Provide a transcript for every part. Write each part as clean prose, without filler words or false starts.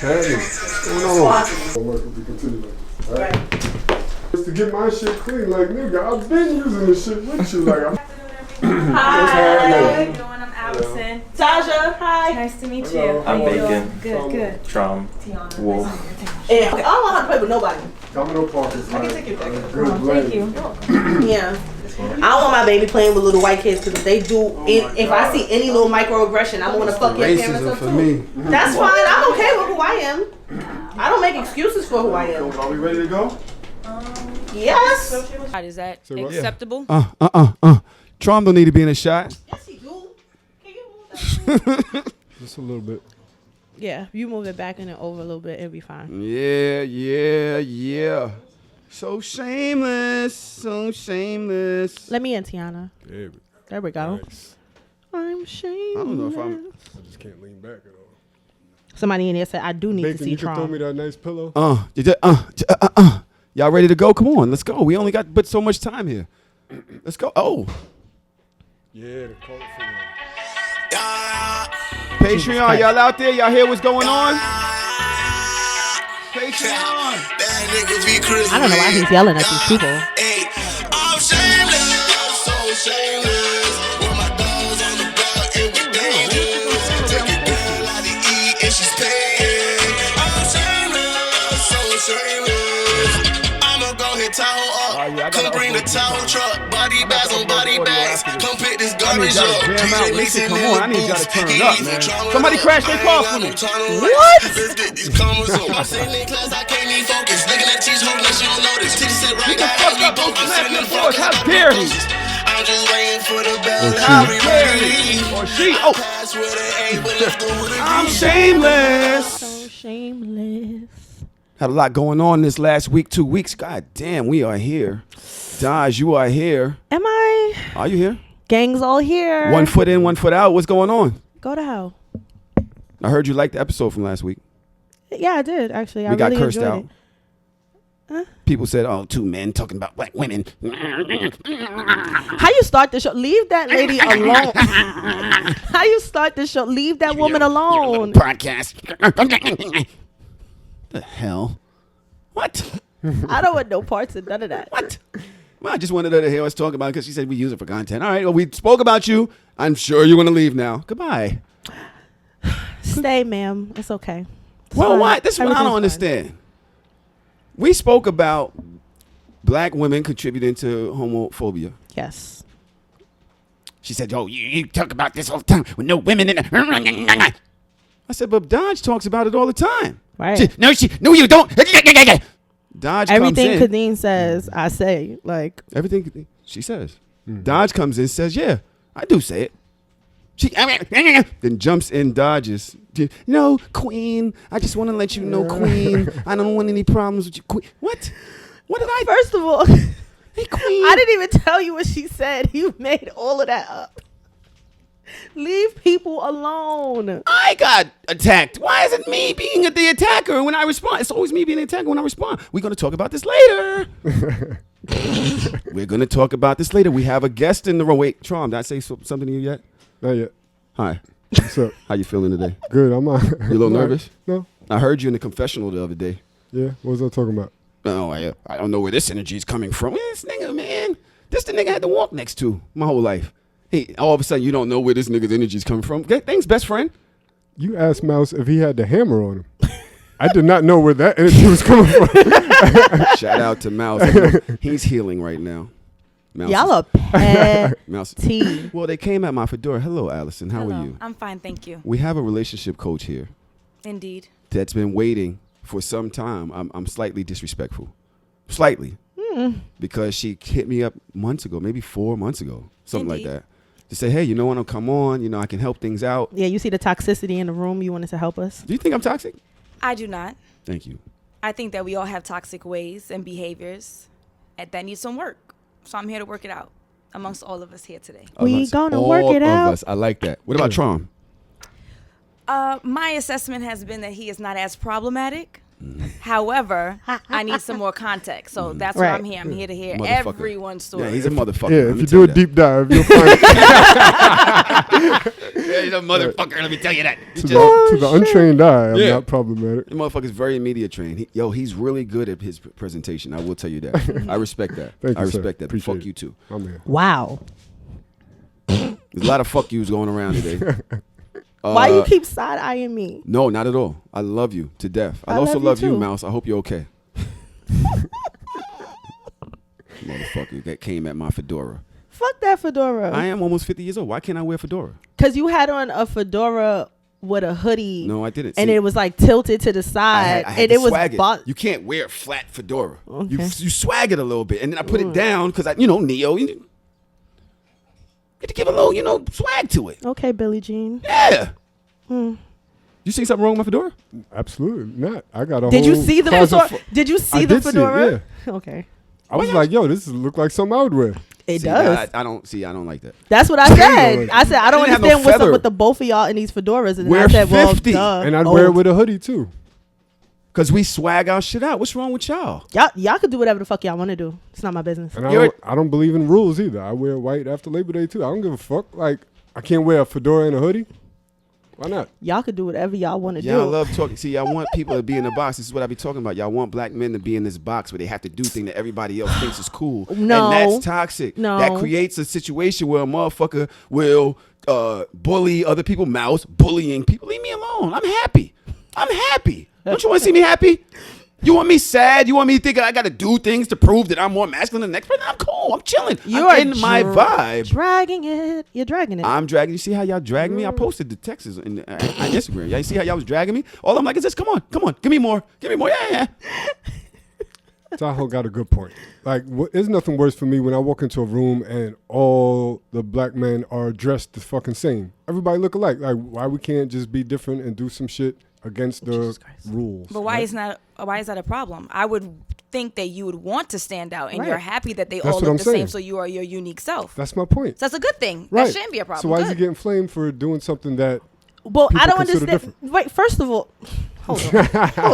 Hey, what's going on? Homework will be continued like this, all right? Just to get my shit clean, like, nigga, I've been using this shit with you, like, Hi. How you doing? I'm Allison. Taja, hi. Nice to meet you. Hello. I'm Bacon. Good. Trom. Tiana. Wolf. Yeah. Okay. I don't know how to play with nobody. Domino Park is like I can take your jacket. good Thank you. Yeah. I don't want my baby playing with little white kids because if they do, if I see any little microaggression, I'm gonna fuck your parents up for too. me. That's fine. I'm okay with who I am. I don't make excuses for who I am. Are we ready to go? Yes. Is that So what? acceptable? Trom don't need to be in a shot. Yes, he do. Can you move that? Just a little bit. Yeah, you move it back and then over a little bit, it'll be fine. Yeah. So shameless. Let me in, Tiana. There we go. Nice. I'm shameless. I don't know if I'm. I just can't lean back at all. Somebody in there said, I do need to Bacon, see you can throw Tron. me that nice pillow? Y'all ready to go? Come on, let's go. We only got but so much time here. Let's go. Oh, Yeah, the coat for you. Patreon, y'all out there? Y'all hear what's going on? Patreon. I don't know why he's yelling at these people. I'm shameless, so shameless. With my dogs on the block, it was dangerous. Take a girl out to eat and she's paying. I'm shameless, so shameless. I'ma go hit Tahoe up. Come bring the Tahoe truck. Body bags on body bags. Come pick this garbage up. Jam out. Listen, come on. I need y'all to turn it up, man. Somebody crash their car for me. What? Let's get these cameras up. I'm sitting in class, I can't even focus. Looking at cheese, hoping that she don't notice. Titty sit right, got me both. I'm sitting in front. How dare he? I'm just waiting for the bell. How dare he? Or she? Oh, I'm shameless. So shameless. Had a lot going on this last week, 2 weeks. God damn, we are here. Daj, you are here. Am I? Are you here? Gang's all here. 1 foot in, 1 foot out. What's going on? Go to hell. I heard you liked the episode from last week. Yeah, I did, actually. We got really cursed enjoyed out. it. Huh? People said, oh, 2 men talking about black women. How you start the show? Leave that lady alone. How you start the show? Leave that woman alone. Podcast. The hell? What? I don't want no parts of none of that. What? Well, I just wanted her to hear us talk about it because she said we use it for content. All right, well, we spoke about you. I'm sure you're going to leave now. Goodbye. Stay, ma'am. It's okay. It's Well, fine. why? This is what I don't Everything's fine. understand. We spoke about black women contributing to homophobia. Yes. She said, "Oh, you talk about this all the time with no women in it." I said, "But Dodge talks about it all the time." Right. No, you don't. Dodge Everything comes in. Kadeen says, I say. Like, Everything she says. Dodge comes in and says, "Yeah, I do say it." She then jumps in Dodge's. No, Queen. I just want to let you know, Queen. I don't want any problems with you, Queen. What? What did I? first of all, Hey, Queen. I didn't even tell you what she said. You made all of that up. Leave people alone. I got attacked. Why is it me being the attacker when I respond? It's always me being the attacker when I respond. We're going to talk about this later. We're going to talk about this later. We have a guest in the room. Wait, Trom, did I say something to you yet? Not yet. Hi. What's up? How you feeling today? Good. I'm not. You a little nervous? No. I heard you in the confessional the other day. Yeah. What was I talking about? Oh, I don't know where this energy is coming from. This nigga, man. This the nigga I had to walk next to my whole life. Hey, all of a sudden you don't know where this nigga's energy is coming from. Thanks, best friend. You asked Mouse if he had the hammer on him. I did not know where that energy was coming from. Shout out to Mouse. He's healing right now. Mouse Y'all are Mouse. petty. Well, they came at my fedora. Hello, Allison. How Hello. are you? I'm fine, thank you. We have a relationship coach here Indeed. that's been waiting for some time. I'm slightly disrespectful. Slightly. Because she hit me up months ago, maybe 4 months ago, something like Indeed. that. To say, hey, you know what, I'll come on, you know, I can help things out. Yeah, you see the toxicity in the room. You wanted to help us. Do you think I'm toxic? I do not. Thank you. I think that we all have toxic ways and behaviors that need some work. So I'm here to work it out amongst all of us here today. We Amongst gonna all work it of out. us. I like that. What about Trom? My assessment has been that he is not as problematic. However, I need some more context. So that's why Right. I'm here. I'm here to hear Motherfucker. everyone's story. Yeah, he's a motherfucker. Yeah. let If me you tell do a that. deep dive, you'll find. He's a motherfucker. Let me tell you that. To the untrained eye, I'm not problematic. The motherfucker's very media trained. He's really good at his presentation. I will tell you that. I respect that. I respect that. But fuck you too. Wow. There's a lot of fuck yous going around today. Why you keep side eyeing me? No, not at all. I love you to death. I also love you, Mouse. I hope you're okay. Motherfucker that came at my fedora. Fuck that fedora. I am almost 50 years old. Why can't I wear fedora? Because you had on a fedora with a hoodie. No, I didn't. And it was like tilted to the side. I had and it was you can't wear a flat fedora. Okay. You swag it a little bit. And then I put it down because Neo, you get to give a little, swag to it. Okay, Billie Jean. Yeah. You see something wrong with my fedora? Absolutely not. I got a Did whole you see the fedora? Did you see the fedora? Yeah. Okay. I was like, yo, this look like something I would wear. It does. I don't like that. That's what I said. I said, I don't understand what's up with the both of y'all in these fedoras. And we're I said, 50. Well, and I'd wear it with a hoodie too. Because we swag our shit out. What's wrong with y'all? Y'all could do whatever the fuck y'all want to do. It's not my business. And I don't believe in rules either. I wear white after Labor Day too. I don't give a fuck. Like, I can't wear a fedora and a hoodie. Why not? Y'all could do whatever y'all want to do. Y'all love talking. See, y'all want people to be in the box. This is what I be talking about. Y'all want black men to be in this box where they have to do things that everybody else thinks is cool. No. And that's toxic. No. That creates a situation where a motherfucker will bully other people, bullying people. Leave me alone. I'm happy. Don't you want to see me happy? You want me sad? You want me to think I got to do things to prove that I'm more masculine than the next person? I'm cool. I'm chilling. I'm in my vibe. Dragging it. You're dragging it. I'm dragging. You see how y'all drag me? I posted the texts on Instagram. Y'all see how y'all was dragging me? All I'm like is this. Come on. Give me more. Yeah. Tahoe got a good point. Like, there's nothing worse for me when I walk into a room and all the black men are dressed the fucking same. Everybody look alike. Like, why we can't just be different and do some shit against the rules? But why is that a problem? I would think that you would want to stand out, and you're happy that they all look the same, so you are your unique self. That's my point. So that's a good thing. Right. That shouldn't be a problem. So why is he getting flamed for doing something that? Well, I don't consider understand. different? Wait, first of all, hold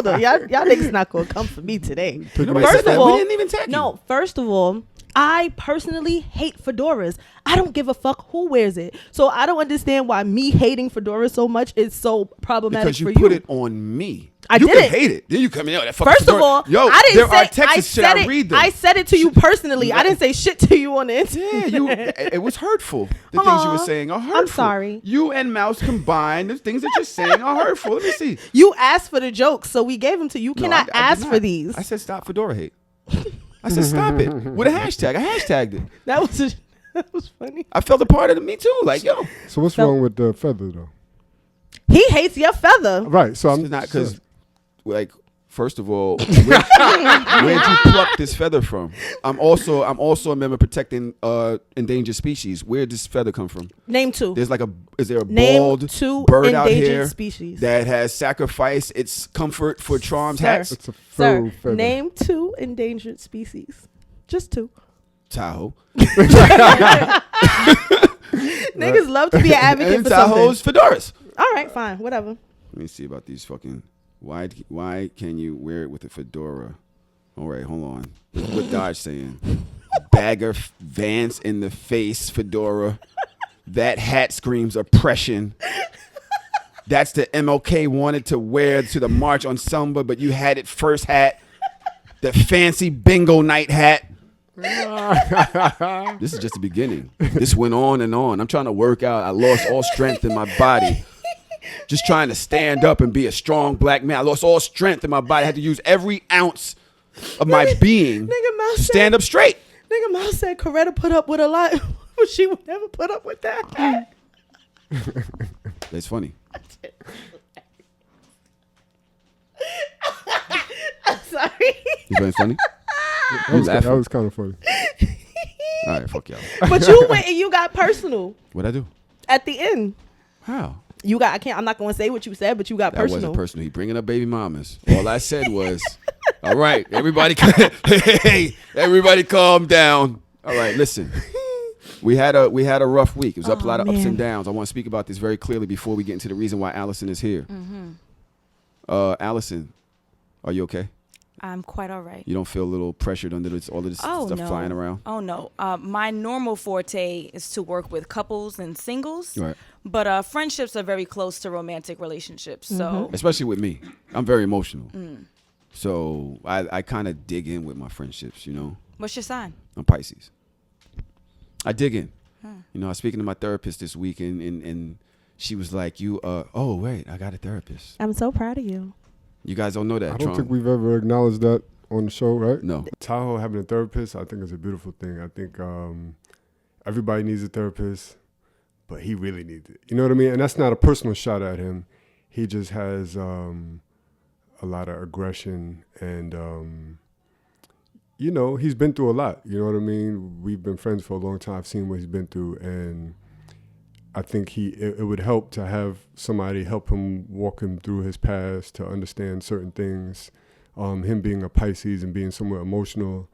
on. Y'all niggas not gonna come for me today. First of all, we didn't even tag you. No, first of all, I personally hate fedoras. I don't give a fuck who wears it. So I don't understand why me hating fedoras so much is so problematic because you for you. put it on me. I you didn't. can hate it. Then you come in. That fucking First of all, I didn't there say are texts. Should I read them? I said it to you personally. I didn't say shit to you on the internet. Yeah, it was hurtful. The things you were saying are hurtful. I'm sorry. You and Mouse combined, the things that you're saying are hurtful. Let me see. You asked for the jokes, so we gave them to you. You cannot I did ask for these. I said stop fedora hate. I said stop it with a hashtag. I hashtagged it. That was funny. I felt a part of me too. Like, yo. So what's wrong with the feather though? He hates your feather. Right. So I'm not because, like, first of all, where'd you pluck this feather from? I'm also a member protecting endangered species. Where'd this feather come from? Name two. Is there a Name bald two bird out endangered here species that has sacrificed its comfort for Charms hats? It's a Sir, feather. name two endangered species. Just two. Tahoe. Niggas love to be an advocate And for Tahoe's something. fedoras. All right, fine, whatever. Let me see about these fucking. Why can you wear it with a fedora? All right, hold on. This is what Dodge saying. Bagger Vance in the face fedora. That hat screams oppression. That's the MLK wanted to wear to the march on Samba, but you had it first hat. The fancy bingo night hat. This is just the beginning. This went on and on. I'm trying to work out. I lost all strength in my body. Just trying to stand up and be a strong black man. I lost all strength in my body. I had to use every ounce of my being to stand up straight. Nigga Mouse said Coretta put up with a lot, but she would never put up with that. That's funny. I'm sorry. You find it funny? That was kind of funny. All right, fuck y'all. But you went and you got personal What'd I do? at the end. How? I'm not going to say what you said, but you got That personal. wasn't personal. He bringing up baby mamas. All I said was, all right, everybody, hey, everybody calm down. All right, listen. We had a rough week. It was a lot of ups and downs. I want to speak about this very clearly before we get into the reason why Allison is here. Allison, are you okay? I'm quite all right. You don't feel a little pressured under all of this stuff flying around? Oh, no. My normal forte is to work with couples and singles. Right. But friendships are very close to romantic relationships. So Especially with me. I'm very emotional. So I kind of dig in with my friendships, you know. What's your sign? I'm Pisces. I dig in. You know, I was speaking to my therapist this week, and she was like, oh, wait, I got a therapist. I'm so proud of you. You guys don't know that, I don't Tron. think we've ever acknowledged that on the show, right? No. Tahoe having a therapist, I think is a beautiful thing. I think everybody needs a therapist, but he really needs it. You know what I mean? And that's not a personal shot at him. He just has a lot of aggression and, you know, he's been through a lot. You know what I mean? We've been friends for a long time. I've seen what he's been through, and I think it would help to have somebody help him walk him through his past to understand certain things. Him being a Pisces and being somewhat emotional,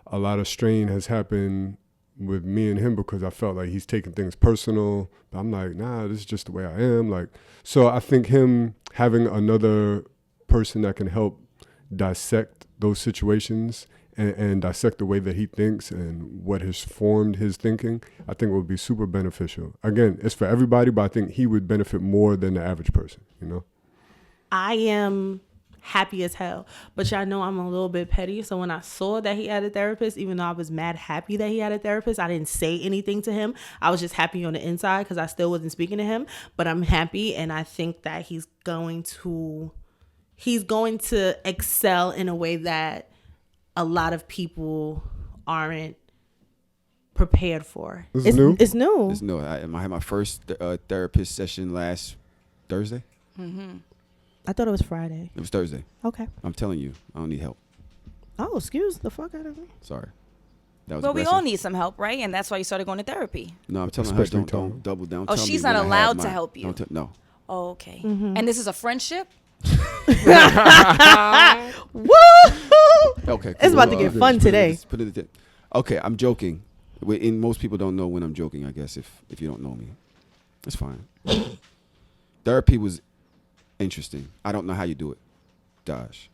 a lot of strain has happened with me and him because I felt like he's taking things personal. But I'm like, nah, this is just the way I am. Like, so I think him having another person that can help dissect those situations and dissect the way that he thinks and what has formed his thinking, I think it would be super beneficial. Again, it's for everybody, but I think he would benefit more than the average person, you know? I am happy as hell, but y'all know I'm a little bit petty. So when I saw that he had a therapist, even though I was mad happy that he had a therapist, I didn't say anything to him. I was just happy on the inside because I still wasn't speaking to him, but I'm happy. And I think that he's going to excel in a way that a lot of people aren't prepared for. This is new? It's new. No, I had my first therapist session last Thursday. I thought it was Friday. It was Thursday. Okay. I'm telling you, I don't need help. Oh, excuse the fuck out of me. Sorry. That was But we aggressive. all need some help, right? And that's why you started going to therapy. No, I'm telling her, Especially don't Tone. double down. Oh, Tell she's me when not I had allowed to my- help you. No. Oh, okay. And this is a friendship? Woo! Okay. It's about to get fun today. Put it at okay, I'm joking. And most people don't know when I'm joking, I guess, if you don't know me. That's fine. Therapy was interesting. I don't know how you do it, Daj.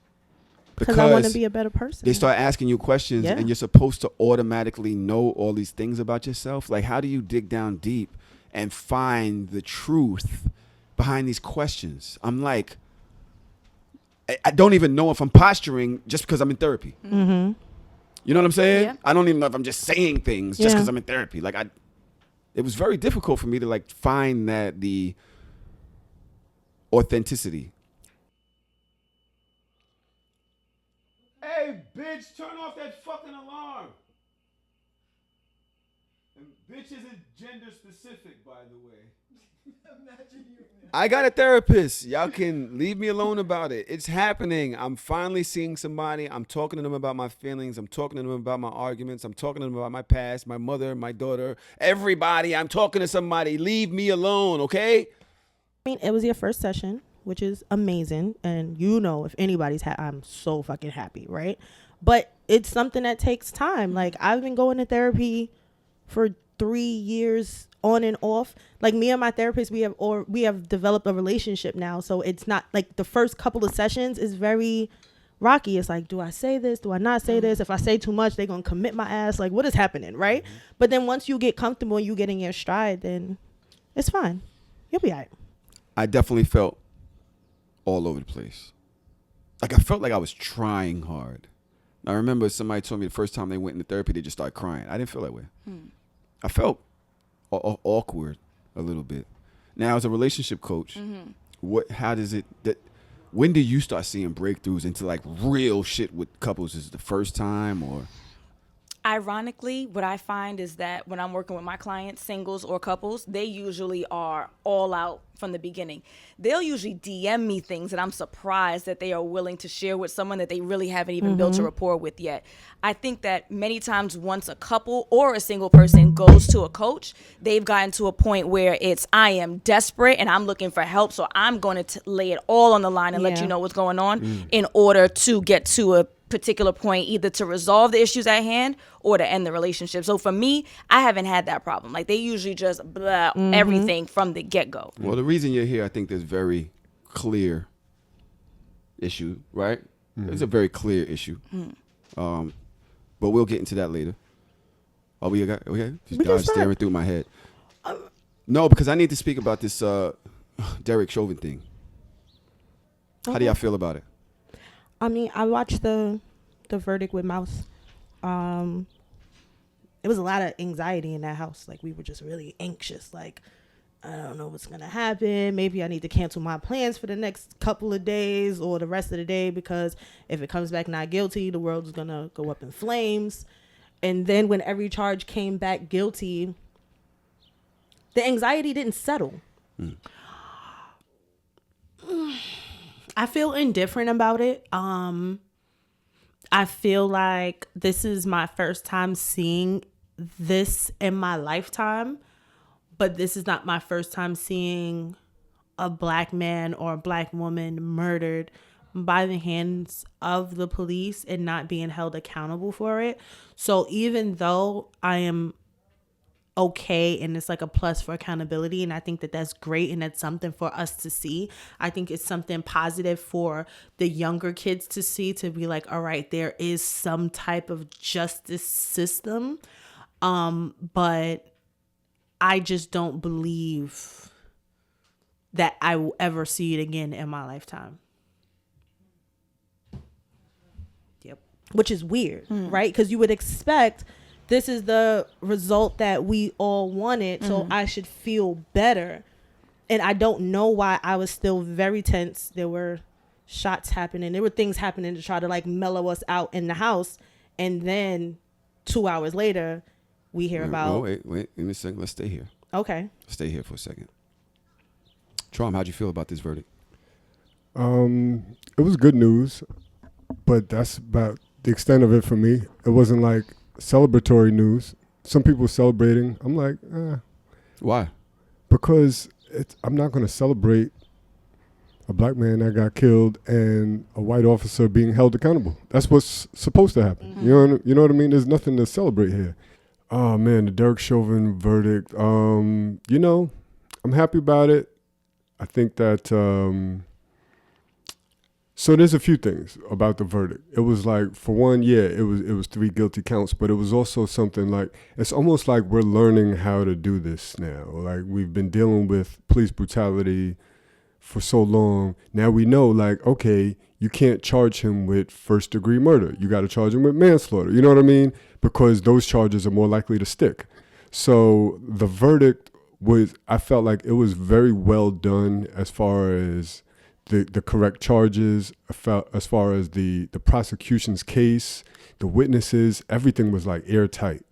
Because I want to be a better person. They start asking you questions, Yeah. and you're supposed to automatically know all these things about yourself. Like, how do you dig down deep and find the truth behind these questions? I'm like, I don't even know if I'm posturing just because I'm in therapy. Mm-hmm. You know what I'm saying? Yeah. I don't even know if I'm just saying things just Yeah. because I'm in therapy. Like, it was very difficult for me to like find the authenticity. Hey, bitch, turn off that fucking alarm. And bitch isn't gender specific, by the way. I got a therapist. Y'all can leave me alone about it. It's happening. I'm finally seeing somebody. I'm talking to them about my feelings. I'm talking to them about my arguments. I'm talking to them about my past, my mother, my daughter, everybody. I'm talking to somebody. Leave me alone, okay? I mean, it was your first session, which is amazing. And you know, if anybody's I'm so fucking happy, right? But it's something that takes time. Like, I've been going to therapy for 3 years on and off. Like, me and my therapist, we have developed a relationship now. So it's not like the first couple of sessions is very rocky. It's like, do I say this? Do I not say this? If I say too much, they're going to commit my ass. Like, what is happening, right? But then once you get comfortable and you get in your stride, then it's fine. You'll be all right. I definitely felt all over the place. Like, I felt like I was trying hard. I remember somebody told me the first time they went into therapy, they just started crying. I didn't feel that way. I felt awkward a little bit. Now, as a relationship coach, when do you start seeing breakthroughs into like real shit with couples? Is it the first time or? Ironically, what I find is that when I'm working with my clients, singles or couples, they usually are all out from the beginning. They'll usually DM me things that I'm surprised that they are willing to share with someone that they really haven't even built a rapport with yet. I think that many times once a couple or a single person goes to a coach, they've gotten to a point where I am desperate and I'm looking for help. So I'm going to lay it all on the line and let you know what's going on in order to get to a particular point, either to resolve the issues at hand or to end the relationship. So for me, I haven't had that problem. Like, they usually just blah everything from the get-go. Well, the reason you're here, I think there's very clear issue, right? It's a very clear issue. But we'll get into that later. Oh, we got okay. Just We can Dodge start. staring through my head. No, because I need to speak about this Derek Chauvin thing. How do y'all feel about it? I mean, I watched the verdict with Mouse. It was a lot of anxiety in that house. Like, we were just really anxious. Like, I don't know what's gonna happen. Maybe I need to cancel my plans for the next couple of days or the rest of the day, because if it comes back not guilty, the world is gonna go up in flames. And then when every charge came back guilty, the anxiety didn't settle. I feel indifferent about it. I feel like this is my first time seeing this in my lifetime, but this is not my first time seeing a black man or a black woman murdered by the hands of the police and not being held accountable for it. So even though I am okay and it's like a plus for accountability, and I think that that's great and that's something for us to see, I think it's something positive for the younger kids to see, to be like, all right, there is some type of justice system, but I just don't believe that I will ever see it again in my lifetime. Yep. Which is weird, right? Because you would expect this is the result that we all wanted, so I should feel better. And I don't know why I was still very tense. There were shots happening. There were things happening to try to like mellow us out in the house. And then 2 hours later, we hear about... Oh, wait. Give me a second. Let's stay here. Okay. Stay here for a second. Trom, how'd you feel about this verdict? It was good news, but that's about the extent of it for me. It wasn't like celebratory news. Some people celebrating. I'm like, Why? because I'm not going to celebrate a black man that got killed and a white officer being held accountable. That's what's supposed to happen. You know what I mean? There's nothing to celebrate here. Oh man, the Derek Chauvin verdict. You know, I'm happy about it. I think that so there's a few things about the verdict. It was like, for one, yeah, it was 3 guilty counts, but it was also something like, it's almost like we're learning how to do this now. Like, we've been dealing with police brutality for so long. Now we know, like, okay, you can't charge him with first-degree murder. You got to charge him with manslaughter. You know what I mean? Because those charges are more likely to stick. So the verdict was, I felt like it was very well done as far as the correct charges, as far as the prosecution's case, the witnesses, everything was like airtight.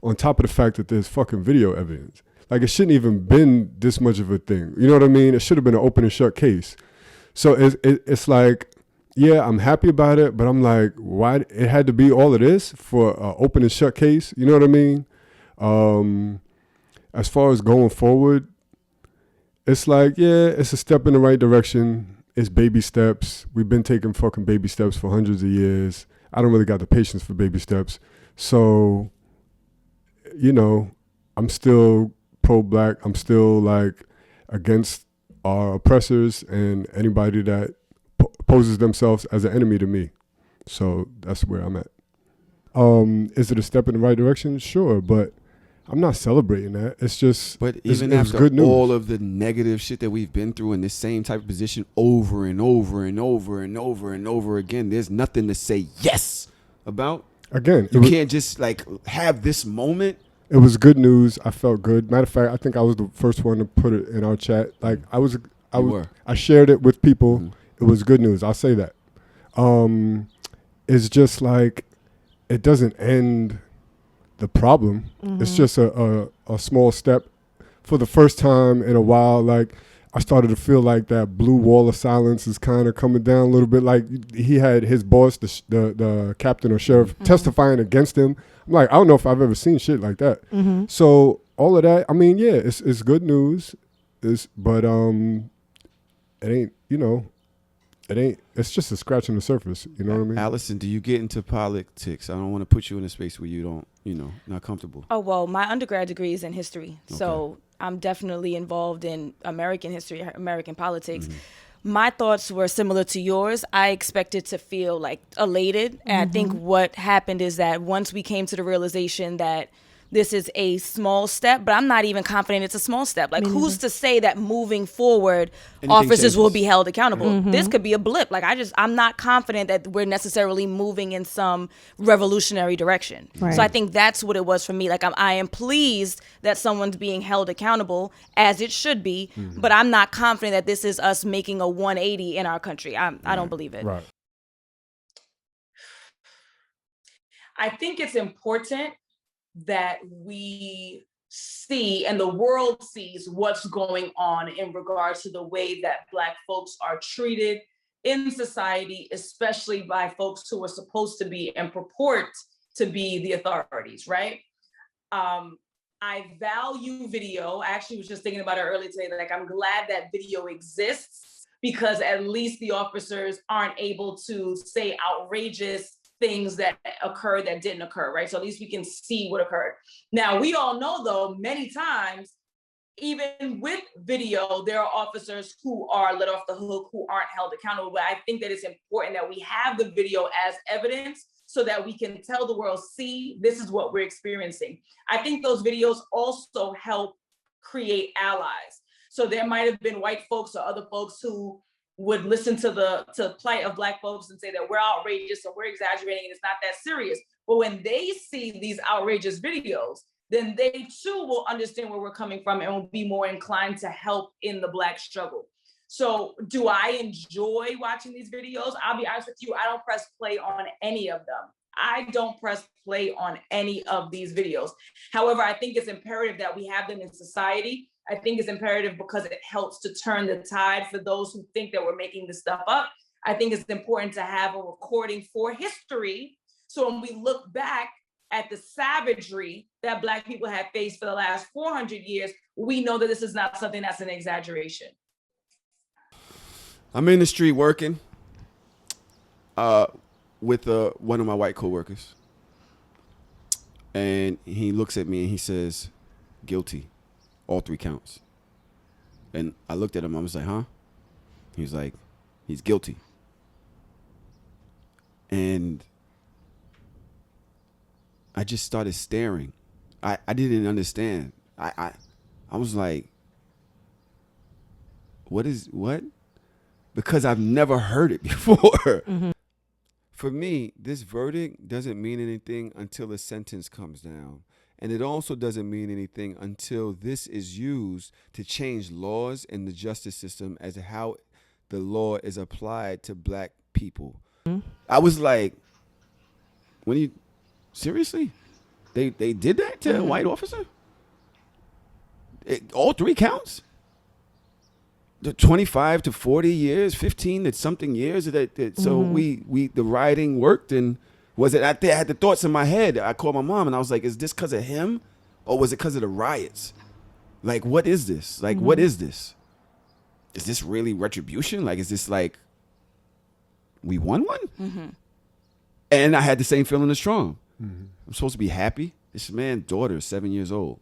On top of the fact that there's fucking video evidence. Like, it shouldn't even been this much of a thing. You know what I mean? It should have been an open and shut case. So it's like, yeah, I'm happy about it, but I'm like, why it had to be all of this for an open and shut case? You know what I mean? As far as going forward, it's like, yeah, it's a step in the right direction. It's baby steps. We've been taking fucking baby steps for hundreds of years. I don't really got the patience for baby steps. So, you know, I'm still pro-black. I'm still like against our oppressors and anybody that poses themselves as an enemy to me. So that's where I'm at. Is it a step in the right direction? Sure, but I'm not celebrating that. It's just, But even it was after good news. all of the negative shit that we've been through in this same type of position over and over and over and over and over again, there's nothing to say yes about. Again, You can't just like have this moment. it was good news. I felt good. Matter of fact, I think I was the first one to put it in our chat. Like, I shared it with people. Mhm. It was good news. I'll say that. It's just like, it doesn't end the problem. It's just a small step. For the first time in a while, like, I started to feel like that blue wall of silence is kind of coming down a little bit. Like, he had his boss, the captain or sheriff, testifying against him. I'm like, I don't know if I've ever seen shit like that. So all of that, I mean, yeah, it's good news. But it ain't, you know, it's just a scratch on the surface. You know what I mean? Allison, do you get into politics? I don't want to put you in a space where you don't, not comfortable. Oh, well, my undergrad degree is in history. So I'm definitely involved in American history, American politics. My thoughts were similar to yours. I expected to feel like elated. And I think what happened is that once we came to the realization that this is a small step, but I'm not even confident it's a small step. Like, who's to say that moving forward, officers will be held accountable? This could be a blip. Like, I'm not confident that we're necessarily moving in some revolutionary direction. Right. So I think that's what it was for me. Like, I am pleased that someone's being held accountable, as it should be, but I'm not confident that this is us making a 180 in our country. I don't believe it. Right. I think it's important that we see and the world sees what's going on in regards to the way that Black folks are treated in society, especially by folks who are supposed to be and purport to be the authorities, right? I value video. I actually was just thinking about it earlier today. Like, I'm glad that video exists because at least the officers aren't able to say outrageous things that occurred that didn't occur, right? So at least we can see what occurred. Now, we all know, though, many times, even with video, there are officers who are let off the hook, who aren't held accountable. But I think that it's important that we have the video as evidence so that we can tell the world, see, this is what we're experiencing. I think those videos also help create allies. So there might have been white folks or other folks who would listen to the plight of Black folks and say that we're outrageous and we're exaggerating and it's not that serious. But when they see these outrageous videos, then they too will understand where we're coming from and will be more inclined to help in the Black struggle. So do I enjoy watching these videos? I'll be honest with you, I don't press play on any of them. I don't press play on any of these videos. However, I think it's imperative that we have them in society. I think it's imperative because it helps to turn the tide for those who think that we're making this stuff up. I think it's important to have a recording for history. So when we look back at the savagery that Black people have faced for the last 400 years, we know that this is not something that's an exaggeration. I'm in the street working with one of my white coworkers. And he looks at me and he says, guilty. All 3 counts. And I looked at him. I was like, huh? He was like, he's guilty. And I just started staring. I didn't understand. I was like, what? Because I've never heard it before. For me, this verdict doesn't mean anything until a sentence comes down. And it also doesn't mean anything until this is used to change laws in the justice system as to how the law is applied to Black people. I was like, seriously? They did that to a white officer? All 3 counts? The 25 to 40 years, 15 to something years. So the writing worked, and was it? I had the thoughts in my head. I called my mom and I was like, is this because of him or was it because of the riots? Like, what is this? Like, what is this? Is this really retribution? Like, is this like we won one? And I had the same feeling as Strong. I'm supposed to be happy. This man's daughter is 7 years old.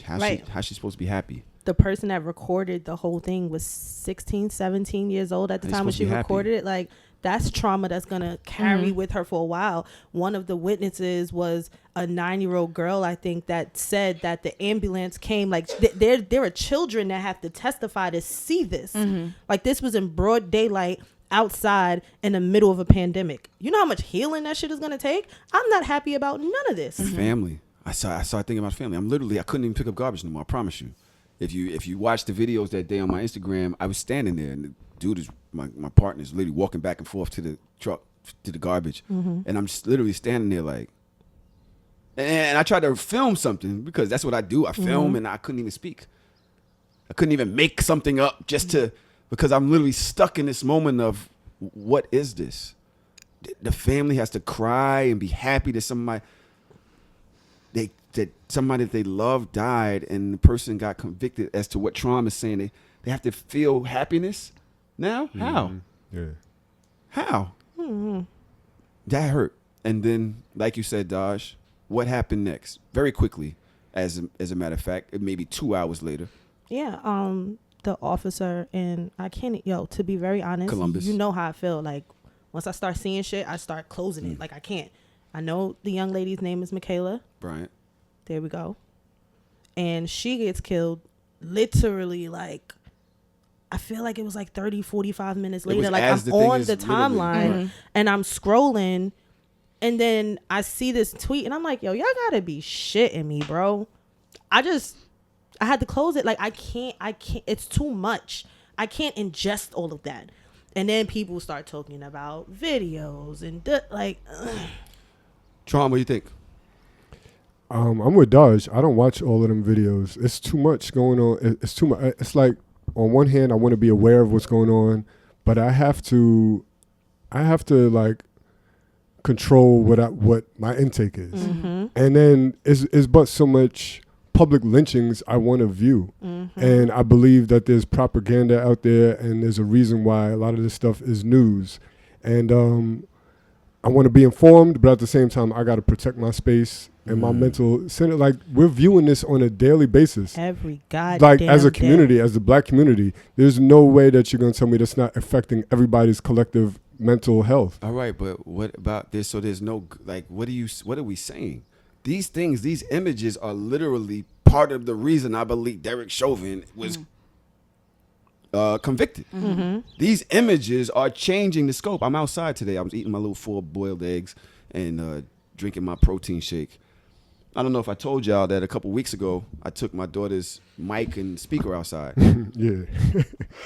How's she supposed to be happy? The person that recorded the whole thing was 16, 17 years old at the time when she recorded it. Like, that's trauma that's going to carry with her for a while. One of the witnesses was a 9-year-old girl, I think, that said that the ambulance came. Like, there are children that have to testify to see this. Like, this was in broad daylight outside in the middle of a pandemic. You know how much healing that shit is going to take? I'm not happy about none of this. Family. I started thinking about family. I couldn't even pick up garbage anymore. I promise you. If you watch the videos that day on my Instagram, I was standing there and the dude is my partner is literally walking back and forth to the truck to the garbage, and I'm just literally standing there like. And I tried to film something because that's what I do. I film and I couldn't even speak. I couldn't even make something up because I'm literally stuck in this moment of what is this? The family has to cry and be happy that somebody that they love died and the person got convicted as to what Trump is saying. They have to feel happiness now? How? Yeah. How? That hurt. And then, like you said, Daj, what happened next? Very quickly, as a matter of fact, maybe 2 hours later. Yeah. the officer, and I can't, to be very honest, Columbus. you know how I feel. Like, once I start seeing shit, I start closing it. Like, I can't. I know the young lady's name is Michaela. Bryant. There we go. And she gets killed literally, like, I feel like it was like 30, 45 minutes later. Like, I'm on the timeline and I'm scrolling, and then I see this tweet and I'm like, yo, y'all gotta be shitting me, bro. I had to close it. Like, I can't, it's too much. I can't ingest all of that. And then people start talking about videos and like, Tron, what do you think? I'm with Dodge. I don't watch all of them videos. It's too much going on. It's too much. It's like, on one hand, I want to be aware of what's going on, but I have to like control what my intake is. And then it's but so much public lynchings I want to view. And I believe that there's propaganda out there, and there's a reason why a lot of this stuff is news. And I want to be informed, but at the same time, I got to protect my space and my mental center. Like, we're viewing this on a daily basis. Every goddamn like, as a community, day. as the black community, there's no way that you're going to tell me that's not affecting everybody's collective mental health. All right, but what about this? So there's no, like, what are we saying? These things, these images are literally part of the reason I believe Derek Chauvin was convicted. These images are changing the scope. I'm outside today. I was eating my little 4 boiled eggs and drinking my protein shake. I don't know if I told y'all that a couple weeks ago, I took my daughter's mic and speaker outside. Yeah.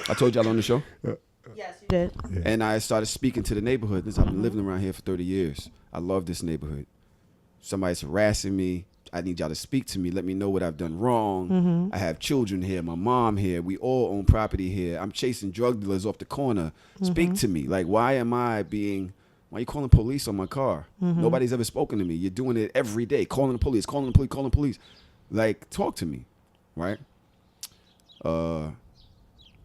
I told y'all on the show? Yes, you did. Yeah. And I started speaking to the neighborhood. I've been living around here for 30 years. I love this neighborhood. Somebody's harassing me. I need y'all to speak to me. Let me know what I've done wrong. I have children here. My mom here. We all own property here. I'm chasing drug dealers off the corner. Speak to me. Like, why are you calling police on my car? Nobody's ever spoken to me. You're doing it every day. Calling the police, calling the police. Like, talk to me, right?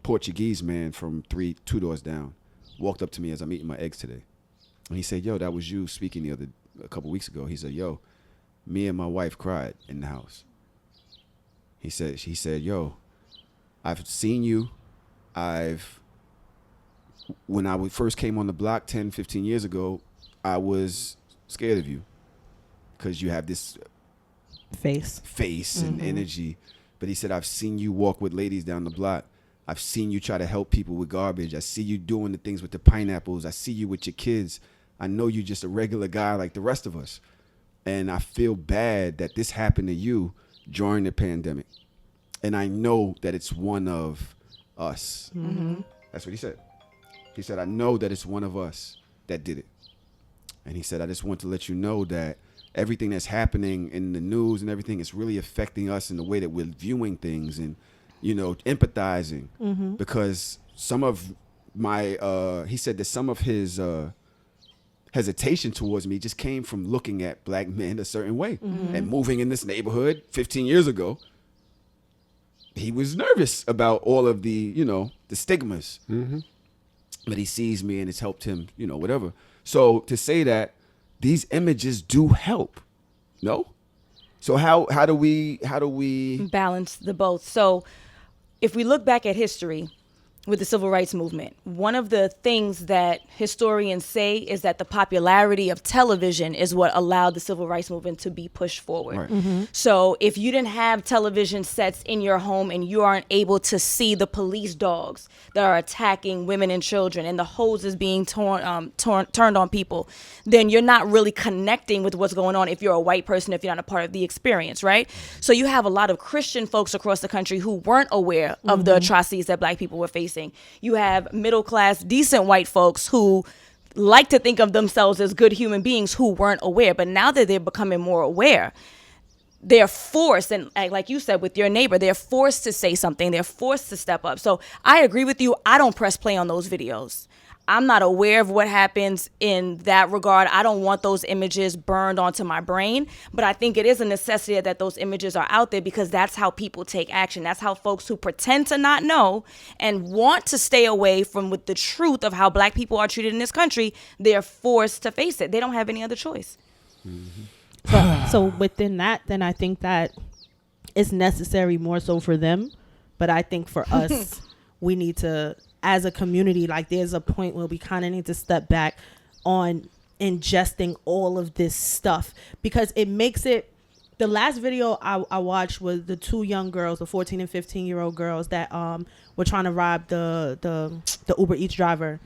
Portuguese man from 2 doors down walked up to me as I'm eating my eggs today. And he said, yo, that was you speaking a couple weeks ago. He said, yo, me and my wife cried in the house. She said, yo, I've seen you. When I first came on the block 10, 15 years ago, I was scared of you because you have this face and energy. But he said, I've seen you walk with ladies down the block. I've seen you try to help people with garbage. I see you doing the things with the pineapples. I see you with your kids. I know you're just a regular guy like the rest of us. And I feel bad that this happened to you during the pandemic. And I know that it's one of us. That's what he said. He said, I know that it's one of us that did it. And he said, I just want to let you know that everything that's happening in the news and everything is really affecting us in the way that we're viewing things and, empathizing. Because some of he said that some of his hesitation towards me just came from looking at black men a certain way and moving in this neighborhood 15 years ago. He was nervous about all of the, the stigmas. But he sees me and it's helped him, whatever. So to say that these images do help, no? So how do we balance the both? So if we look back at history with the civil rights movement, one of the things that historians say is that the popularity of television is what allowed the civil rights movement to be pushed forward. Right. So if you didn't have television sets in your home and you aren't able to see the police dogs that are attacking women and children and the hoses being turned on people, then you're not really connecting with what's going on if you're a white person, if you're not a part of the experience, right? So you have a lot of Christian folks across the country who weren't aware of the atrocities that black people were facing. You have middle class, decent white folks who like to think of themselves as good human beings who weren't aware. But now that they're becoming more aware, they're forced, and like you said with your neighbor, they're forced to say something. They're forced to step up. So I agree with you. I don't press play on those videos. I'm not aware of what happens in that regard. I don't want those images burned onto my brain, but I think it is a necessity that those images are out there because that's how people take action. That's how folks who pretend to not know and want to stay away from with the truth of how black people are treated in this country, they're forced to face it. They don't have any other choice. So within that, then I think that it's necessary more so for them But I think for us, we need to, as a community, like there's a point where we kind of need to step back on ingesting all of this stuff, because it makes it. The last video I watched was the two young girls, the 14 and 15-year-old girls that were trying to rob the Uber Eats driver.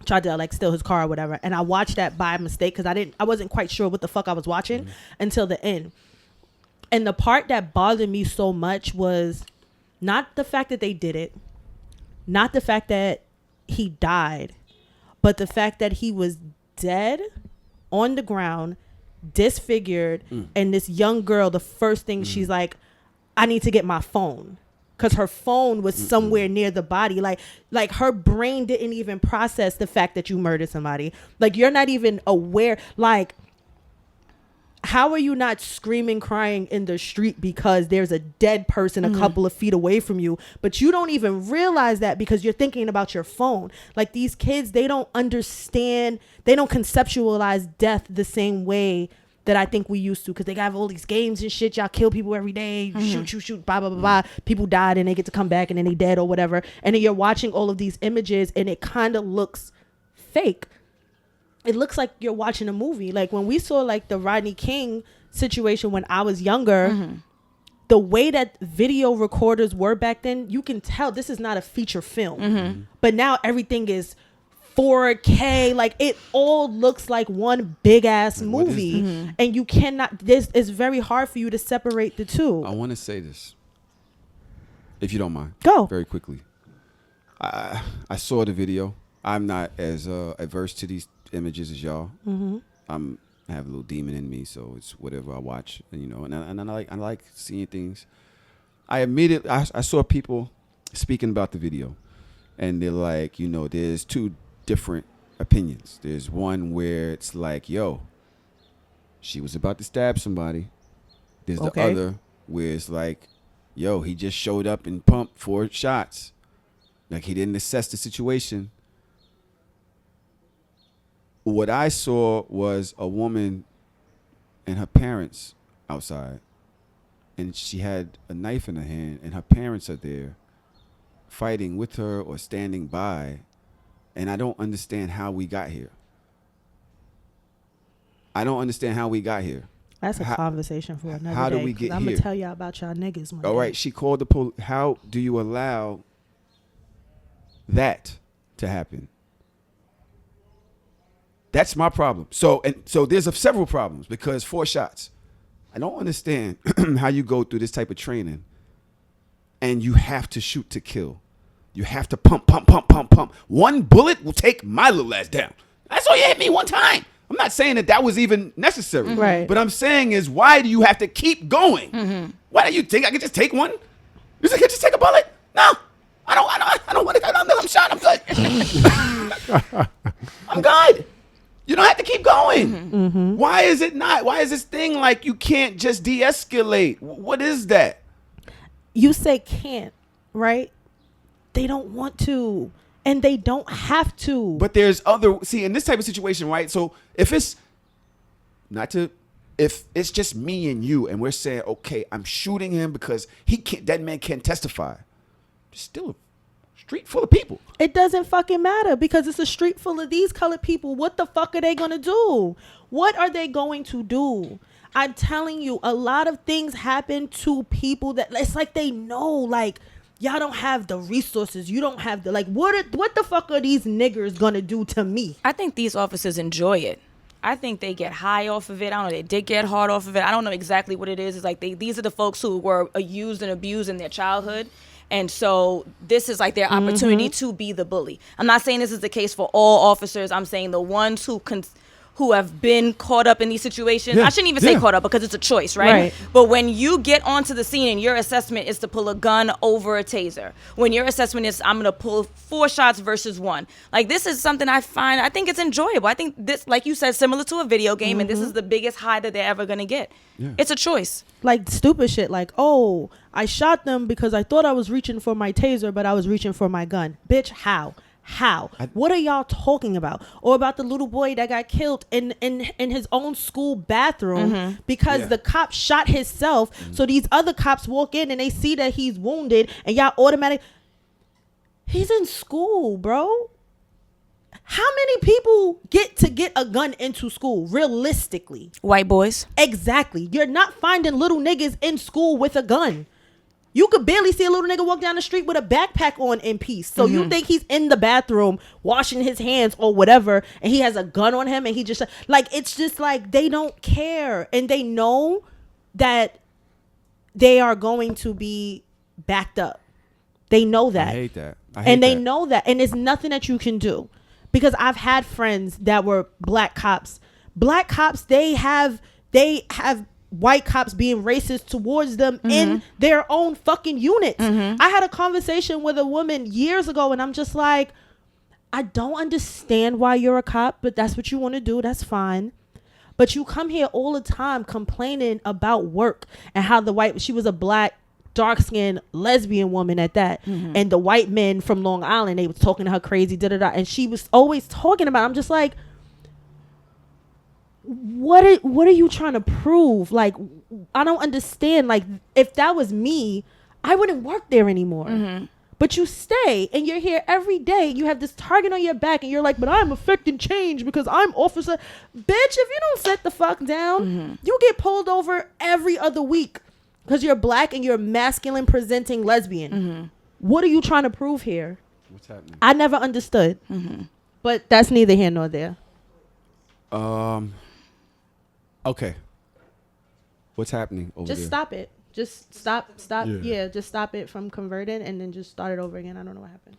Tried to like steal his car or whatever. And I watched that by mistake because I wasn't quite sure what the fuck I was watching until the end. And the part that bothered me so much was not the fact that they did it, not the fact that he died, but the fact that he was dead on the ground, disfigured, and this young girl, the first thing she's like, I need to get my phone, because her phone was somewhere near the body. Like her brain didn't even process the fact that you murdered somebody. Like, you're not even aware. Like, how are you not screaming, crying in the street because there's a dead person a couple of feet away from you, but you don't even realize that because you're thinking about your phone? Like, these kids, they don't understand, they don't conceptualize death the same way that I think we used to, because they have all these games and shit. Y'all kill people every day, shoot, blah, blah, blah, blah. People died and they get to come back and then they dead or whatever. And then you're watching all of these images and it kind of looks fake. It looks like you're watching a movie. Like, when we saw like the Rodney King situation when I was younger, the way that video recorders were back then, you can tell this is not a feature film. But now everything is 4K. Like, it all looks like one big ass movie. And you cannot, it's very hard for you to separate the two. I want to say this, if you don't mind. Go. Very quickly. I saw the video. I'm not as averse to these images as y'all. I have a little demon in me, so it's whatever I watch, you know. And I like seeing things. I saw people speaking about the video, and they're like, you know, there's two different opinions. There's one where it's like, yo, she was about to stab somebody. There's the other where it's like, yo, he just showed up and pumped 4 shots. Like, he didn't assess the situation. What I saw was a woman and her parents outside, and she had a knife in her hand, and her parents are there fighting with her or standing by, and I don't understand how we got here. That's a conversation for another day. How do we get I'm here? going to tell y'all about y'all niggas one All day. right, she called the police. How do you allow that to happen? That's my problem. So there's several problems, because 4 shots. I don't understand how you go through this type of training and you have to shoot to kill. You have to pump. One bullet will take my little ass down. That's all you hit me one time. I'm not saying that was even necessary. Right. But I'm saying is, why do you have to keep going? Why don't you think I can just take one? You think I can just take a bullet? No. I don't want to. I'm shot. I'm good. I'm good. You don't have to keep going. Why is it not? Why is this thing like you can't just de-escalate? What is that? You say can't, right? They don't want to, and they don't have to. But there's in this type of situation, right? So if it's just me and you, and we're saying, okay, I'm shooting him because that man can't testify. There's still a street full of people. It doesn't fucking matter, because it's a street full of these colored people. What the fuck are they gonna do? What are they going to do? I'm telling you, a lot of things happen to people that it's like they know, like, y'all don't have the resources. You don't have the, like, what the fuck are these niggers gonna do to me? I think these officers enjoy it. I think they get high off of it. I don't know. They did get hard off of it. I don't know exactly what it is. It's like these are the folks who were used and abused in their childhood. And so this is like their opportunity to be the bully. I'm not saying this is the case for all officers. I'm saying the ones who have been caught up in these situations. I shouldn't even say caught up, because it's a choice, right? But when you get onto the scene and your assessment is to pull a gun over a taser, when your assessment is I'm going to pull 4 shots versus 1, like, this is something I think it's enjoyable. I think this, like you said, similar to a video game, and this is the biggest high that they're ever going to get. It's a choice. Like, stupid shit like, oh, I shot them because I thought I was reaching for my taser, but I was reaching for my gun. Bitch, how? How? What are y'all talking about? Or about the little boy that got killed in his own school bathroom because the cop shot himself. So these other cops walk in and they see that he's wounded and y'all automatic. He's in school, bro. How many people get a gun into school realistically? White boys. Exactly. You're not finding little niggas in school with a gun. You could barely see a little nigga walk down the street with a backpack on in peace. So you think he's in the bathroom washing his hands or whatever, and he has a gun on him, and he just like, it's just like they don't care, and they know that they are going to be backed up. They know that. I hate that. They know that, and there's nothing that you can do, because I've had friends that were black cops. Black cops, they have white cops being racist towards them in their own fucking units. I had a conversation with a woman years ago, and I'm just like, I don't understand why you're a cop, but that's what you want to do. That's fine. But you come here all the time complaining about work and how she was a black, dark-skinned lesbian woman at that. And the white men from Long Island, they was talking to her crazy, and she was always talking about, I'm just like, what are you trying to prove? Like, I don't understand. Like, if that was me, I wouldn't work there anymore. But you stay and you're here every day. You have this target on your back and you're like, but I'm affecting change because I'm officer. Bitch, if you don't sit the fuck down, you get pulled over every other week because you're black and you're masculine presenting lesbian. What are you trying to prove here? What's happening? I never understood. But that's neither here nor there. Okay. What's happening over there? Just stop it. Just stop. Yeah. Just stop it from converting and then just start it over again. I don't know what happened.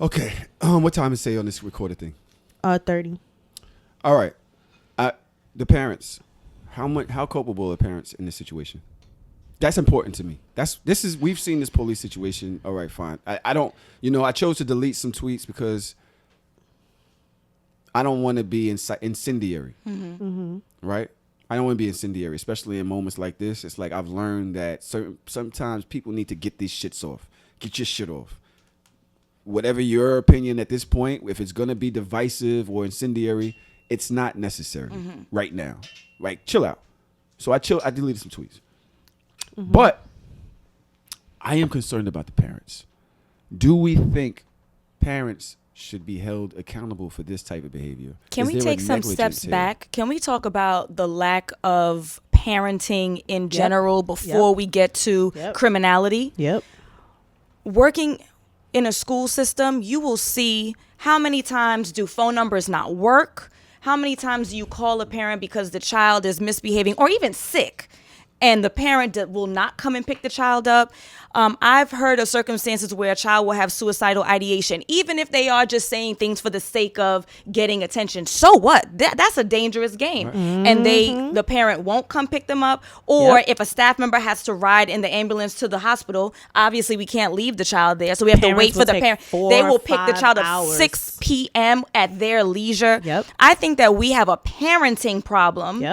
Okay. What time is say on this recorded thing? 30. All right. The parents. How culpable are parents in this situation? That's important to me. We've seen this police situation. All right, fine. I don't, I chose to delete some tweets because I don't want to be incendiary, right? I don't want to be incendiary, especially in moments like this. It's like I've learned that sometimes people need to get these shits off. Get your shit off. Whatever your opinion at this point, if it's going to be divisive or incendiary, it's not necessary right now. Like, chill out. So I deleted some tweets. But I am concerned about the parents. Do we think parents should be held accountable for this type of behavior? Can we take some steps back? Can we talk about the lack of parenting in general before we get to criminality? Working in a school system, you will see how many times do phone numbers not work? How many times do you call a parent because the child is misbehaving or even sick, and the parent will not come and pick the child up? I've heard of circumstances where a child will have suicidal ideation, even if they are just saying things for the sake of getting attention. So what? That's a dangerous game. Right. And the parent won't come pick them up. Or if a staff member has to ride in the ambulance to the hospital, obviously we can't leave the child there. So we have to wait for the parent. They will pick the child up 6 p.m. at their leisure. I think that we have a parenting problem.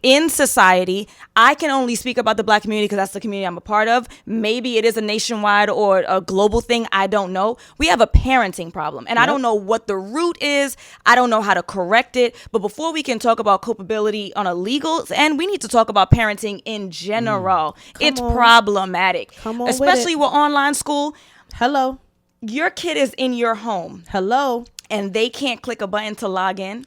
In society. I can only speak about the black community because that's the community I'm a part of. Maybe it is a nationwide or a global thing. I don't know. We have a parenting problem, and I don't know what the root is. I don't know how to correct it. But before we can talk about culpability on a legal end, we need to talk about parenting in general. It's problematic, especially with online school. Hello. Your kid is in your home. Hello. And they can't click a button to log in.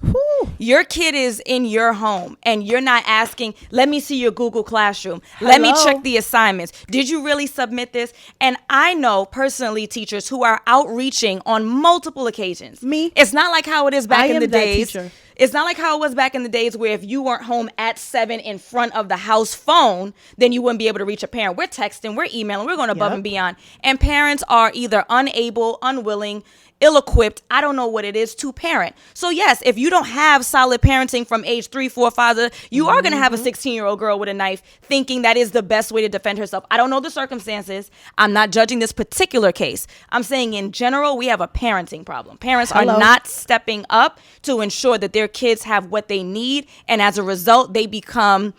Your kid is in your home and you're not asking, let me see your Google Classroom. Let me check the assignments. Did you really submit this? And I know personally teachers who are outreaching on multiple occasions. Me. It's not like how it is back in the days. It's not like how it was back in the days where if you weren't home at 7 in front of the house phone, then you wouldn't be able to reach a parent. We're texting, we're emailing, we're going above and beyond. And parents are either unable, unwilling, ill-equipped, I don't know what it is, to parent. So yes, if you don't have solid parenting from age 3, 4, 5, you are going to have a 16-year-old girl with a knife thinking that is the best way to defend herself. I don't know the circumstances. I'm not judging this particular case. I'm saying in general, we have a parenting problem. Parents are not stepping up to ensure that their kids have what they need, and as a result, they become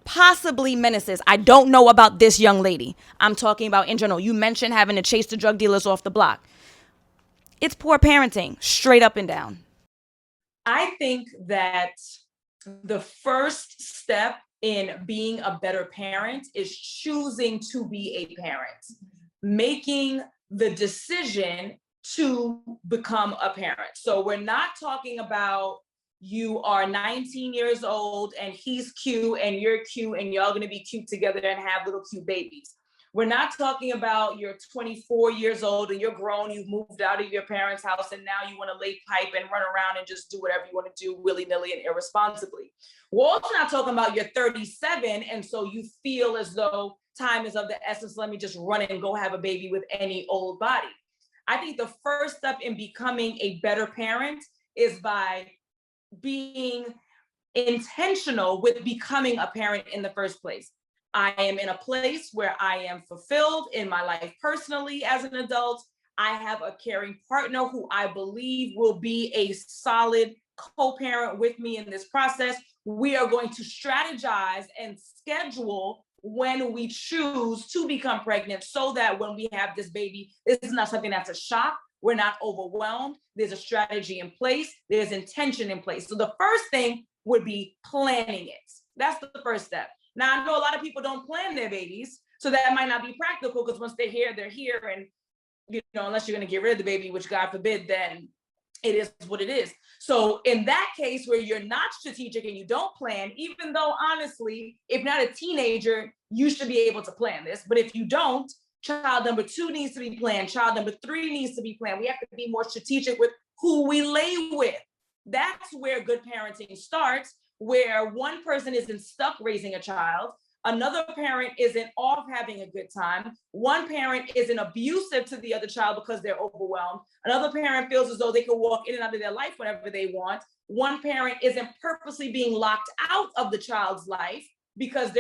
possibly menaces. I don't know about this young lady. I'm talking about in general. You mentioned having to chase the drug dealers off the block. it's poor parenting, straight up and down. I think that the first step in being a better parent is choosing to be a parent, making the decision to become a parent. So we're not talking about you are 19 years old and he's cute and you're cute and y'all gonna be cute together and have little cute babies. We're not talking about you're 24 years old and you're grown, you've moved out of your parents' house and now you want to lay pipe and run around and just do whatever you want to do willy-nilly and irresponsibly. We're also not talking about you're 37 and so you feel as though time is of the essence, let me just run and go have a baby with any old body. I think the first step in becoming a better parent is by being intentional with becoming a parent in the first place. I am in a place where I am fulfilled in my life personally as an adult. I have a caring partner who I believe will be a solid co-parent with me in this process. We are going to strategize and schedule when we choose to become pregnant so that when we have this baby, this is not something that's a shock. We're not overwhelmed. There's a strategy in place. There's intention in place. So the first thing would be planning it. That's the first step. Now, I know a lot of people don't plan their babies, so that might not be practical because once they're here, and, unless you're going to get rid of the baby, which God forbid, then it is what it is. So in that case where you're not strategic and you don't plan, even though honestly, if not a teenager, you should be able to plan this. But if you don't, child number 2 needs to be planned. Child number 3 needs to be planned. We have to be more strategic with who we lay with. That's where good parenting starts, where one person isn't stuck raising a child, another parent isn't off having a good time, one parent isn't abusive to the other child because they're overwhelmed, another parent feels as though they can walk in and out of their life whenever they want, one parent isn't purposely being locked out of the child's life because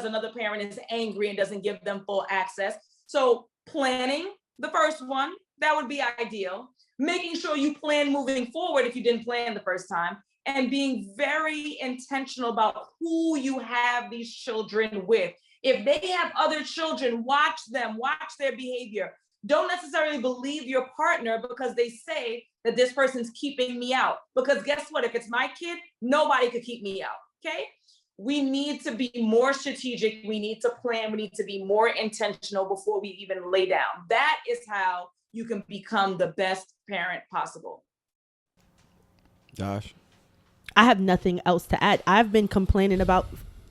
another parent is angry and doesn't give them full access. So planning, the first one, that would be ideal. Making sure you plan moving forward if you didn't plan the first time, and being very intentional about who you have these children with. If they have other children, watch them, watch their behavior. Don't necessarily believe your partner because they say that this person's keeping me out. Because guess what? If it's my kid, nobody could keep me out, okay? We need to be more strategic. We need to plan. We need to be more intentional before we even lay down. That is how you can become the best parent possible. Josh? I have nothing else to add. I've been complaining about,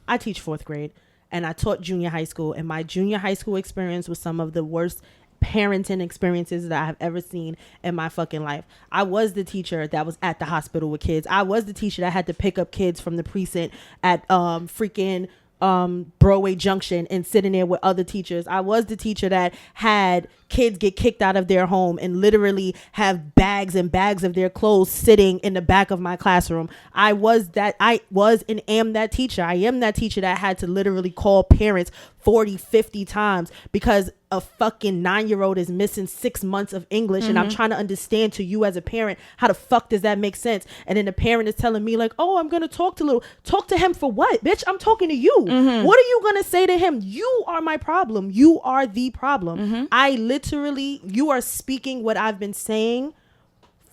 I teach 4th grade and I taught junior high school, and my junior high school experience was some of the worst parenting experiences that I have ever seen in my fucking life. I was the teacher that was at the hospital with kids. I was the teacher that had to pick up kids from the precinct at freaking Broadway Junction and sitting there with other teachers. I was the teacher that had kids get kicked out of their home and literally have bags and bags of their clothes sitting in the back of my classroom. I was and am that teacher. I am that teacher that had to literally call parents 40, 50 times because a fucking 9-year-old is missing 6 months of English. And I'm trying to understand to you as a parent, how the fuck does that make sense? And then the parent is telling me like, oh, I'm going to talk to him for what? Bitch, I'm talking to you. What are you going to say to him? You are my problem. You are the problem. You are speaking what I've been saying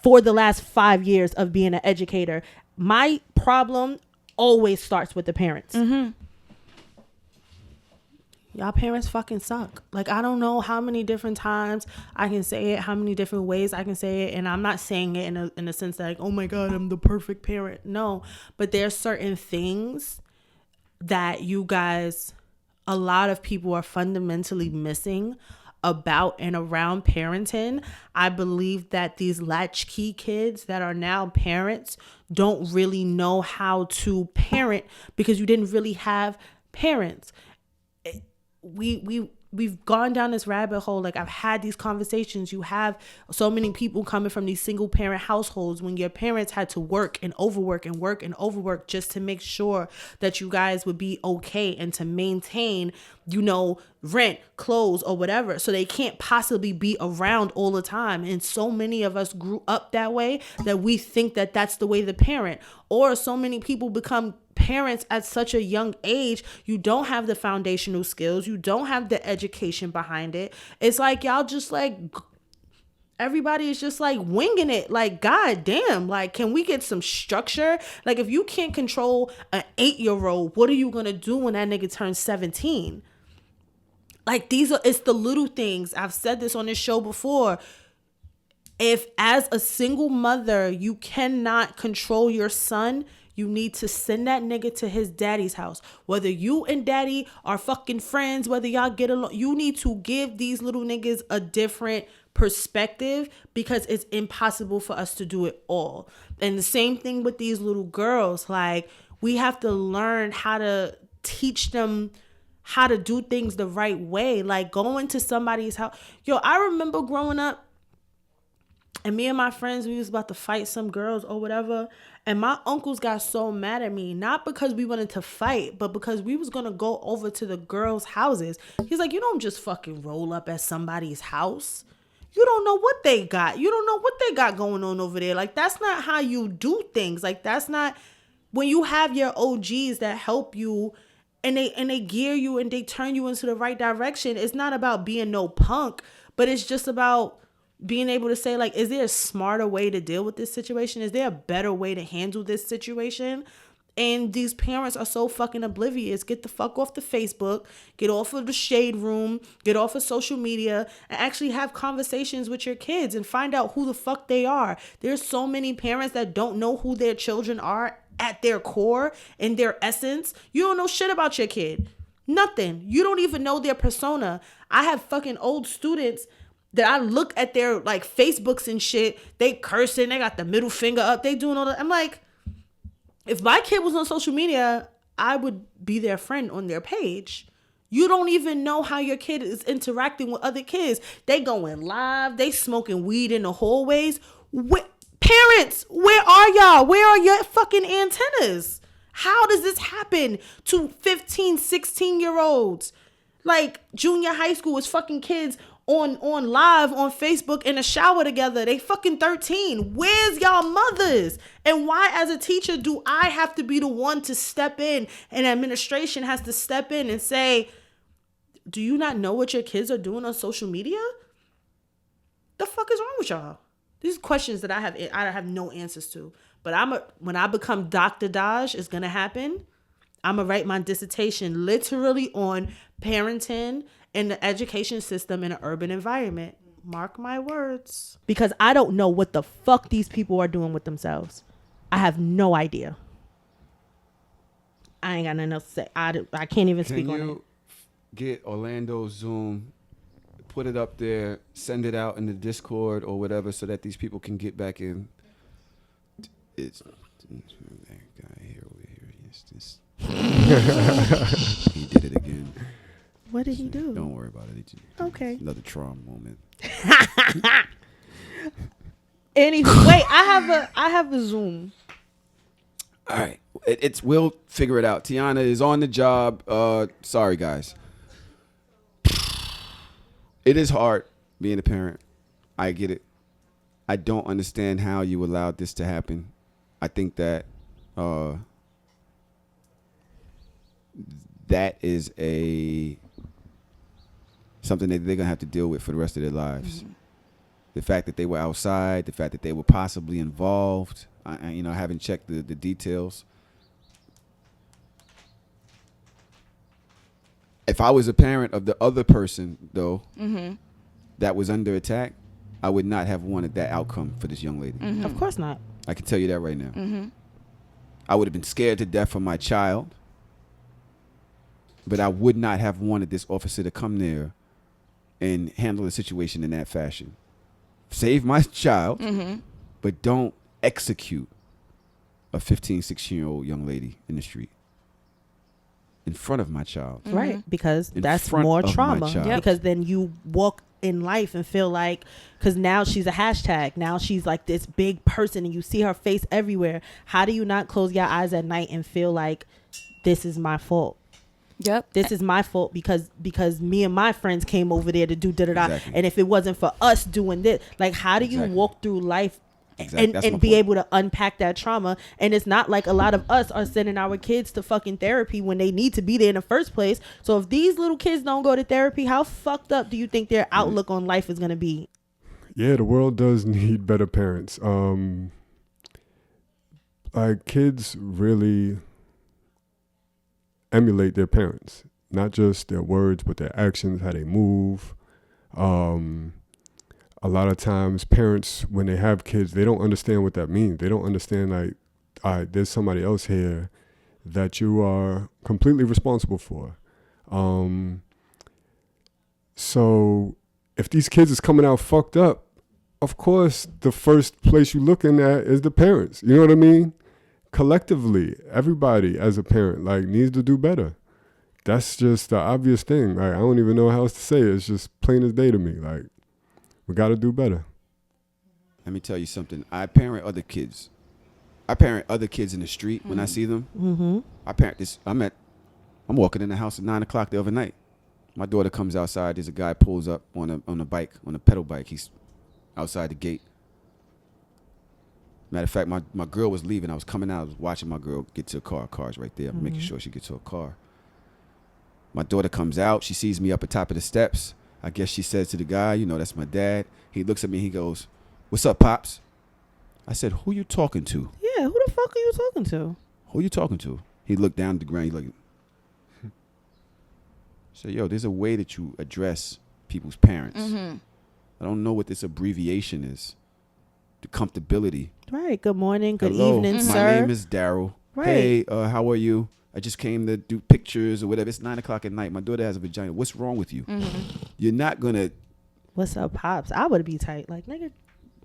for the last 5 years of being an educator. My problem always starts with the parents. Y'all parents fucking suck. Like, I don't know how many different times I can say it, how many different ways I can say it. And I'm not saying it in a sense that like, oh my God, I'm the perfect parent. No, but there's certain things that you guys, a lot of people are fundamentally missing about and around parenting. I believe that these latchkey kids that are now parents don't really know how to parent because you didn't really have parents. We've gone down this rabbit hole. Like, I've had these conversations. You have so many people coming from these single parent households when your parents had to work and overwork and work and overwork just to make sure that you guys would be okay and to maintain, rent, clothes, or whatever. So they can't possibly be around all the time. And so many of us grew up that way that we think that that's the way to parent. Or so many people become parents at such a young age. You don't have the foundational skills. You don't have the education behind it. It's like y'all just like everybody is just like winging it. Like, god damn, like, can we get some structure? Like, if you can't control an 8-year-old, what are you gonna do when that nigga turns 17? Like, it's the little things. I've said this on this show before. If as a single mother, you cannot control your son, you need to send that nigga to his daddy's house. Whether you and daddy are fucking friends, whether y'all get along, you need to give these little niggas a different perspective, because it's impossible for us to do it all. And the same thing with these little girls. Like, we have to learn how to teach them how to do things the right way. Like, going to somebody's house. Yo, I remember growing up, and me and my friends, we was about to fight some girls or whatever. And my uncles got so mad at me, not because we wanted to fight, but because we was going to go over to the girls' houses. He's like, you don't just fucking roll up at somebody's house. You don't know what they got. You don't know what they got going on over there. Like, that's not how you do things. Like, that's not, when you have your OGs that help you and they gear you and they turn you into the right direction. It's not about being no punk, but it's just about being able to say, like, is there a smarter way to deal with this situation? Is there a better way to handle this situation? And these parents are so fucking oblivious. Get the fuck off the Facebook, get off of the shade room, get off of social media, and actually have conversations with your kids and find out who the fuck they are. There's so many parents that don't know who their children are at their core, in their essence. You don't know shit about your kid. Nothing. You don't even know their persona. I have fucking old students that I look at their like Facebooks and shit. They cursing. They got the middle finger up. They doing all that. I'm like, if my kid was on social media, I would be their friend on their page. You don't even know how your kid is interacting with other kids. They going live. They smoking weed in the hallways. Parents, where are y'all? Where are your fucking antennas? How does this happen to 15, 16-year-olds? Like, junior high school is fucking kids on live on Facebook in a shower together. They fucking 13. Where's y'all mothers? And why, as a teacher, do I have to be the one to step in, and administration has to step in and say, do you not know what your kids are doing on social media? The fuck is wrong with y'all? These are questions that I have no answers to. But when I become Dr. Daj, it's gonna happen. I'm gonna write my dissertation literally on parenting in the education system in an urban environment. Mark my words. Because I don't know what the fuck these people are doing with themselves. I have no idea. I ain't got nothing else to say. I can't even speak on it. Can you get Orlando's Zoom, put it up there, send it out in the Discord or whatever, so that these people can get back in? It's that guy here over here. He did it again. What did he do? Don't worry about it. Okay. Another trauma moment. Anyway, wait, I have a Zoom. All right. We'll figure it out. Tiana is on the job. Sorry, guys. It is hard being a parent. I get it. I don't understand how you allowed this to happen. I think that that is something that they're gonna have to deal with for the rest of their lives. Mm-hmm. The fact that they were outside, the fact that they were possibly involved. I haven't checked the details. If I was a parent of the other person, though, mm-hmm. that was under attack, I would not have wanted that outcome for this young lady. Mm-hmm. Of course not. I can tell you that right now. Mm-hmm. I would have been scared to death for my child, but I would not have wanted this officer to come there and handle the situation in that fashion. Save my child, mm-hmm. but don't execute a 15, 16-year-old young lady in the street in front of my child. Right, because that's more trauma. Yep. Because then you walk in life and feel like, because now she's a hashtag. Now she's like this big person and you see her face everywhere. How do you not close your eyes at night and feel like this is my fault? Yep. This is my fault because me and my friends came over there to do da-da-da. Exactly. And if it wasn't for us doing this, like, how do you walk through life and be able to unpack that trauma? And it's not like a lot of us are sending our kids to fucking therapy when they need to be there in the first place. So if these little kids don't go to therapy, how fucked up do you think their outlook on life is going to be? Yeah, the world does need better parents. Like kids really emulate their parents, not just their words, but their actions, how they move. A lot of times parents, when they have kids, they don't understand what that means. They don't understand, like, all right, there's somebody else here that you are completely responsible for. So if these kids is coming out fucked up, of course, the first place you're looking at is the parents. You know what I mean? Collectively, everybody as a parent, like, needs to do better. That's just the obvious thing. Like, I don't even know how else to say it. It's just plain as day to me. Like, we got to do better. Let me tell you something. I parent other kids. I parent other kids in the street when I see them. Mm-hmm. I parent this. I'm walking in the house at 9:00 the other night. My daughter comes outside. There's a guy pulls up on a bike, on a pedal bike. He's outside the gate. Matter of fact, my girl was leaving. I was coming out. I was watching my girl get to a car. Car's right there. I'm making sure she gets to a car. My daughter comes out. She sees me up at top of the steps. I guess she says to the guy, you know, that's my dad. He looks at me. He goes, "What's up, Pops?" I said, "Who you talking to?" Yeah, who the fuck are you talking to? Who you talking to? He looked down at the ground. He looked. So, yo, there's a way that you address people's parents. Mm-hmm. I don't know what this abbreviation is. The comfortability. Right. Good morning. Good Hello, evening, my sir. name is Daryl. Right. Hey, how are you? I just came to do pictures or whatever. It's 9:00 at night. My daughter has a vagina. What's wrong with you? You're not gonna. What's up, Pops? I would be tight. Like, nigga,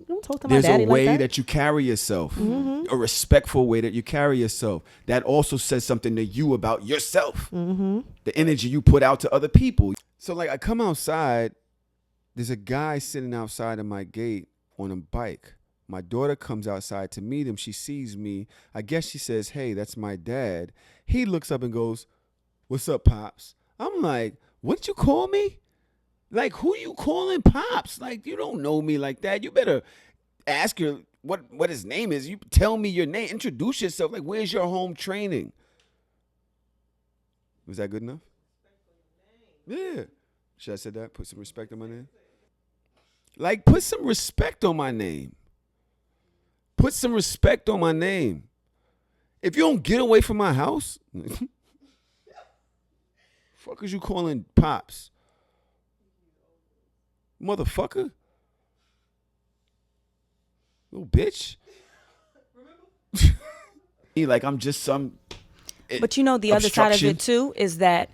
don't talk to my There's daddy a way like that you carry yourself, a respectful way that you carry yourself. That also says something to you about yourself. The energy you put out to other people. So, like, I come outside. There's a guy sitting outside of my gate on a bike. My daughter comes outside to meet him. She sees me. I guess she says, "Hey, that's my dad." He looks up and goes, "What's up, Pops?" I'm like, "What you call me? Like, who you calling Pops? Like, you don't know me like that. You better ask your what his name is. You tell me your name. Introduce yourself. Like, where's your home training?" Was that good enough? Yeah. Should I say that? Put some respect on my name? Like, put some respect on my name. Put some respect on my name. If you don't get away from my house, fuck is you calling Pops? Motherfucker. Little bitch. Like, I'm just some. But you know, the other side of obstruction. it too is that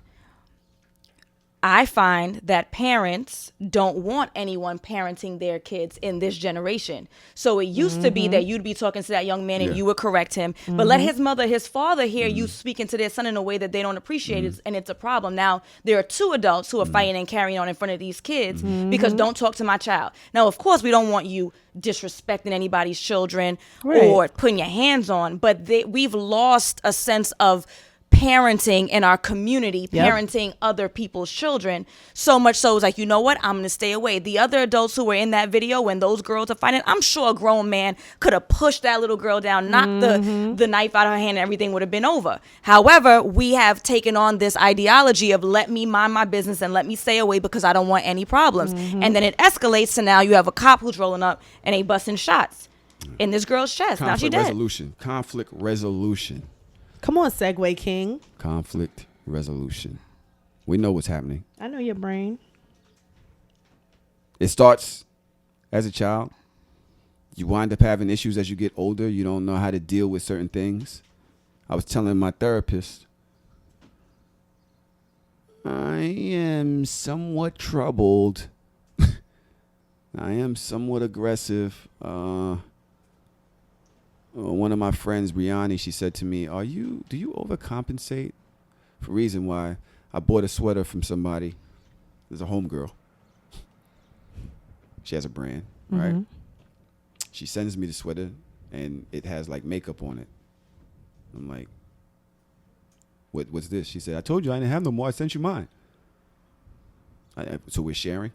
I find that parents don't want anyone parenting their kids in this generation. So it used to be that you'd be talking to that young man and you would correct him, but let his mother, his father hear you speaking to their son in a way that they don't appreciate it, and it's a problem. Now, there are two adults who are fighting and carrying on in front of these kids because don't talk to my child. Now, of course, we don't want you disrespecting anybody's children or putting your hands on, but we've lost a sense of parenting in our community, parenting other people's children, so much so it's like, you know what, I'm gonna stay away. The other adults who were in that video when those girls are fighting, I'm sure a grown man could have pushed that little girl down, knocked the knife out of her hand, and everything would have been over. However, we have taken on this ideology of let me mind my business and let me stay away because I don't want any problems. And then it escalates to now you have a cop who's rolling up and they busting shots in this girl's chest. Now she dead. Conflict resolution. Come on, Segway King. Conflict resolution. We know what's happening. I know your brain. It starts as a child. You wind up having issues as you get older. You don't know how to deal with certain things. I was telling my therapist, I am somewhat troubled. I am somewhat aggressive. One of my friends, Brianni, she said to me, do you overcompensate? For reason why I bought a sweater from somebody. There's a homegirl. She has a brand, right? She sends me the sweater, and it has, like, makeup on it. I'm like, what's this? She said, I told you I didn't have no more. I sent you mine. So we're sharing?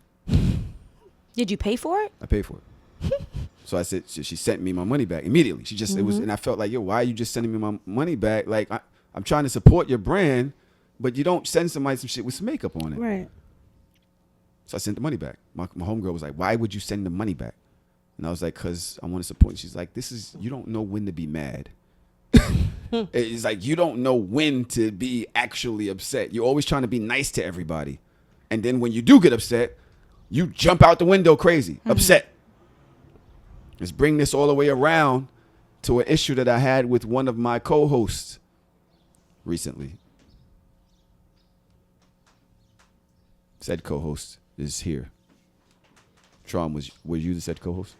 Did you pay for it? I paid for it. So I said, she sent me my money back immediately. She just, it was, and I felt like, yo, why are you just sending me my money back? Like, I'm trying to support your brand, but you don't send somebody some shit with some makeup on it. Right. So I sent the money back. My homegirl was like, why would you send the money back? And I was like, because I want to support. She's like, you don't know when to be mad. It's like, you don't know when to be actually upset. You're always trying to be nice to everybody. And then when you do get upset, you jump out the window crazy, upset. Let's bring this all the way around to an issue that I had with one of my co-hosts recently. Said co-host is here. Tron, were you the said co-host?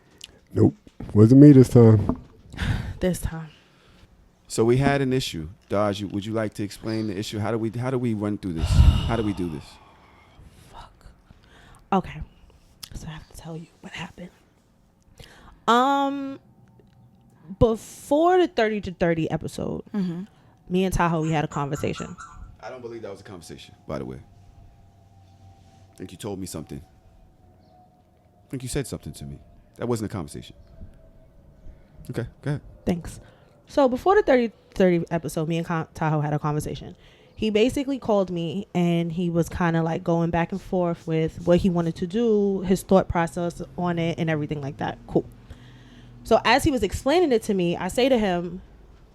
Nope. Wasn't me this time. This time. So we had an issue. Dodge, would you like to explain the issue? How do we run through this? How do we do this? Okay. So I have to tell you what happened. Before the 30 to 30 episode, me and Tahoe, we had a conversation. I don't believe that was a conversation, by the way. I think you told me something. I think you said something to me. That wasn't a conversation. Okay, go ahead. Thanks. So before the 30 episode, me and Tahoe had a conversation. He basically called me and he was kind of like going back and forth with what he wanted to do, his thought process on it and everything like that. Cool. So as he was explaining it to me, I say to him,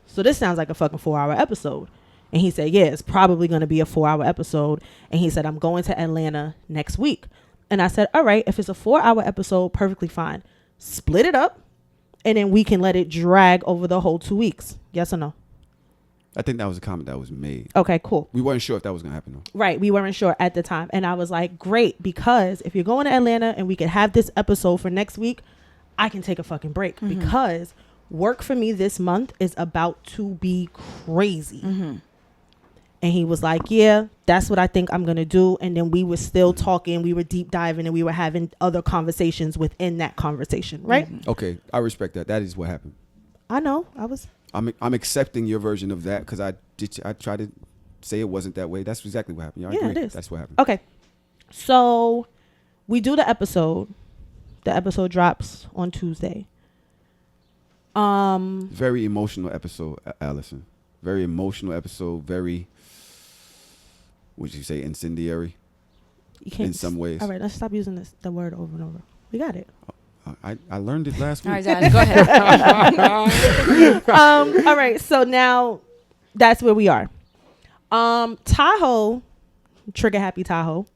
so this sounds like a fucking 4-hour episode. And he said, yeah, it's probably going to be a 4-hour episode. And he said, I'm going to Atlanta next week. And I said, all right, if it's a 4-hour episode, perfectly fine. Split it up. And then we can let it drag over the whole 2 weeks. Yes or no? I think that was a comment that was made. Okay, cool. We weren't sure if that was going to happen, though. Right. We weren't sure at the time. And I was like, great, because if you're going to Atlanta and we can have this episode for next week, I can take a fucking break because work for me this month is about to be crazy. And he was like, yeah, that's what I think I'm going to do. And then we were still talking. We were deep diving and we were having other conversations within that conversation. Right. Okay. I respect that. That is what happened. I know. I'm accepting your version of that because I tried to say it wasn't that way. That's exactly what happened. I agree. It is. That's what happened. Okay. So we do the episode. The episode drops on Tuesday. Very emotional episode, Allison. Very emotional episode. Very, would you say, incendiary? You can't in some ways. All right, let's stop using the word over and over. We got it. I learned it last week. All right, Josh, go ahead. All right, so now that's where we are. Tahoe, Trigger Happy Tahoe,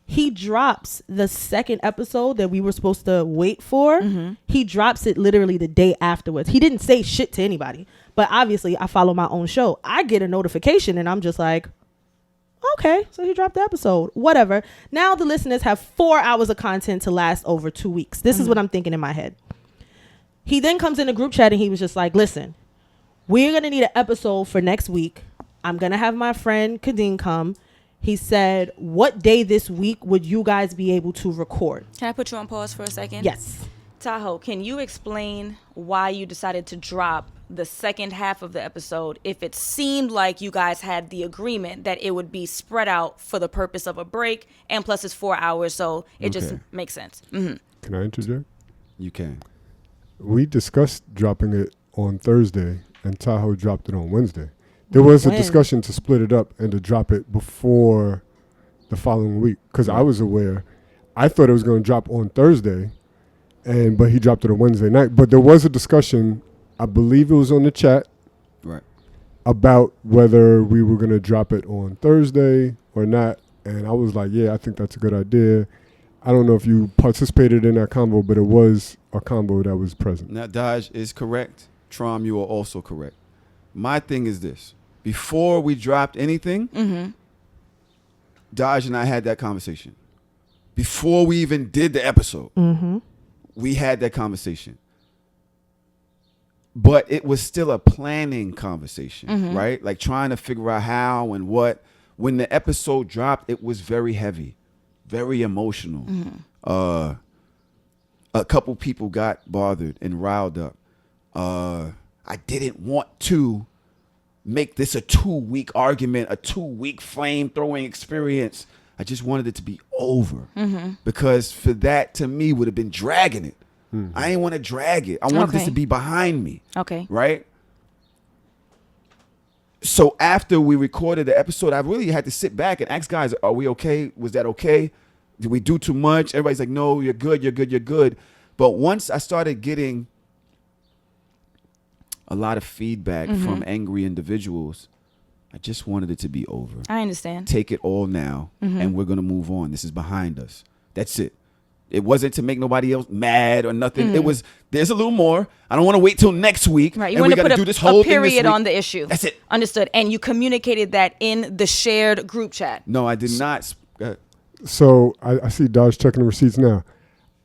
he drops the second episode that we were supposed to wait for. He drops it literally the day afterwards. He didn't say shit to anybody, but obviously I follow my own show. I get a notification and I'm just like, okay, so he dropped the episode. Whatever. Now the listeners have 4 hours of content to last over 2 weeks. This is what I'm thinking in my head. He then comes in the group chat and he was just like, listen, we're going to need an episode for next week. I'm going to have my friend Kadeen come. He said, what day this week would you guys be able to record? Can I put you on pause for a second? Yes. Tahoe, can you explain why you decided to drop the second half of the episode if it seemed like you guys had the agreement that it would be spread out for the purpose of a break and plus it's 4 hours, so it just makes sense? Can I interject? You can. We discussed dropping it on Thursday and Tahoe dropped it on Wednesday. There was a discussion to split it up and to drop it before the following week because I was aware. I thought it was going to drop on Thursday, but he dropped it on Wednesday night. But there was a discussion, I believe it was on the chat, right, about whether we were going to drop it on Thursday or not. And I was like, yeah, I think that's a good idea. I don't know if you participated in that convo, but it was a convo that was present. Now, Dodge is correct. Trom, you are also correct. My thing is this. Before we dropped anything, Dodge and I had that conversation. Before we even did the episode, we had that conversation. But it was still a planning conversation, right? Like trying to figure out how and what. When the episode dropped, it was very heavy, very emotional. A couple people got bothered and riled up. I didn't want to make this a 2-week argument, a 2-week flame throwing experience. I just wanted it to be over because for that to me would have been dragging it. I didn't want to drag it. I wanted this to be behind me. Okay. Right? So after we recorded the episode, I really had to sit back and ask guys, are we okay? Was that okay? Did we do too much? Everybody's like, no, you're good, you're good, you're good. But once I started getting a lot of feedback from angry individuals, I just wanted it to be over. I understand. Take it all now, and we're going to move on. This is behind us. That's it. It wasn't to make nobody else mad or nothing. It was, there's a little more. I don't want to wait till next week. Right. You and want we to got put do a, this whole a thing this period week. on the issue. That's it. Understood. And you communicated that in the shared group chat. No, I did not. So I see Dodge checking the receipts now.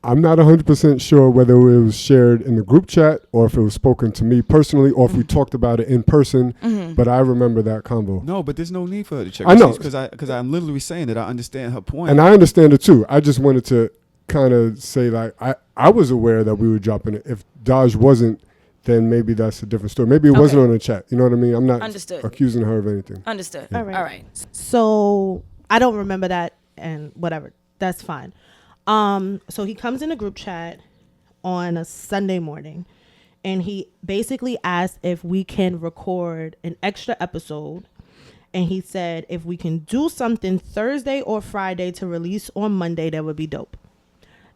I'm not 100% sure whether it was shared in the group chat or if it was spoken to me personally or if we talked about it in person, but I remember that convo. No, but there's no need for her to check. I know. Because I'm literally saying that I understand her point. And I understand it too. I just wanted to kind of say, like, I was aware that we were dropping it. If Dodge wasn't, then maybe that's a different story. Maybe it wasn't on the chat. You know what I mean? I'm not Understood. accusing her of anything. Understood. All right. All right. So I don't remember that, and whatever. That's fine. So he comes in a group chat on a Sunday morning, and he basically asked if we can record an extra episode. And he said if we can do something Thursday or Friday to release on Monday, that would be dope.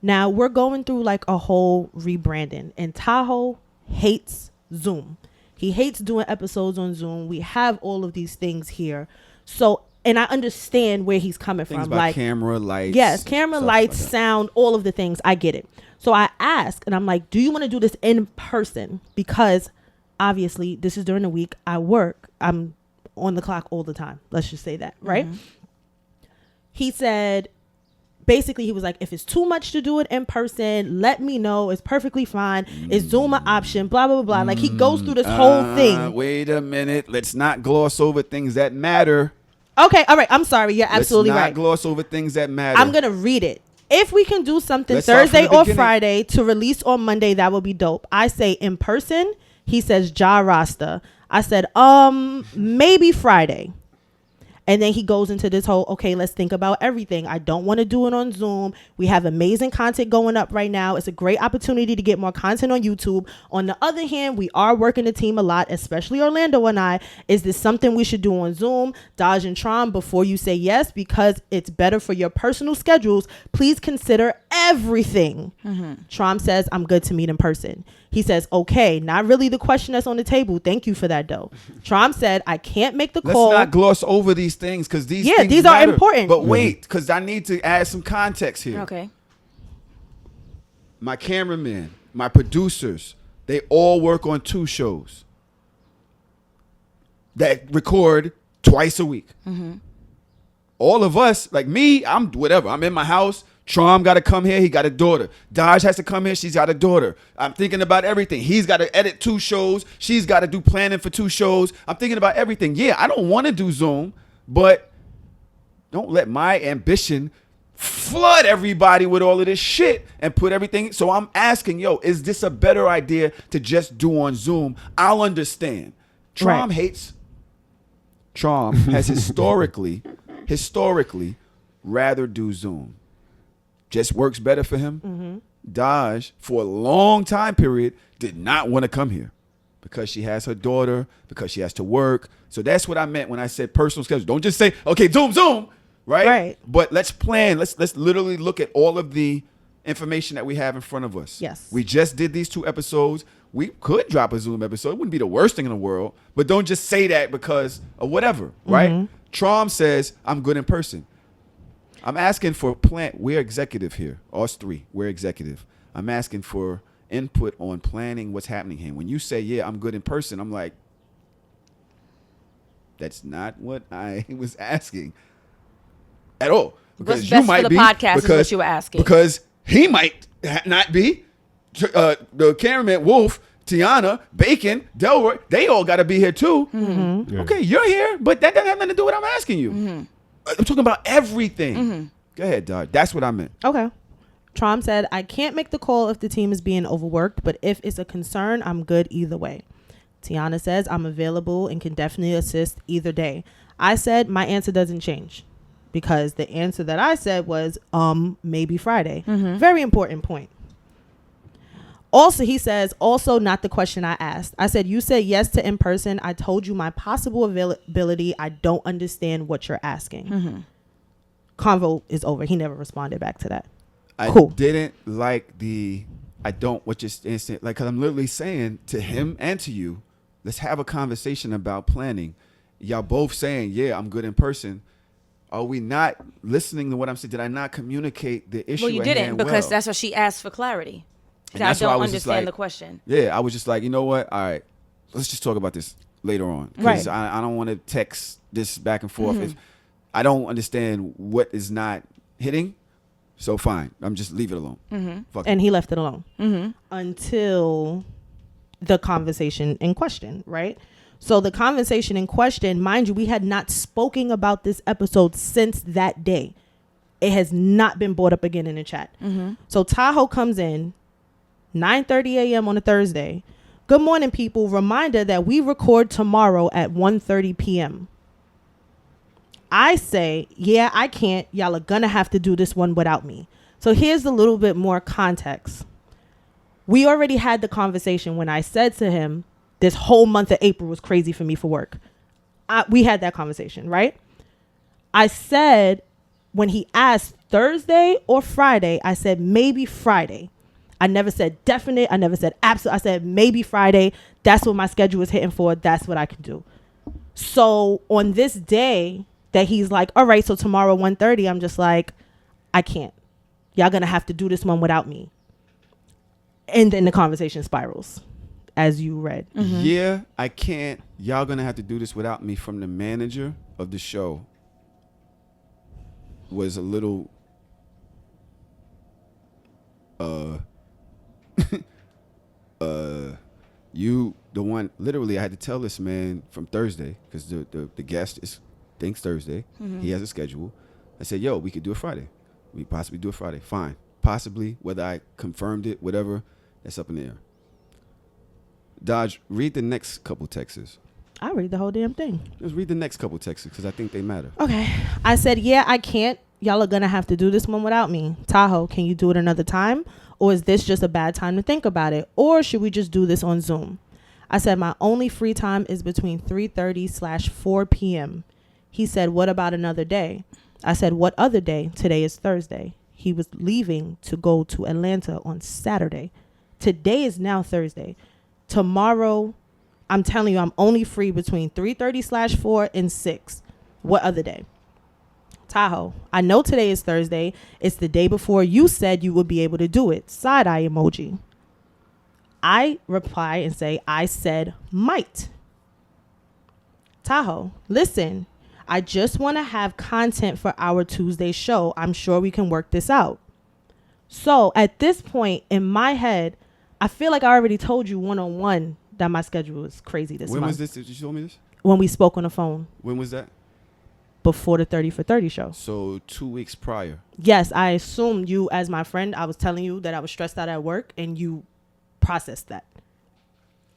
Now we're going through like a whole rebranding, and Tahoe hates Zoom. He hates doing episodes on Zoom. We have all of these things here. So, and I understand where he's coming Things from. about Like camera, lights. yes, camera, stuff lights, like that. sound, all of the things. I get it. So I ask, and I'm like, do you want to do this in person? Because obviously this is during the week. I work. I'm on the clock all the time. Let's just say that, right? He said, basically, he was like, if it's too much to do it in person, let me know. It's perfectly fine. Is Zoom an option? Blah, blah, blah, blah. Like, he goes through this whole thing. Wait a minute. Let's not gloss over things that matter. Okay, all right. I'm sorry. You're absolutely Let's not right. gloss over things that matter. I'm going to read it. If we can do something Let's start from Thursday the or beginning. Friday to release on Monday, that would be dope. I say in person. He says Ja Rasta. I said, maybe Friday. And then he goes into this whole, okay, let's think about everything. I don't want to do it on Zoom. We have amazing content going up right now. It's a great opportunity to get more content on YouTube. On the other hand, we are working the team a lot, especially Orlando and I. Is this something we should do on Zoom? Dodge and Trom, before you say yes, because it's better for your personal schedules, please consider everything. Trom says, I'm good to meet in person. He says, okay, not really the question that's on the table. Thank you for that, though. Trom said, I can't make the call. Let's not gloss over these things because these things these are matter. important. But wait, because I need to add some context here. Okay. My cameraman, my producers, they all work on 2 shows that record twice a week. All of us, like me, I'm whatever. I'm in my house. Trom got to come here. He got a daughter. Dodge has to come here. She's got a daughter. I'm thinking about everything. He's got to edit 2 shows. She's got to do planning for 2 shows. I'm thinking about everything. Yeah, I don't want to do Zoom, but don't let my ambition flood everybody with all of this shit and put everything. So I'm asking, yo, is this a better idea to just do on Zoom? I'll understand. Trom has historically rather do Zoom. Just works better for him. Dodge, for a long time period, did not want to come here because she has her daughter, because she has to work. So that's what I meant when I said personal schedule. Don't just say, okay, Zoom, right? Right. But let's plan. Let's literally look at all of the information that we have in front of us. Yes. We just did these 2 episodes. We could drop a Zoom episode. It wouldn't be the worst thing in the world. But don't just say that because of whatever, right? Trom says, I'm good in person. I'm asking for we're executive here. Us 3, we're executive. I'm asking for input on planning what's happening here. When you say, yeah, I'm good in person, I'm like, that's not what I was asking at all. Because What's you best might for the be, podcast is because, what you were asking. Because he might not be. The cameraman, Wolf, Tiana, Bacon, Delroy, they all got to be here too. Yeah. Okay, you're here, but that doesn't have nothing to do with what I'm asking you. I'm talking about everything. Go ahead, Dog. That's what I meant. Okay. Trom said, I can't make the call if the team is being overworked, but if it's a concern, I'm good either way. Tiana says, I'm available and can definitely assist either day. I said, my answer doesn't change because the answer that I said was, maybe Friday. Very important point. Also, he says, also not the question I asked. I said, you said yes to in person. I told you my possible availability. I don't understand what you're asking. Convo is over. He never responded back to that. I Cool. didn't like I don't what you're instant like, because I'm literally saying to him and to you, let's have a conversation about planning. Y'all both saying, yeah, I'm good in person. Are we not listening to what I'm saying? Did I not communicate the issue? Well, you at didn't, hand because well? that's what she asked for clarity. And I that's why I don't was just understand like- the question. Yeah, I was just like, you know what? All right, let's just talk about this later on, Right. because I don't want to text this back and forth. If I don't understand what is not hitting, so fine, I'm just leave it alone. Fuck And it. he left it alone until the conversation in question, right? So the conversation in question, mind you, we had not spoken about this episode since that day. It has not been brought up again in the chat. So Tahoe comes in 9:30 a.m. on a Thursday. Good morning, people. Reminder that we record tomorrow at 1:30 p.m. I say, yeah, I can't. Y'all are gonna have to do this one without me. So here's a little bit more context. We already had the conversation when I said to him, this whole month of April was crazy for me for work. We had that conversation, right? I said, when he asked Thursday or Friday, I said maybe Friday. I never said definite. I never said absolute. I said maybe Friday. That's what my schedule is hitting for. That's what I can do. So on this day that he's like, all right, so tomorrow 1:30, I'm just like, I can't. Y'all gonna have to do this one without me. And then the conversation spirals, as you read. Yeah, I can't. Y'all gonna have to do this without me. From the manager of the show was a little you the one, literally I had to tell this man from Thursday, because the guest thinks Thursday. He has a schedule. I said, yo, we could do it Friday. We possibly do it Friday. Fine. Possibly. Whether I confirmed it, whatever, that's up in the air. Dodge, read the next couple texts. I read the whole damn thing. Just read the next couple texts, because I think they matter. Okay. I said, yeah, I can't. Y'all are going to have to do this one without me. Tahoe, can you do it another time? Or is this just a bad time to think about it? Or should we just do this on Zoom? I said, my only free time is between 3:30/4 p.m. He said, what about another day? I said, what other day? Today is Thursday. He was leaving to go to Atlanta on Saturday. Today is now Thursday. Tomorrow, I'm telling you, I'm only free between 3:30/4 and 6. What other day? Tahoe, I know today is Thursday. It's the day before you said you would be able to do it. Side eye emoji. I reply and say, I said might. Tahoe, listen, I just want to have content for our Tuesday show. I'm sure we can work this out. So at this point in my head, I feel like I already told you one-on-one that my schedule is crazy this When month. was this? Did you show me this? When we spoke on the phone When was that? before the 30 for 30 show. So 2 weeks prior. Yes, I assumed you, as my friend, I was telling you that I was stressed out at work and you processed that.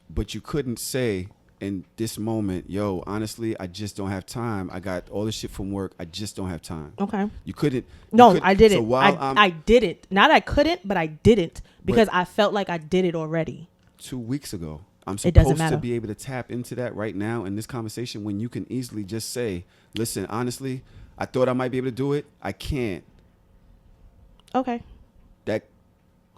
But you couldn't say in this moment, yo, honestly, I just don't have time. I got all this shit from work. I just don't have time. Okay. You couldn't. No, I didn't. So while I didn't. Not I couldn't, but I didn't because I felt like I did it already. 2 weeks ago, I'm It doesn't supposed matter. to be able to tap into that right now in this conversation, when you can easily just say, listen, honestly, I thought I might be able to do it. I can't. Okay. I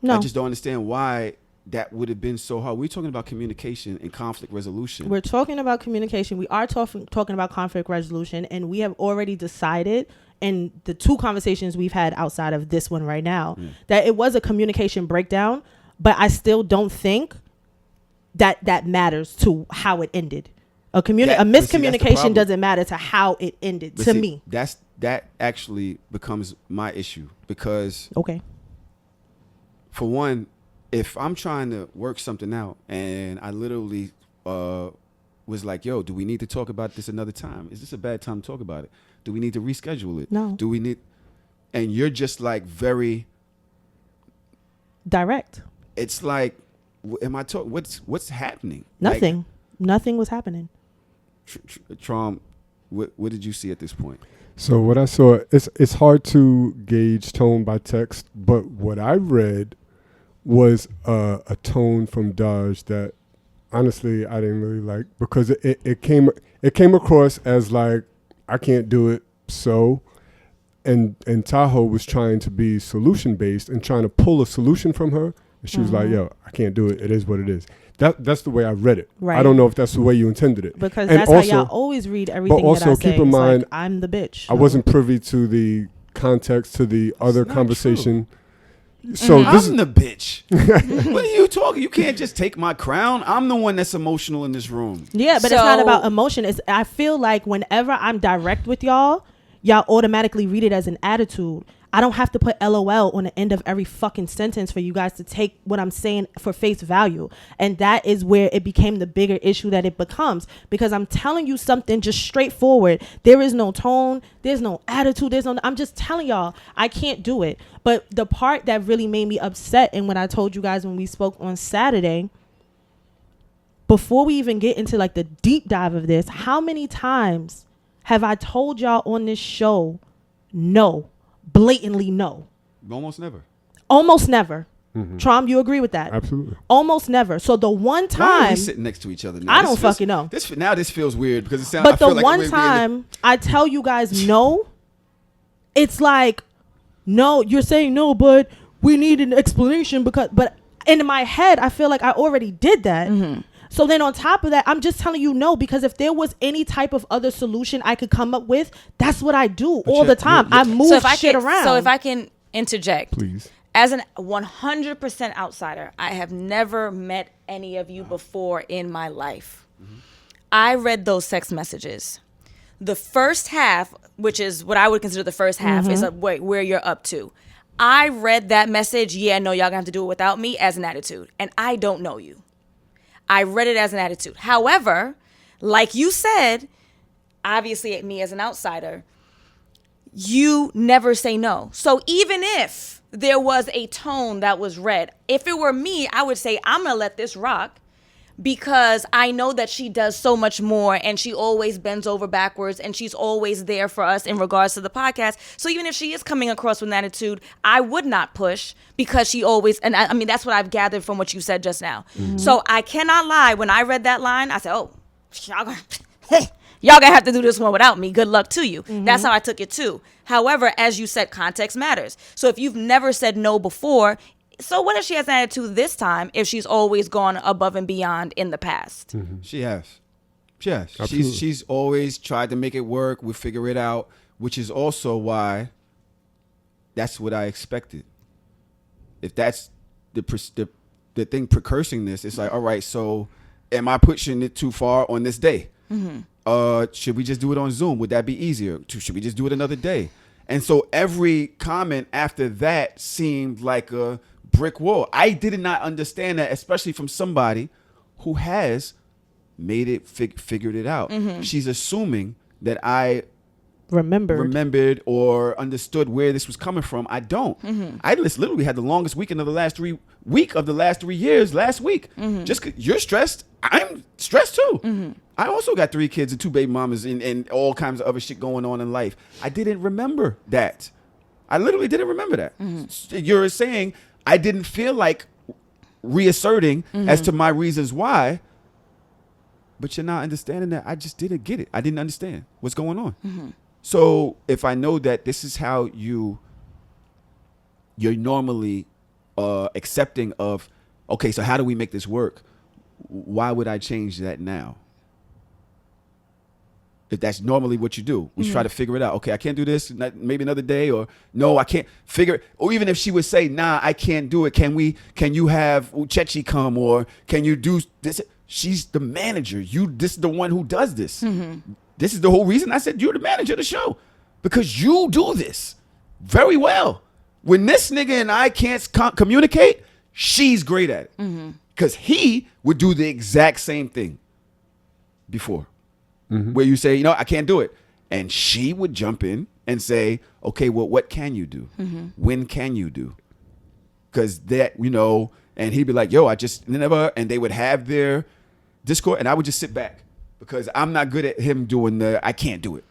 No. just don't understand why that would have been so hard. We're talking about communication and conflict resolution. We're talking about communication. We are talking about conflict resolution, and we have already decided in the 2 conversations we've had outside of this one right now that it was a communication breakdown, but I still don't think that matters to how it ended. A But see, that's the miscommunication problem. doesn't matter to how it ended But to see, me. that actually becomes my issue, because Okay. for one, if I'm trying to work something out and I literally was like, yo, do we need to talk about this another time? Is this a bad time to talk about it? Do we need to reschedule it? No. Do we need? And you're just like very. Direct. It's like, am I talking? What's happening? Nothing. Nothing was happening. Like, Trom, what did you see at this point? So what I saw, it's hard to gauge tone by text, but what I read was a tone from Dodge that honestly I didn't really like, because it came across as like, I can't do it, so, and Tahoe was trying to be solution based and trying to pull a solution from her. And she was like, yo, I can't do it. It is what it is. That's the way I read it. Right. I don't know if that's the way you intended it. Because and that's also, how y'all always read everything but also that I say. keep in It's mind, like, I'm the bitch. I wasn't privy to the context to the other not conversation. So this I'm the bitch. What are you talking? You can't just take my crown. I'm the one that's emotional in this room. Yeah, but it's not So- about emotion. I feel like whenever I'm direct with y'all automatically read it as an attitude. I don't have to put LOL on the end of every fucking sentence for you guys to take what I'm saying for face value. And that is where it became the bigger issue that it becomes, because I'm telling you something just straightforward. There is no tone. There's no attitude. I'm just telling y'all I can't do it. But the part that really made me upset, and when I told you guys when we spoke on Saturday, before we even get into like the deep dive of this, how many times have I told y'all on this show, no, blatantly no? Almost never. Almost never. Trom, you agree with that? Absolutely. Almost never. So the one Why are time, we sitting next to each other now? I don't fucking know. This feels weird because it sounds. But I feel the like one we're being- time I tell you guys no, it's like, no, you're saying no, but we need an explanation but in my head, I feel like I already did that. So then on top of that, I'm just telling you no, because if there was any type of other solution I could come up with, that's what I do all the time. I move shit around. So if I can interject, Please. as an 100% outsider, I have never met any of you before in my life. I read those text messages. The first half, which is what I would consider the first half, is where you're up to. I read that message, yeah, no, y'all gonna have to do it without me, as an attitude. And I don't know you. I read it as an attitude. However, like you said, obviously me as an outsider, you never say no. So even if there was a tone that was read, if it were me, I would say, I'm going to let this rock, because I know that she does so much more and she always bends over backwards and she's always there for us in regards to the podcast. So even if she is coming across with an attitude, I would not push, because she always, and I mean, that's what I've gathered from what you said just now. So I cannot lie. When I read that line, I said, oh, y'all gonna have to do this one without me. Good luck to you. That's how I took it too. However, as you said, context matters. So if you've never said no before, so what if she has an attitude this time if she's always gone above and beyond in the past? She has. Absolutely. She's always tried to make it work. We'll figure it out, which is also why that's what I expected. If that's the thing precursing this, it's like, all right, so am I pushing it too far on this day? Should we just do it on Zoom? Would that be easier? Should we just do it another day? And so every comment after that seemed like a brick wall. I did not understand that, especially from somebody who has made it, figured it out. She's assuming that I remembered or understood where this was coming from. I don't. I just literally had the longest weekend of the last 3 years last week. Just 'cause you're stressed, I'm stressed too. I also got 3 kids and 2 baby mamas and all kinds of other shit going on in life. I didn't remember that. I literally didn't remember that. You're saying I didn't feel like reasserting as to my reasons why, but you're not understanding that I just didn't get it. I didn't understand what's going on. So if I know that this is how you're normally accepting of, okay, so how do we make this work? Why would I change that now? If that's normally what you do, we try to figure it out. Okay, I can't do this, maybe another day, or no, I can't figure it. Or even if she would say, nah, I can't do it. Can you have Uchechi come, or can you do this? She's the manager. This is the one who does this. This is the whole reason I said you're the manager of the show, because you do this very well. When this nigga and I can't communicate, she's great at it, because he would do the exact same thing before. Where you say, I can't do it. And she would jump in and say, okay, well, what can you do? When can you do? Because that, and he'd be like, yo, I just never, and they would have their Discord, and I would just sit back, because I'm not good at him doing I can't do it.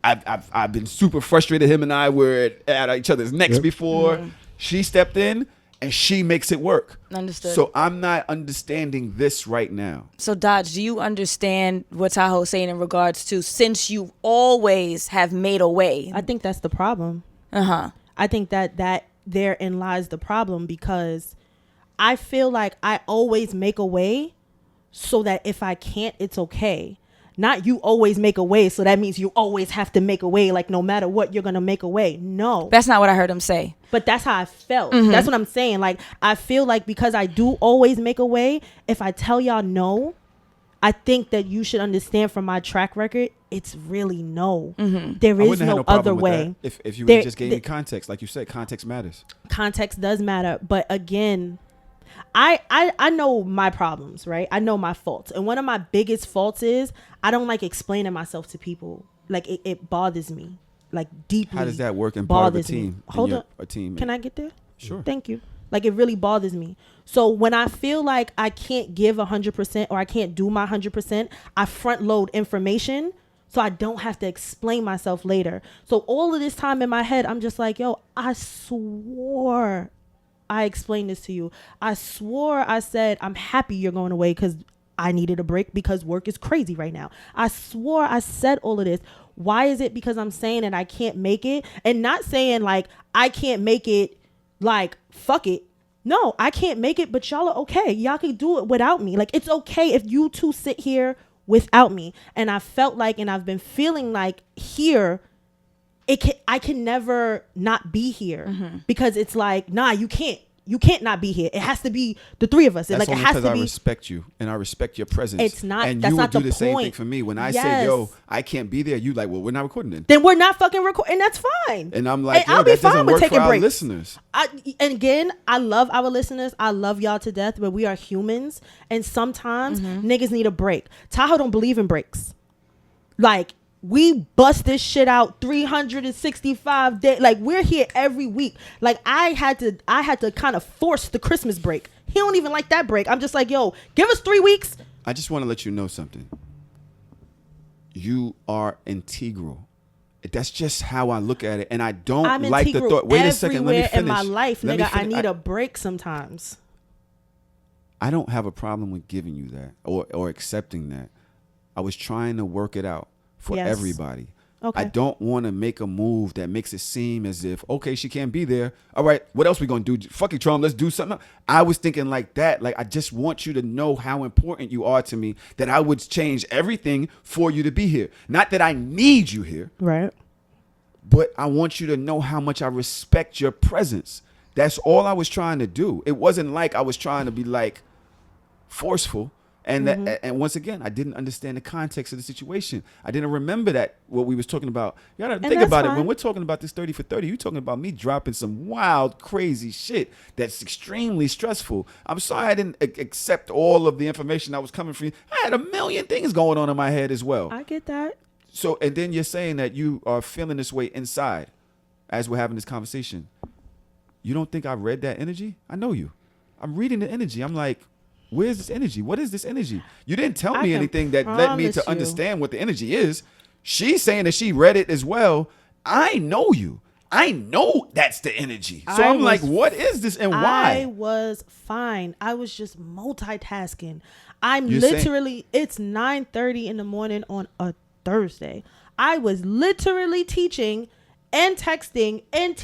I've been super frustrated. Him and I were at each other's necks before. She stepped in, and she makes it work. Understood. So I'm not understanding this right now. So Dodge, do you understand what Tahoe's saying in regards to, since you always have made a way? I think that's the problem. I think that therein lies the problem, because I feel like I always make a way so that if I can't, it's okay. Not you always make a way, so that means you always have to make a way, like no matter what, you're going to make a way. No. That's not what I heard him say. But that's how I felt. That's what I'm saying. Like, I feel like because I do always make a way, if I tell y'all no, I think that you should understand from my track record, it's really no. There is no other way. If you really just gave me context, like you said, context matters. Context does matter. But again, I know my problems, right? I know my faults. And one of my biggest faults is I don't like explaining myself to people. Like, it bothers me, like, deeply. How does that work in part of a team? Hold on. A team. Can I get there? Sure. Thank you. Like, it really bothers me. So when I feel like I can't give 100% or I can't do my 100%, I front load information so I don't have to explain myself later. So all of this time in my head, I'm just like, yo, I swore I explained this to you. I swore I said, I'm happy you're going away because I needed a break because work is crazy right now. I swore I said all of this. Why is it because I'm saying that I can't make it? And not saying like I can't make it, like, fuck it. No, I can't make it, but y'all are okay. Y'all can do it without me. Like, it's okay if you two sit here without me. And I felt like, and I've been feeling like here, I can never not be here, because it's like, nah, you can't not be here. It has to be the three of us. That's like, only it has to because be. I respect you and I respect your presence. It's not. And that's you would not do the the same point. thing for me. When I Yes. say, yo, I can't be there, you like, well, we're not recording Then we're not fucking recording. That's fine. And I'm like, And yo, I'll be that fine doesn't with work for taking our breaks. listeners. And again, I love our listeners. I love y'all to death, but we are humans, and sometimes niggas need a break. Tahoe don't believe in breaks. Like, we bust this shit out 365 days. Like, we're here every week. Like, I had to kind of force the Christmas break. He don't even like that break. I'm just like, yo, give us 3 weeks. I just want to let you know something. You are integral. That's just how I look at it. And I don't I'm like the integral thought. Wait a second. Let me everywhere finish. in my life, Let me nigga. I finish. need a break sometimes. I don't have a problem with giving you that or accepting that. I was trying to work it out for Yes. everybody. Okay. I don't want to make a move that makes it seem as if, okay, she can't be there. All right, what else we going to do? Fuck it, Trump, let's do something. I was thinking like that. Like, I just want you to know how important you are to me, that I would change everything for you to be here. Not that I need you here, Right. but I want you to know how much I respect your presence. That's all I was trying to do. It wasn't like I was trying to be like forceful. And and once again, I didn't understand the context of the situation. I didn't remember that, what we was talking about. You gotta think that's about it. fine. When we're talking about this 30 for 30, you're talking about me dropping some wild, crazy shit that's extremely stressful. I'm sorry I didn't accept all of the information that was coming from you. I had a million things going on in my head as well. I get that. So, and then you're saying that you are feeling this way inside as we're having this conversation. You don't think I read that energy? I know you. I'm reading the energy. I'm like, where's this energy? What is this energy? You didn't tell I me can anything that led me promise to you. understand what the energy is. She's saying that she read it as well. I know you. I know that's the energy. So I'm like, what is this and why? I was fine. I was just multitasking. I'm You're literally, it's 9:30 in the morning on a Thursday. I was literally teaching and texting and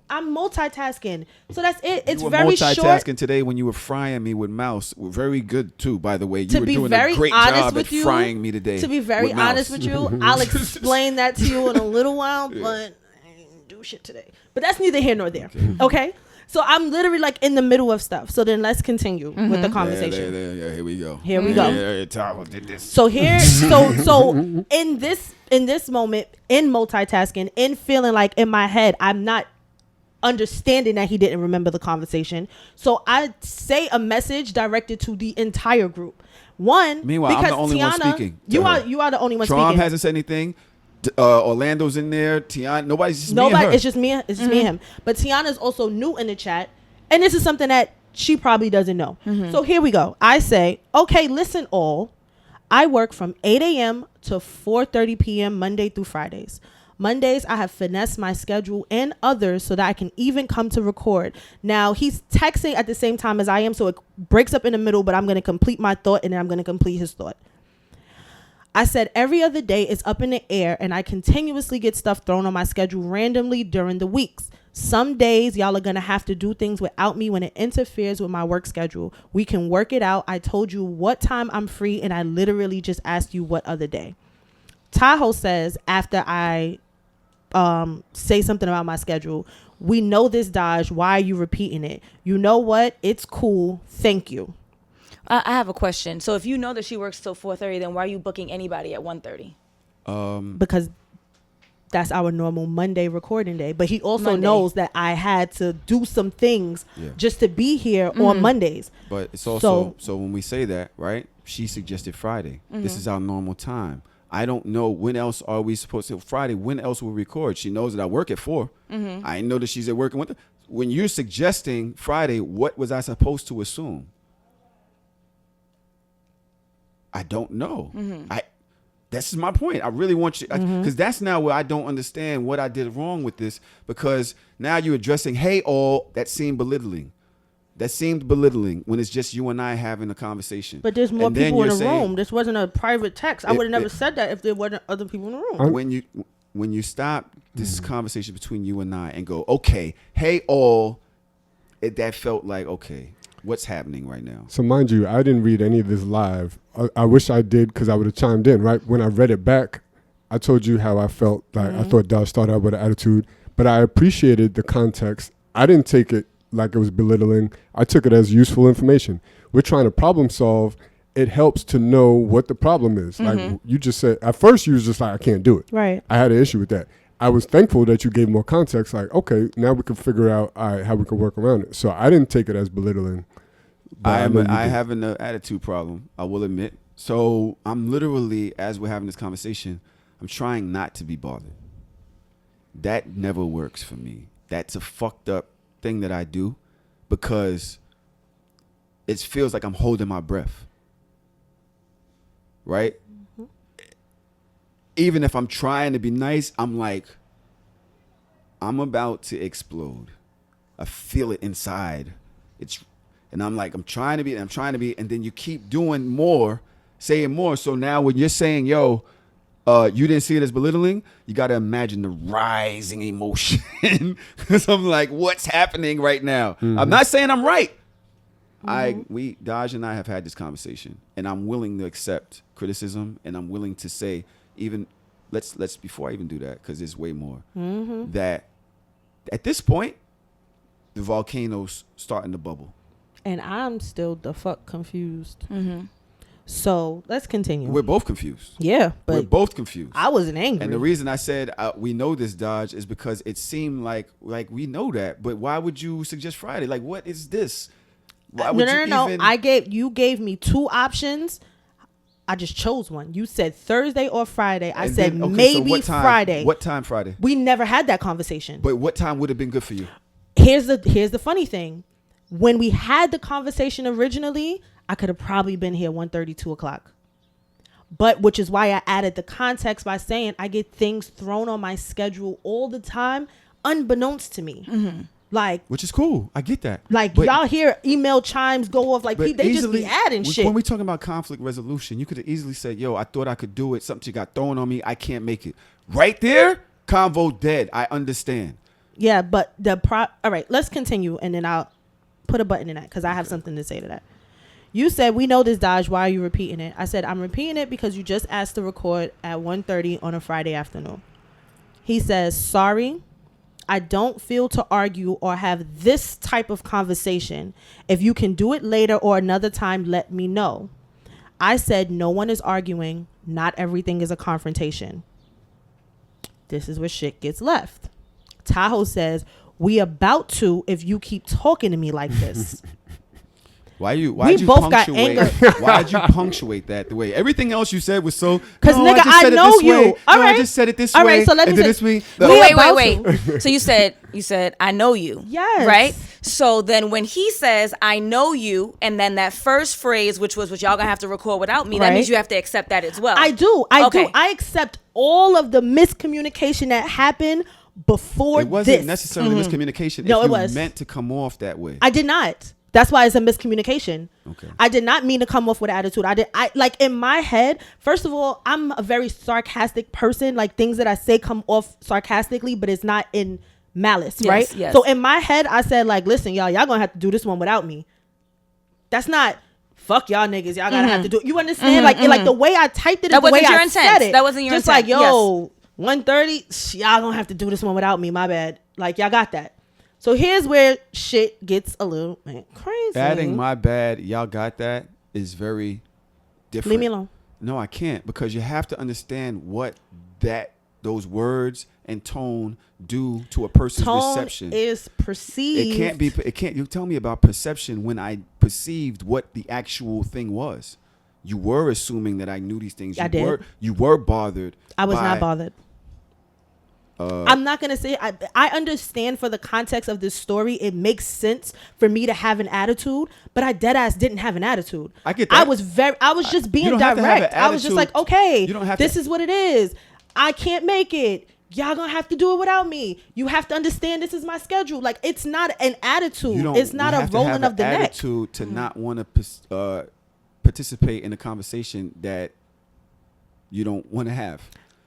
I'm multitasking. So that's it. It's You were very multitasking short. today when you were frying me with mouse. Very good too, by the way. You To were be doing very a great honest job with at you, frying me today. To be very with honest mouse. with you, I'll explain that to you in a little while, but I didn't do shit today. But that's neither here nor there. Okay? So I'm literally like in the middle of stuff. So then let's continue with the conversation. Yeah, here we go. Here we go. Yeah, Tahoe did this. So here, so in this moment, in multitasking, in feeling like in my head, I'm not understanding that he didn't remember the conversation. So I say a message directed to the entire group. One, Meanwhile, I'm because the only one Tiana, speaking to You her. are the only one Trom speaking. hasn't said anything. Orlando's in there. Tiana, nobody's just me and Nobody. her. It's just me. It's just me and him. But Tiana's also new in the chat, and this is something that she probably doesn't know. So here we go. I say, okay, listen, all. I work from 8 a.m. to 4:30 p.m. Monday through Fridays. Mondays, I have finessed my schedule and others so that I can even come to record. Now, he's texting at the same time as I am, so it breaks up in the middle, but I'm going to complete my thought, and then I'm going to complete his thought. I said every other day is up in the air and I continuously get stuff thrown on my schedule randomly during the weeks. Some days y'all are going to have to do things without me when it interferes with my work schedule. We can work it out. I told you what time I'm free and I literally just asked you what other day. Tahoe says after I say something about my schedule, we know this, Dodge. Why are you repeating it? You know what? It's cool. Thank you. I have a question. So if you know that she works till 4:30, then why are you booking anybody at 1:30? Because that's our normal Monday recording day. But he also Monday. knows that I had to do some things just to be here on Mondays. But it's also, so when we say that, right, she suggested Friday. This is our normal time. I don't know when else are we supposed to, Friday, when else we'll record. She knows that I work at 4. I know that she's at work. When you're suggesting Friday, what was I supposed to assume? I don't know. This is my point. I really want you, because that's now where I don't understand what I did wrong with this, because now you're addressing, hey, all, that seemed belittling. That seemed belittling when it's just you and I having a conversation. But there's more And then people in you're the saying- room. This wasn't a private text. I would have never said that if there wasn't other people in the room. When you stop this conversation between you and I and go, okay, hey, all, that felt like, okay, what's happening right now? So mind you, I didn't read any of this live. I wish I did, because I would have chimed in, right? When I read it back, I told you how I felt. Like I thought Dodge started out with an attitude, but I appreciated the context. I didn't take it like it was belittling. I took it as useful information. We're trying to problem solve. It helps to know what the problem is. Like you just said, at first you was just like, I can't do it. Right. I had an issue with that. I was thankful that you gave more context. Like, okay, now we can figure out how we can work around it. So I didn't take it as belittling. I have an attitude problem, I will admit. So I'm literally, as we're having this conversation, I'm trying not to be bothered. That never works for me. That's a fucked up thing that I do, because it feels like I'm holding my breath. Right? Even if I'm trying to be nice, I'm like, I'm about to explode. I feel it inside. And I'm like, I'm trying to be, and then you keep doing more, saying more. So now when you're saying, yo, you didn't see it as belittling, you got to imagine the rising emotion. Because I'm like, what's happening right now? I'm not saying I'm right. Dodge and I have had this conversation, and I'm willing to accept criticism, and I'm willing to say, even let's before I even do that, because there's way more, that at this point the volcano's starting to bubble, And I'm still the fuck confused. So let's continue. we're both confused. Yeah, We're but both confused. I wasn't angry. And the reason I said we know this, Dodge, is because it seemed like we know that, but why would you suggest Friday? Like, what is this? Why would No. even- You gave me 2 options. I just chose one. You said Thursday or Friday. I And said then, okay, so maybe what time, Friday. What time Friday? We never had that conversation. But what time would have been good for you? Here's the funny thing. When we had the conversation originally, I could have probably been here 1:30, 2 o'clock. But which is why I added the context by saying I get things thrown on my schedule all the time, unbeknownst to me. Like, Which is cool. I get that. Like, But- y'all hear email chimes go off. Like, but they just be adding shit. When we talking about conflict resolution, you could have easily said, yo, I thought I could do it. Something got thrown on me. I can't make it. Right there, convo dead. I understand. Yeah, but all right, let's continue, and then I'll put a button in that because I have something to say to that. You said, we know this, Dodge. Why are you repeating it? I said, I'm repeating it because you just asked to record at 1:30 on a Friday afternoon. He says, sorry, I don't feel to argue or have this type of conversation. If you can do it later or another time, let me know. I said, no one is arguing. Not everything is a confrontation. This is where shit gets left. Tahoe says, we about to if you keep talking to me like this. Why'd you both got punctuate? anger. Why'd you punctuate that the way? Everything else you said was so. Because no, nigga, I, just I said know it this you. Way. All no, right. I just said it this All way. right, so let me and then say- this week. We Wait. So you said, I know you. Yes. Right? So then when he says, I know you, and then that first phrase, which was what y'all gonna have to record without me, that Right. means you have to accept that as well. I do. Okay. I accept all of the miscommunication that happened before It wasn't this. necessarily miscommunication. No, if it you was. meant to come off that way. I did not. That's why it's a miscommunication. Okay. I did not mean to come off with attitude. I like in my head, first of all, I'm a very sarcastic person. Like things that I say come off sarcastically, but it's not in malice, Yes, right? yes. So in my head, I said like, listen, y'all gonna have to do this one without me. That's not fuck y'all niggas. Y'all gotta have to do it. You understand? Like the way I typed it, That is the way wasn't your I intent. said it. That wasn't your just intent. like, yo, 1:30, y'all gonna have to do this one without me. My bad. Like y'all got that. So here's where shit gets a little crazy. Adding my bad, y'all got that, is very different. Leave me alone. No, I can't, because you have to understand what those words and tone do to a person's Tone reception. is perceived. It can't. You tell me about perception when I perceived what the actual thing was. You were assuming that I knew these things. I did. You were bothered. I was by, not bothered. I'm not gonna say I understand for the context of this story. It makes sense for me to have an attitude, but I dead ass didn't have an attitude. I get that. I was just being don't have to have direct. an I was just like, attitude. okay, You don't have this to- is what it is. I can't make it. Y'all gonna have to do it without me. You have to understand this is my schedule. Like it's not an attitude. It's not a rolling of the neck. Attitude to not want to participate in a conversation that you don't want to have.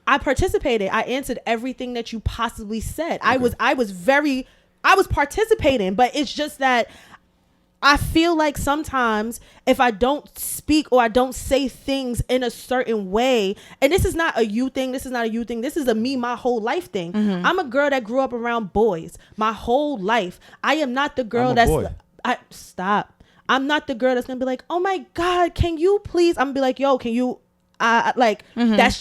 I participated. I answered everything that you possibly said. I was participating, but it's just that I feel like sometimes if I don't speak or I don't say things in a certain way, and this is not a you thing, this is a me my whole life thing. I'm a girl that grew up around boys my whole life. I am not the girl I'm a that's boy. stop. I'm not the girl that's gonna be like, oh my God, can you please? I'm gonna be like, yo, can you that's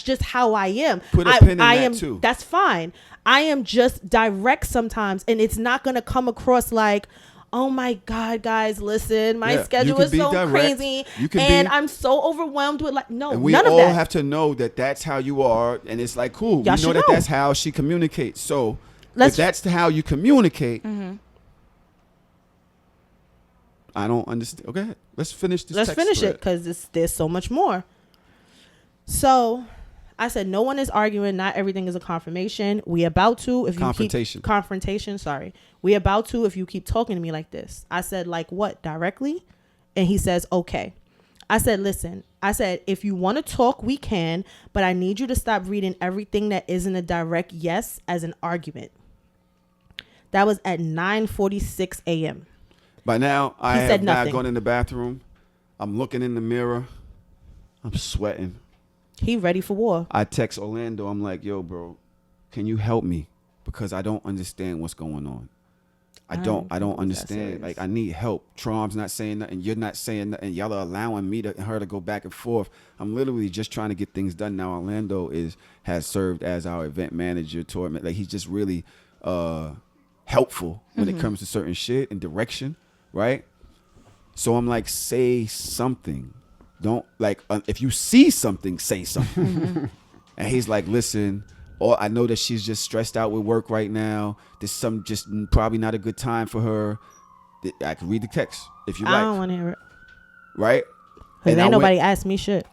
just how I am. Put a pin in I that am too. That's fine. I am just direct sometimes, and it's not gonna come across like, oh my God, guys, listen, my Yeah, schedule you can is be so direct. crazy, You can and be- I'm so overwhelmed with no, And we none of all that. have to know that that's how you are, and it's like, cool. Y'all We know should that know. that's how she communicates. So Let's- if that's how you communicate, I don't understand. Okay, let's finish this. Let's text finish thread. it because there's so much more. So I said, no one is arguing. Not everything is a confirmation. We about to if you Confrontation. keep confrontation. Sorry, we about to if you keep talking to me like this. I said, like what directly, and he says, okay. I said, listen. I said, if you want to talk, we can, but I need you to stop reading everything that isn't a direct yes as an argument. That was at 9:46 a.m. By now, I said have now nothing. gone in the bathroom. I'm looking in the mirror. I'm sweating. He ready for war. I text Orlando. I'm like, yo, bro, can you help me? Because I don't understand what's going on. I don't understand. Like, I need help. Trom's not saying nothing. You're not saying nothing. Y'all are allowing me and her to go back and forth. I'm literally just trying to get things done. Now, Orlando has served as our event manager, like, he's just really helpful when it comes to certain shit and direction, right? So I'm like, say something. Don't, like, if you see something, say something. And he's like, listen, I know that she's just stressed out with work right now. There's some just probably not a good time for her. I can read the text if you like. I don't want to hear it. Right? Cause And ain't I nobody asked me shit.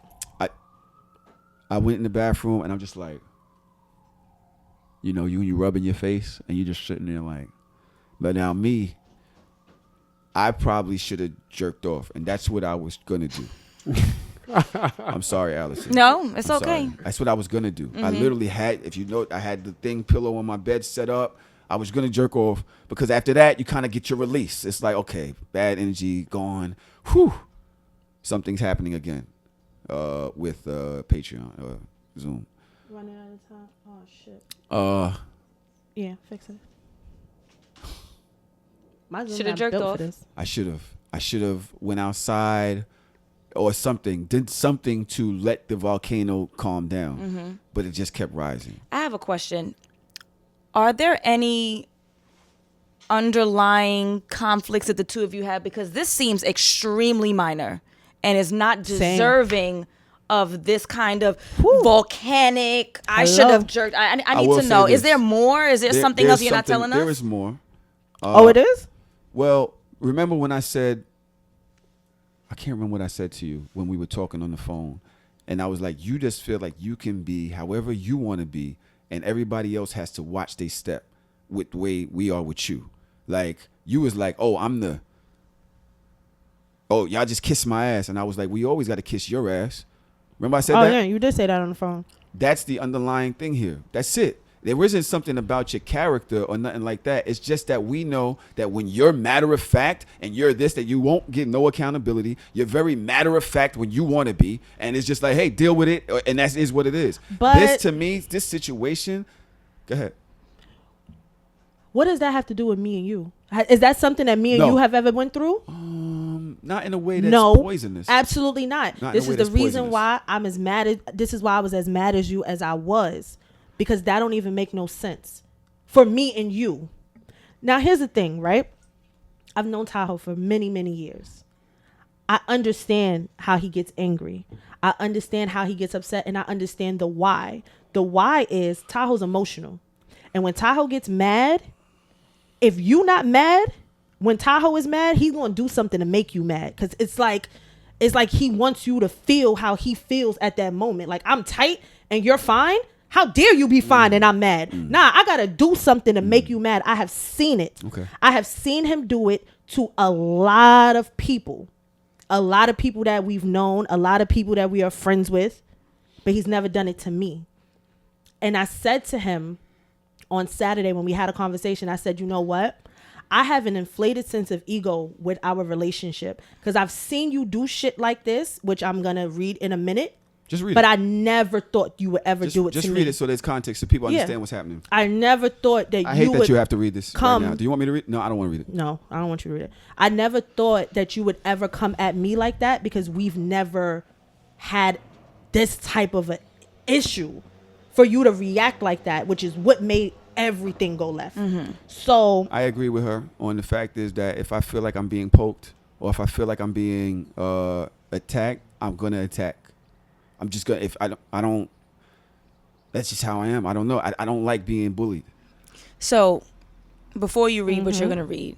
I went in the bathroom and I'm just like, you rubbing your face and you just sitting there like, but now me, I probably should have jerked off, and that's what I was gonna do. I'm sorry, Allison. No, it's I'm okay. sorry. That's what I was gonna do. I literally had, I had the pillow on my bed set up. I was gonna jerk off because after that you kind of get your release. It's like, okay, bad energy gone. Whew, something's happening again with Patreon, Zoom. Running out of time. Oh shit. Yeah, fix it. My Zoom Shoulda not jerked built off. for this. I should have went outside or something, did something to let the volcano calm down, but it just kept rising. I have a question. Are there any underlying conflicts that the two of you have? Because this seems extremely minor and is not Same. deserving of this kind of Whew. volcanic, I Hello. should have jerked. I need will to say know. this. Is there more? Is there something There's else you're not telling us? There is more. Oh, it is? Well, remember when I said, I can't remember what I said to you when we were talking on the phone. And I was like, you just feel like you can be however you want to be, and everybody else has to watch their step with the way we are with you. Like, you was like, oh, I'm the oh, y'all just kiss my ass. And I was like, we always got to kiss your ass. Remember I said Oh that? yeah, you did say that on the phone. That's the underlying thing here. That's it. There isn't something about your character or nothing like that. It's just that we know that when you're matter of fact and you're this, that you won't get no accountability. You're very matter of fact when you want to be. And it's just like, hey, deal with it. And that is what it is. But this, to me, this situation, go ahead. What does that have to do with me and you? Is that something that me and No. you have ever went through? Not in a way that's No, poisonous. absolutely not. Not in This a way is the that's reason poisonous. why I'm as mad as. This is why I was as mad as you as I was, because that don't even make no sense for me and you. Now here's the thing, right? I've known Tahoe for many, many years. I understand how he gets angry. I understand how he gets upset, and I understand the why. The why is Tahoe's emotional, and when Tahoe gets mad, if you not mad, when Tahoe is mad, he's gonna do something to make you mad, because it's like he wants you to feel how he feels at that moment. Like, I'm tight and you're fine. How dare you be fine and I'm mad? Nah, I gotta do something to make you mad. I have seen it. Okay. I have seen him do it to a lot of people that we've known, a lot of people that we are friends with, but he's never done it to me. And I said to him on Saturday when we had a conversation, I said, you know what? I have an inflated sense of ego with our relationship because I've seen you do shit like this, which I'm going to read in a minute. Just read but it. I never thought you would ever do it Just to me. read it so there's context so people Yeah. understand what's happening. I never thought that I you hate would that you have to read this come. right now. Do you want me to read? No, I don't want to read it. No, I don't want you to read it. I never thought that you would ever come at me like that because we've never had this type of an issue for you to react like that, which is what made everything go left. So I agree with her on the fact is that if I feel like I'm being poked or if I feel like I'm being attacked, I'm gonna attack. I'm just gonna. If I don't. That's just how I am. I don't know. I don't like being bullied. So, before you read what you're going to read,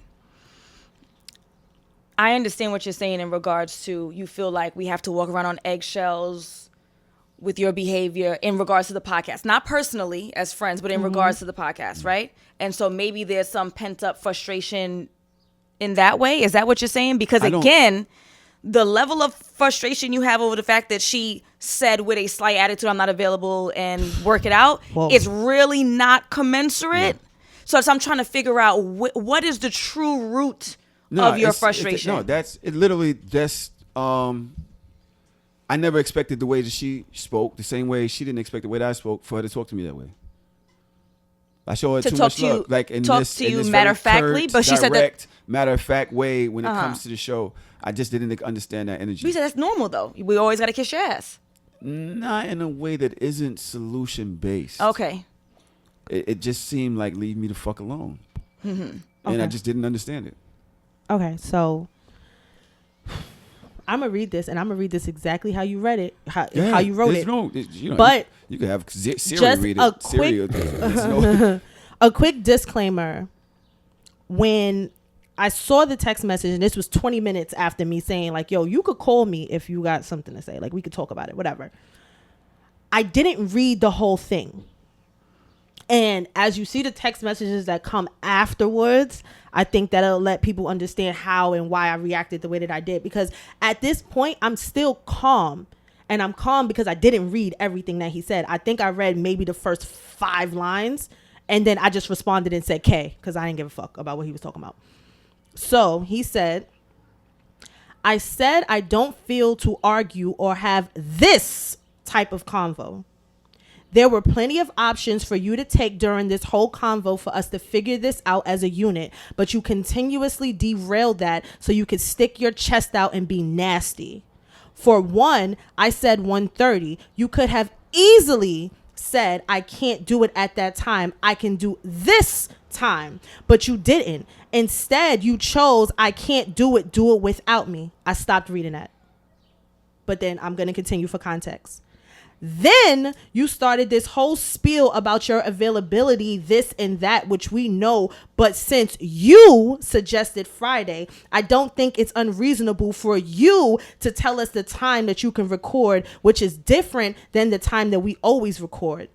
I understand what you're saying in regards to you feel like we have to walk around on eggshells with your behavior in regards to the podcast. Not personally as friends, but in regards to the podcast, right? And so maybe there's some pent-up frustration in that way. Is that what you're saying? Because, again, the level of frustration you have over the fact that she said with a slight attitude, I'm not available and work it out, is really not commensurate. So I'm trying to figure out what is the true root of your frustration. That's it. Literally, that's. I never expected the way that she spoke, the same way she didn't expect the way that I spoke for her to talk to me that way. I show her To too talk much to you- love, like in talk this, to in you this matter-of-factly, very curt, but she said that- direct, matter-of-fact way when it comes to the show. I just didn't understand that energy. You said that's normal, though. We always got to kiss your ass. Not in a way that isn't solution based. Okay. It just seemed like leave me the fuck alone, and I just didn't understand it. okay, so I'm gonna read this, and I'm gonna read this exactly how you read it, how you wrote there's it. No, But you could have Siri just read a it. Siri, no, A quick disclaimer. When I saw the text message, and this was 20 minutes after me saying, like, yo, you could call me if you got something to say. Like, we could talk about it, whatever. I didn't read the whole thing. And as you see the text messages that come afterwards, I think that'll let people understand how and why I reacted the way that I did. Because at this point, I'm still calm. And I'm calm because I didn't read everything that he said. I think I read maybe the first 5 lines. And then I just responded and said K, because I didn't give a fuck about what he was talking about. So he said, I said I don't feel to argue or have this type of convo. There were plenty of options for you to take during this whole convo for us to figure this out as a unit, but you continuously derailed that so you could stick your chest out and be nasty. For one, I said 1:30. You could have easily said, I can't do it at that time. I can do this time, but you didn't. Instead, you chose, I can't do it without me. I stopped reading that. But then I'm going to continue for context. Then you started this whole spiel about your availability, this and that, which we know. But since you suggested Friday, I don't think it's unreasonable for you to tell us the time that you can record, which is different than the time that we always record.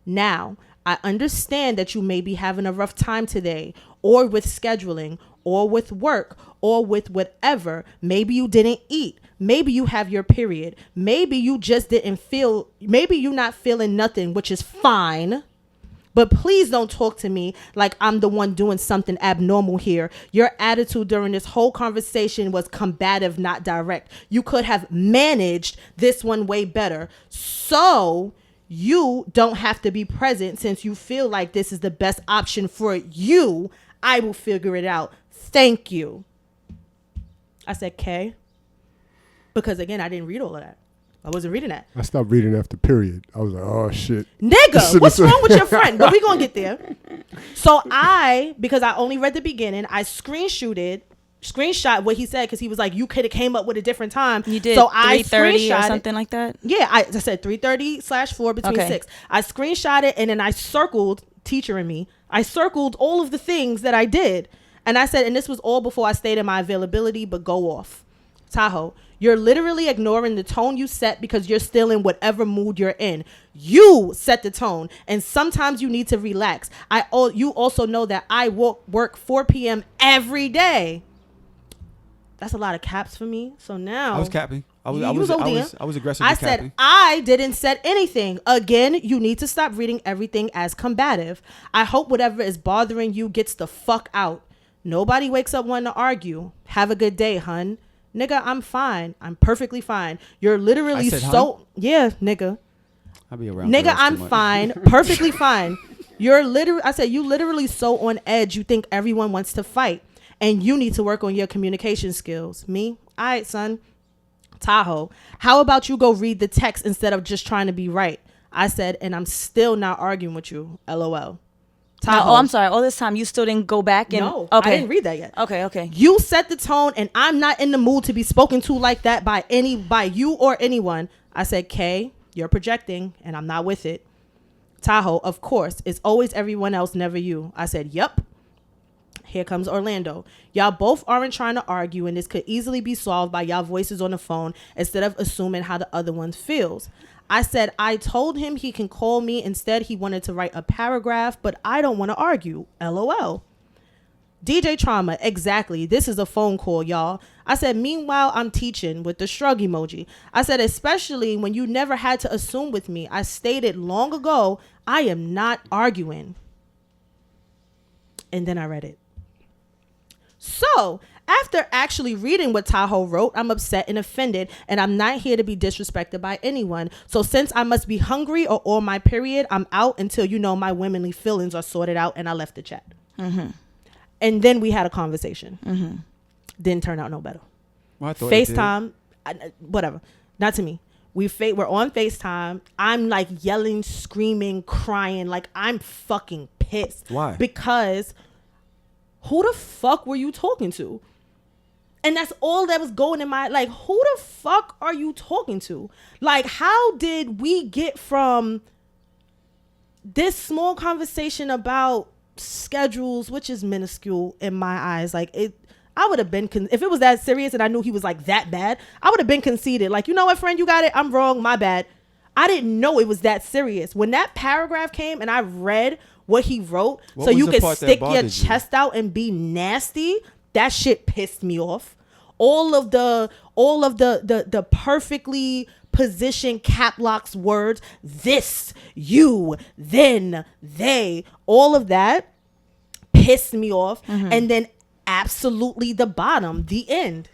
Now, I understand that you may be having a rough time today or with scheduling or with work or with whatever. Maybe you didn't eat. Maybe you have your period. Maybe you just didn't feel, maybe you're not feeling nothing, which is fine. But please don't talk to me like I'm the one doing something abnormal here. Your attitude during this whole conversation was combative, not direct. You could have managed this one way better. So you don't have to be present since you feel like this is the best option for you. I will figure it out. Thank you. I said, Kay. Because again, I didn't read all of that. I wasn't reading that. I stopped reading after period. I was like, oh shit. Nigga, what's wrong with your friend? But we gonna get there. So because I only read the beginning, I screenshot what he said because he was like, you could have came up with a different time. You did. So 3:30 or something like that. Yeah, I said 3:30/4 between 6. I screenshot it and then I circled teacher and me. I circled all of the things that I did, and I said, and this was all before I stated my availability. But go off, Tahoe. You're literally ignoring the tone you set because you're still in whatever mood you're in. You set the tone, and sometimes you need to relax. You also know that I work 4 p.m. every day. That's a lot of caps for me. So now I was capping. I was aggressively I capping. said I didn't set anything. Again, you need to stop reading everything as combative. I hope whatever is bothering you gets the fuck out. Nobody wakes up wanting to argue. Have a good day, hun. Nigga, I'm fine. I'm perfectly fine. You're literally yeah, nigga. I'll be around. Nigga, I'm fine. Perfectly fine. You literally so on edge. You think everyone wants to fight, and you need to work on your communication skills. Me? All right, son. Tahoe, how about you go read the text instead of just trying to be right? I said, and I'm still not arguing with you. LOL. Tahoe. I'm sorry. All this time you still didn't go back and no, okay. I didn't read that yet. Okay. You set the tone, and I'm not in the mood to be spoken to like that by you or anyone. I said, Kay, you're projecting, and I'm not with it. Tahoe, of course, it's always everyone else, never you. I said, yup. Here comes Orlando. Y'all both aren't trying to argue, and this could easily be solved by y'all voices on the phone instead of assuming how the other one feels. I said, I told him he can call me. Instead, he wanted to write a paragraph, but I don't want to argue. LOL. DJ Trauma, exactly. This is a phone call, y'all. I said, meanwhile, I'm teaching with the shrug emoji. I said, especially when you never had to assume with me. I stated long ago, I am not arguing. And then I read it. So, after actually reading what Tahoe wrote, I'm upset and offended, and I'm not here to be disrespected by anyone. So since I must be hungry or on my period, I'm out until my womanly feelings are sorted out, and I left the chat. Mm-hmm. And then we had a conversation. Mm-hmm. Didn't turn out no better. Well, FaceTime, whatever. Not to me. We're on FaceTime. I'm like yelling, screaming, crying. Like I'm fucking pissed. Why? Because who the fuck were you talking to? And that's all that was going in my, like, who the fuck are you talking to? Like, how did we get from this small conversation about schedules, which is minuscule in my eyes? Like, I would have been, if it was that serious and I knew he was like that bad, I would have been conceited. Like, you know what, friend, you got it. I'm wrong. My bad. I didn't know it was that serious. When that paragraph came and I read what he wrote, so you could stick your chest out and be nasty, that shit pissed me off. All of the perfectly positioned cap locks words, this, you, then, they, all of that pissed me off. Mm-hmm. And then absolutely the bottom, the end.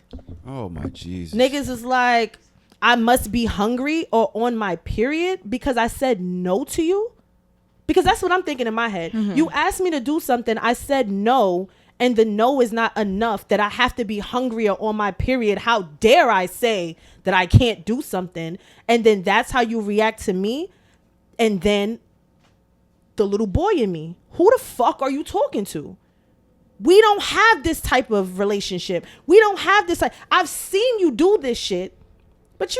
Oh my Jesus. Niggas is like, I must be hungry or on my period because I said no to you. Because that's what I'm thinking in my head. Mm-hmm. You asked me to do something, I said no, and the no is not enough that I have to be hungry or on my period. How dare I say that I can't do something? And then that's how you react to me. And then the little boy in me, who the fuck are you talking to? We don't have this type of relationship. We don't have this. I've seen you do this shit, but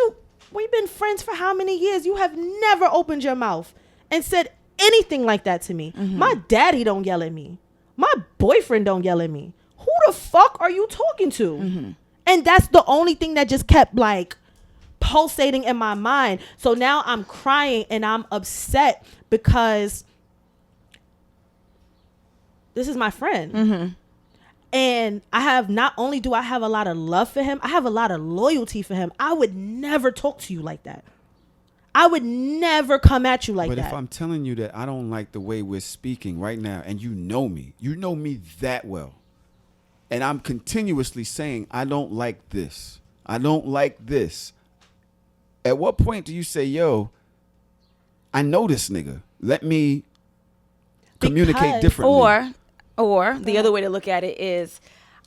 we've been friends for how many years? You have never opened your mouth and said anything like that to me. Mm-hmm. My daddy don't yell at me. My boyfriend don't yell at me. Who the fuck are you talking to? Mm-hmm. And that's the only thing that just kept like pulsating in my mind. So now I'm crying and I'm upset because this is my friend. Mm-hmm. And not only do I have a lot of love for him, I have a lot of loyalty for him. I would never talk to you like that. I would never come at you like that. But if I'm telling you that I don't like the way we're speaking right now, and you know me that well, and I'm continuously saying, I don't like this. I don't like this. At what point do you say, yo, I know this nigga. Let me communicate differently. Or the other way to look at it is,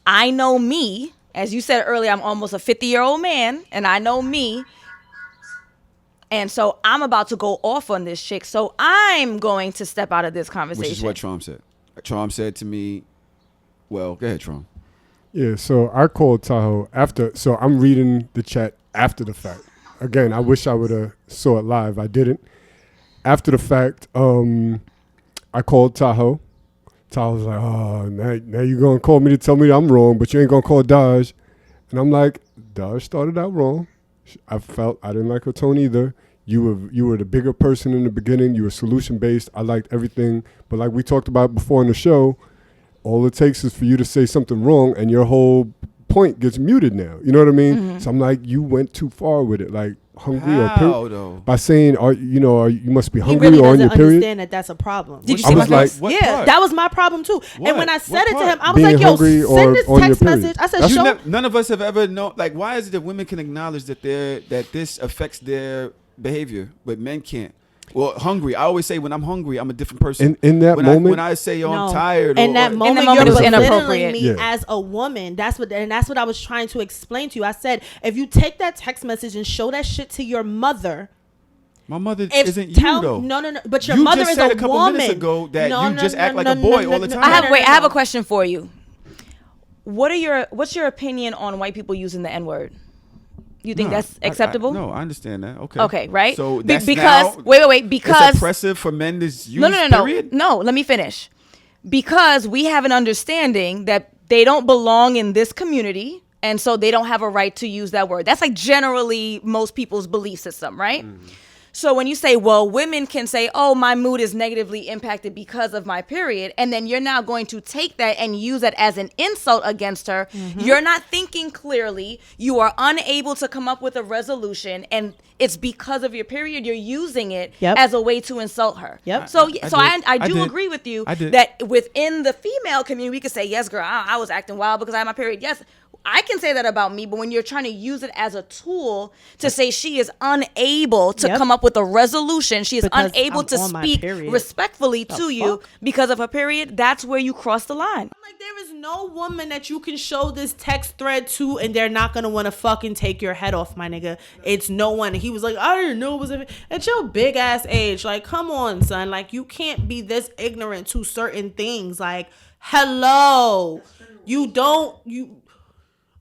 I know me. As you said earlier, I'm almost a 50-year-old man, and I know me. And so I'm about to go off on this chick. So I'm going to step out of this conversation. Which is what Trump said. Trump said to me, well, go ahead, Trump. Yeah, so I called Tahoe after. So I'm reading the chat after the fact. Again, I wish I would have saw it live. I didn't. After the fact, I called Tahoe. Tahoe was like, oh, now you're going to call me to tell me I'm wrong, but you ain't going to call Daj. And I'm like, Daj started out wrong. I felt I didn't like her tone either. You were the bigger person in the beginning. You were solution based. I liked everything. But like we talked about before in the show, all it takes is for you to say something wrong and your whole point gets muted now. You know what I mean? Mm-hmm. So I'm like, you went too far with it. Like hungry by saying, you must be hungry really or on your period. Understand that that's a problem. Did you see my face? Yeah, that was my problem too. What? And when I said it to him, I was Being like, yo, send this text message. I said, none of us have ever known. Like, why is it that women can acknowledge that this affects their behavior, but men can't? Well, hungry. I always say when I'm hungry, I'm a different person. In that moment, when I say I'm tired, in that moment, it was you're inappropriate. Me as a woman. That's what I was trying to explain to you. I said, if you take that text message and show that shit to your mother. My mother isn't you though. No. But your mother is a woman. You just said a couple minutes ago that you just act like a boy all the time. I have a question for you. What's your opinion on white people using the N-word? You think that's acceptable? No, I understand that. Okay. Okay, right? So that's because now, wait, because it's oppressive for men to use period? No, let me finish. Because we have an understanding that they don't belong in this community, and so they don't have a right to use that word. That's like generally most people's belief system, right? Mm. So when you say, well, women can say, oh, my mood is negatively impacted because of my period, and then you're now going to take that and use it as an insult against her, you're not thinking clearly, you are unable to come up with a resolution, and it's because of your period, you're using it as a way to insult her. Yep. So I do agree with you that within the female community, we could say, yes, girl, I was acting wild because I had my period. Yes, I can say that about me, but when you're trying to use it as a tool to say she is unable to come up with a resolution, she is because unable to speak respectfully to you because of her period, that's where you cross the line. I'm like, there is no woman that you can show this text thread to and they're not going to want to fucking take your head off, my nigga. It's no one. He was like, I didn't know it was at your big ass age. Like, come on, son. Like, you can't be this ignorant to certain things. Like, hello.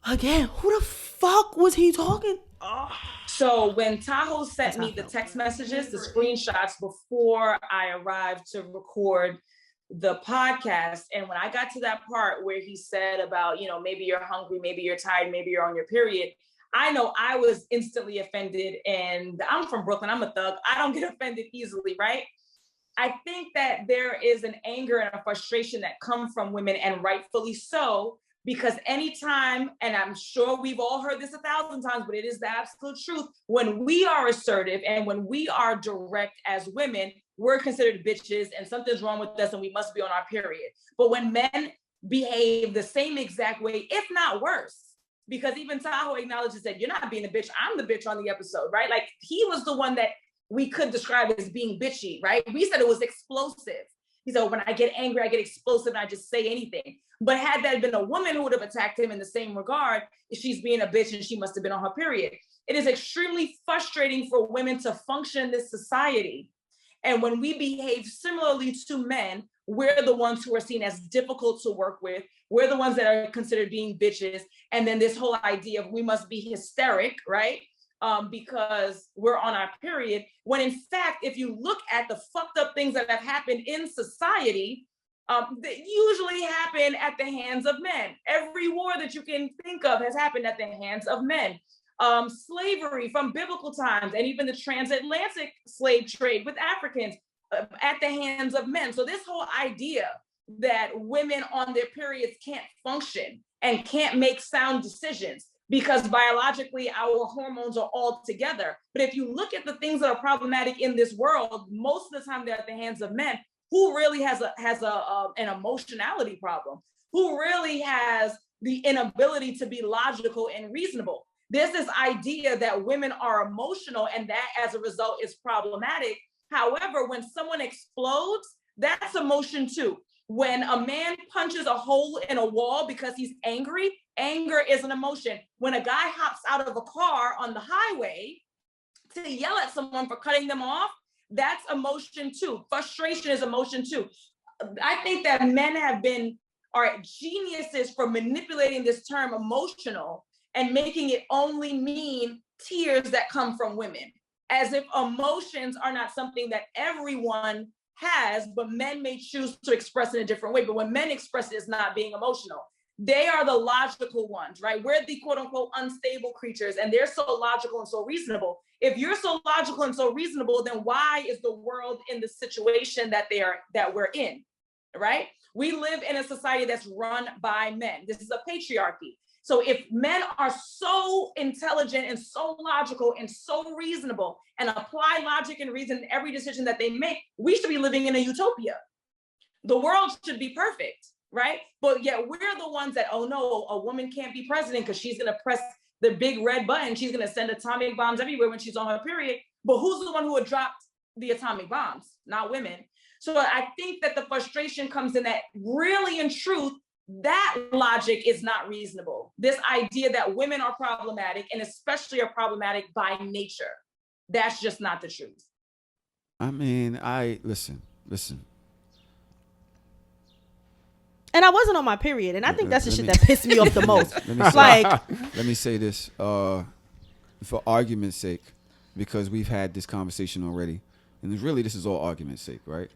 Again, who the fuck was he talking? Oh. So when Tahoe sent me the text messages, the screenshots before I arrived to record the podcast, and when I got to that part where he said about, maybe you're hungry, maybe you're tired, maybe you're on your period, I know I was instantly offended, and I'm from Brooklyn, I'm a thug. I don't get offended easily, right? I think that there is an anger and a frustration that come from women, and rightfully so, because anytime, and I'm sure we've all heard this 1,000 times, but it is the absolute truth, when we are assertive and when we are direct as women, we're considered bitches and something's wrong with us and we must be on our period. But when men behave the same exact way, if not worse, because even Tahoe acknowledges that you're not being a bitch, I'm the bitch on the episode, right? Like he was the one that we could describe as being bitchy, right? We said it was explosive. He said, when I get angry, I get explosive and I just say anything. But had that been a woman who would have attacked him in the same regard, she's being a bitch and she must have been on her period. It is extremely frustrating for women to function in this society. And when we behave similarly to men, we're the ones who are seen as difficult to work with. We're the ones that are considered being bitches. And then this whole idea of we must be hysteric, right? Because we're on our period, when in fact, if you look at the fucked up things that have happened in society, that usually happen at the hands of men. Every war that you can think of has happened at the hands of men. Slavery from biblical times, and even the transatlantic slave trade with Africans at the hands of men. So this whole idea that women on their periods can't function and can't make sound decisions because biologically our hormones are all together. But if you look at the things that are problematic in this world, most of the time they're at the hands of men. Who really has an emotionality problem? Who really has the inability to be logical and reasonable? There's this idea that women are emotional and that as a result is problematic. However, when someone explodes, that's emotion too. When a man punches a hole in a wall because he's angry, anger is an emotion. When a guy hops out of a car on the highway to yell at someone for cutting them off, that's emotion too. Frustration is emotion too. I think that men are geniuses for manipulating this term emotional and making it only mean tears that come from women, as if emotions are not something that everyone has, but men may choose to express in a different way. But when men express it as not being emotional, they are the logical ones, right? We're the quote unquote unstable creatures, and they're so logical and so reasonable. If you're so logical and so reasonable, then why is the world in the situation that we're in, right? We live in a society that's run by men. This is a patriarchy. So if men are so intelligent and so logical and so reasonable and apply logic and reason in every decision that they make, we should be living in a utopia. The world should be perfect, right? But yet we're the ones that, oh no, a woman can't be president because she's gonna press the big red button. She's gonna send atomic bombs everywhere when she's on her period. But who's the one who had dropped the atomic bombs? Not women. So I think that the frustration comes in that really in truth, that logic is not reasonable. This idea that women are problematic and especially are problematic by nature, that's just not the truth. I mean, listen. And I wasn't on my period, and I think that's the shit that pissed me off the most. Let me say this for argument's sake, because we've had this conversation already, and really this is all argument's sake, right?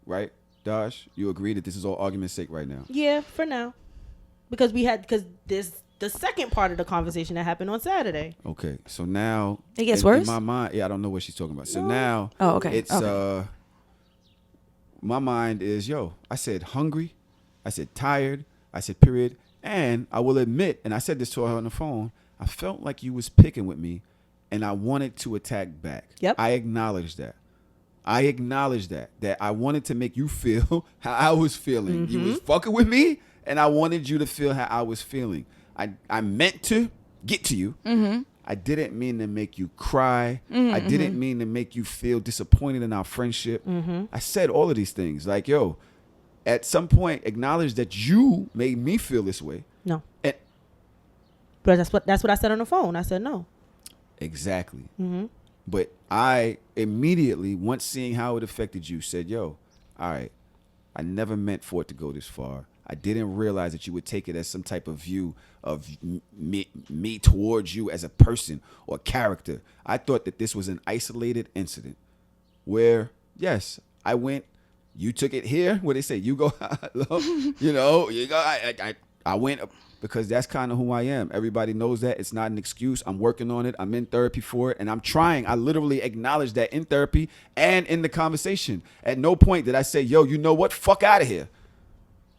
Right, Dash? You agree that this is all argument's sake right now? Yeah, for now, because there's the second part of the conversation that happened on Saturday. Okay, so now it gets worse. In my mind, I don't know what she's talking about. So now, okay, it's my mind is I said hungry, I said tired, I said period, and I will admit, and I said this to her on the phone, I felt like you was picking with me, and I wanted to attack back. Yep, I acknowledge that. That I wanted to make you feel how I was feeling. Mm-hmm. You was fucking with me, and I wanted you to feel how I was feeling. I meant to get to you. Mm-hmm. I didn't mean to make you cry. Mm-hmm. I didn't mean to make you feel disappointed in our friendship. Mm-hmm. I said all of these things. Like, at some point, acknowledge that you made me feel this way. No. But that's what I said on the phone. I said no. Exactly. Mm-hmm. But I immediately, once seeing how it affected you, said, all right, I never meant for it to go this far. I didn't realize that you would take it as some type of view of me towards you as a person or character. I thought that this was an isolated incident where, yes, I went, you took it here, where they say, you go, you go, I went because that's kind of who I am. Everybody knows that. It's not an excuse. I'm working on it. I'm in therapy for it. And I'm trying. I literally acknowledge that in therapy and in the conversation. At no point did I say, you know what? Fuck out of here.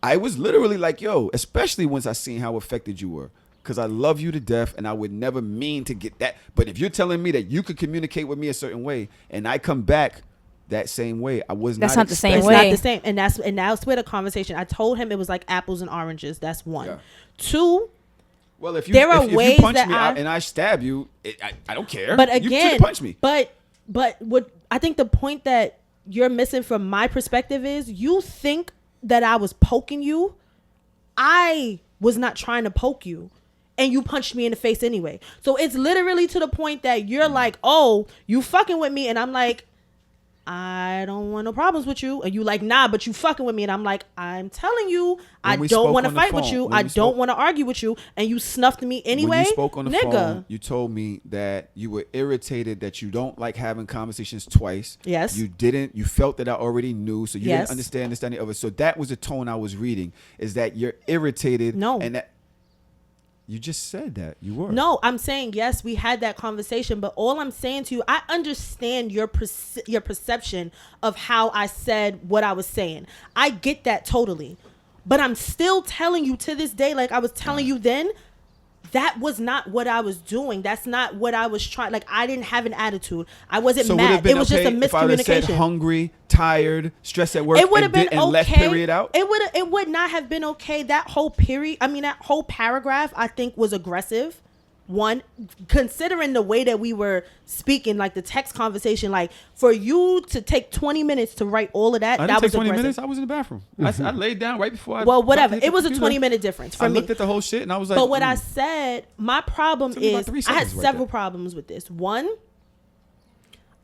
I was literally like, especially once I seen how affected you were. Because I love you to death and I would never mean to get that. But if you're telling me that you could communicate with me a certain way and I come back that same way, that's not the same way. It's not the same. And that's where the conversation, I told him it was like apples and oranges. That's one. Yeah. Two, well, if you punch me out and I stab you, I don't care. But again, you punch me. But what I think the point that you're missing from my perspective is you think that I was poking you. I was not trying to poke you. And you punched me in the face anyway. So it's literally to the point that you're like, oh, you fucking with me. And I'm like, I don't want no problems with you. And you like, nah, but you fucking with me. And I'm like, I'm telling you, I don't want to fight with you. I don't want to argue with you. And you snuffed me anyway. When you spoke on the phone, you told me that you were irritated that you don't like having conversations twice. Yes. You felt that I already knew. So you didn't understand this, that, and the other. So that was the tone I was reading, is that you're irritated. No. And that You just said that you were. No, I'm saying yes, we had that conversation, but all I'm saying to you, I understand your perception of how I said what I was saying. I get that totally. But I'm still telling you to this day, like I was telling you then, that was not what I was doing. That's not what I was trying. Like, I didn't have an attitude. I wasn't So would it have mad. been It was okay just a if I would have said miscommunication. hungry, tired, stressed at work, It would have been and okay. left period out? It would not have been okay. That whole that whole paragraph, I think, was aggressive. One, considering the way that we were speaking, like the text conversation, like for you to take 20 minutes to write all of that, I that didn't was take 20 aggressive. minutes. I was in the bathroom. I laid down right before I. Well, whatever. hit the It was a computer. 20-minute difference for I me. looked at the whole shit and I was like. But what I said, my problem Took me about is 3 I had seconds right several there. problems with this. One,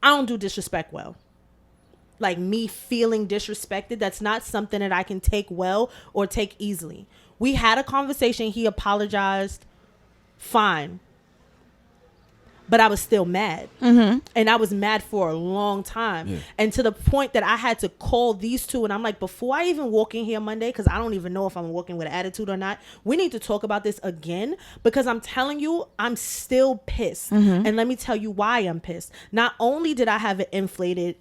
I don't do disrespect well. Like me feeling disrespected, that's not something that I can take well or take easily. We had a conversation. He apologized. Fine. But I was still mad. Mm-hmm. And I was mad for a long time. Yeah. And to the point that I had to call these two. And I'm like, before I even walk in here Monday, because I don't even know if I'm walking with an attitude or not, we need to talk about this again. Because I'm telling you, I'm still pissed. Mm-hmm. And let me tell you why I'm pissed. Not only did I have an inflated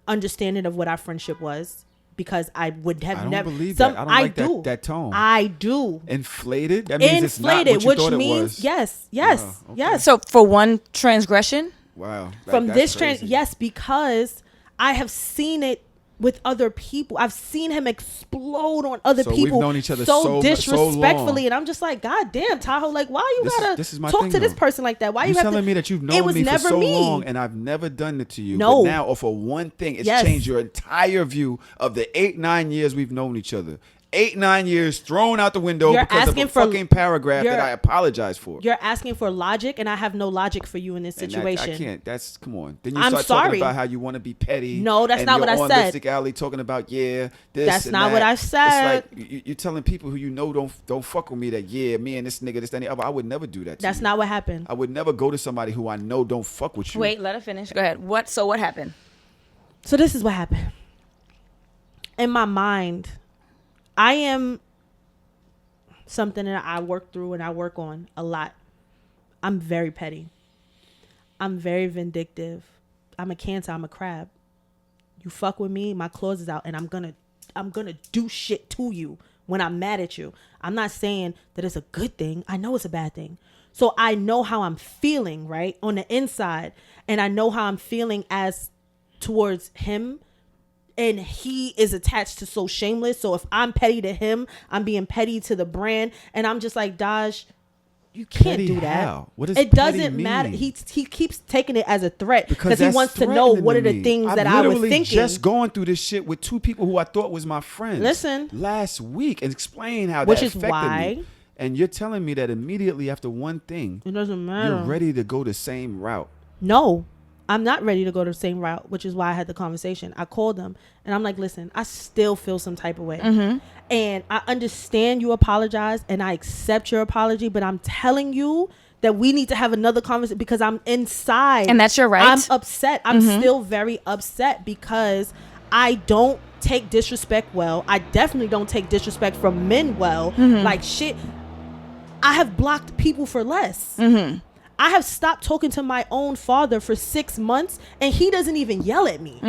understanding of what our friendship was, because I would have I don't never believe that. I don't like that tone. I do. Inflated? That means it's not what you which thought it means was. yes, Okay. yes. So for one transgression, Wow. From That's this crazy. yes, because I have seen it with other people. I've seen him explode on other So we've people known each other so so disrespectfully, long. and I'm just like, God damn, Tahoe, like, why you This is my gotta talk thing, to this though. person like that? Why you You're have telling to, me that you've it known was me for never so me. long and I've never done it to you. No. But now, for one thing, it's Yes. changed your entire view of the 8-9 years we've known each other. 8-9 years thrown out the window You're because of asking a for- fucking paragraph you're- that I apologize for. You're asking for logic, and I have no logic for you in this And situation. I can't. That's come on. Then you I'm start sorry. talking about how you want to be petty. No, that's and not what you're I on said. Lipstick Alley talking about this. That's and not that. what I said. It's like you're telling people who you know don't fuck with me that me and this nigga this and the other. I would never do that. That's to you. not what happened. I would never go to somebody who I know don't fuck with you. wait, let her finish. Go ahead. What happened? So this is what happened. In my mind, I am something that I work through and I work on a lot. I'm very petty. I'm very vindictive. I'm a Cancer. I'm a crab. You fuck with me, my claws is out, and I'm gonna do shit to you when I'm mad at you. I'm not saying that it's a good thing. I know it's a bad thing. So I know how I'm feeling, right, on the inside, and I know how I'm feeling as towards him. And he is attached to So Shameless. So if I'm petty to him, I'm being petty to the brand. And I'm just like, Daj, you can't Petty do that. how? What does it petty doesn't matter. mean? He keeps taking it as a threat because he that's wants to know threatening what to are the me. things I've that I was literally thinking. just going through this shit with two people who I thought was my friends. Listen. Last week and explain how Which that is affected why- me. And you're telling me that immediately after one thing, It doesn't matter. you're ready to go the same route. No, I'm not ready to go the same route, which is why I had the conversation. I called them and I'm like, listen, I still feel some type of way. Mm-hmm. And I understand you apologize and I accept your apology, but I'm telling you that we need to have another conversation because I'm inside. And that's your right. I'm upset. I'm still very upset because I don't take disrespect well. I definitely don't take disrespect from men well. Like shit. I have blocked people for less. I have stopped talking to my own father for 6 months and he doesn't even yell at me.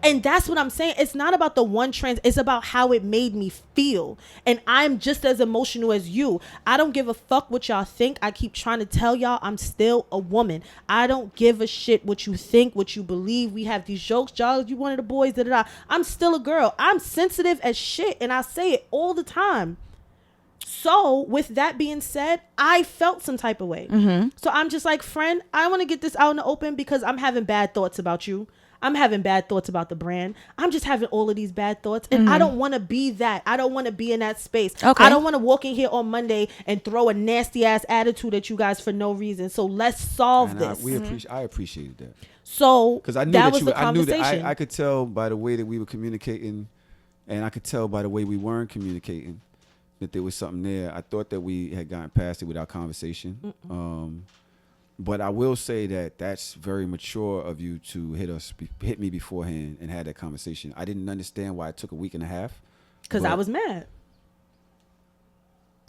And that's what I'm saying. It's not about the one trans. It's about how it made me feel. And I'm just as emotional as you. I don't give a fuck what y'all think. I keep trying to tell y'all I'm still a woman. I don't give a shit what you think, what you believe. We have these jokes. Y'all, you one of the boys. Da, da, da. I'm still a girl. I'm sensitive as shit. And I say it all the time. So with that being said, I felt some type of way. So I'm just like, friend, I want to get this out in the open because I'm having bad thoughts about you. I'm having bad thoughts about the brand. I'm just having all of these bad thoughts. And I don't want to be that. I don't want to be in that space. Okay. I don't want to walk in here on Monday and throw a nasty ass attitude at you guys for no reason. So let's solve And this. I appreciated that. So Because I knew that that was you the I knew conversation. that I could tell by the way that we were communicating, and I could tell by the way we weren't communicating that there was something there. I thought that we had gotten past it with our conversation. But I will say that that's very mature of you to hit me beforehand and had that conversation. I didn't understand why it took a week and a half. Because I but was mad.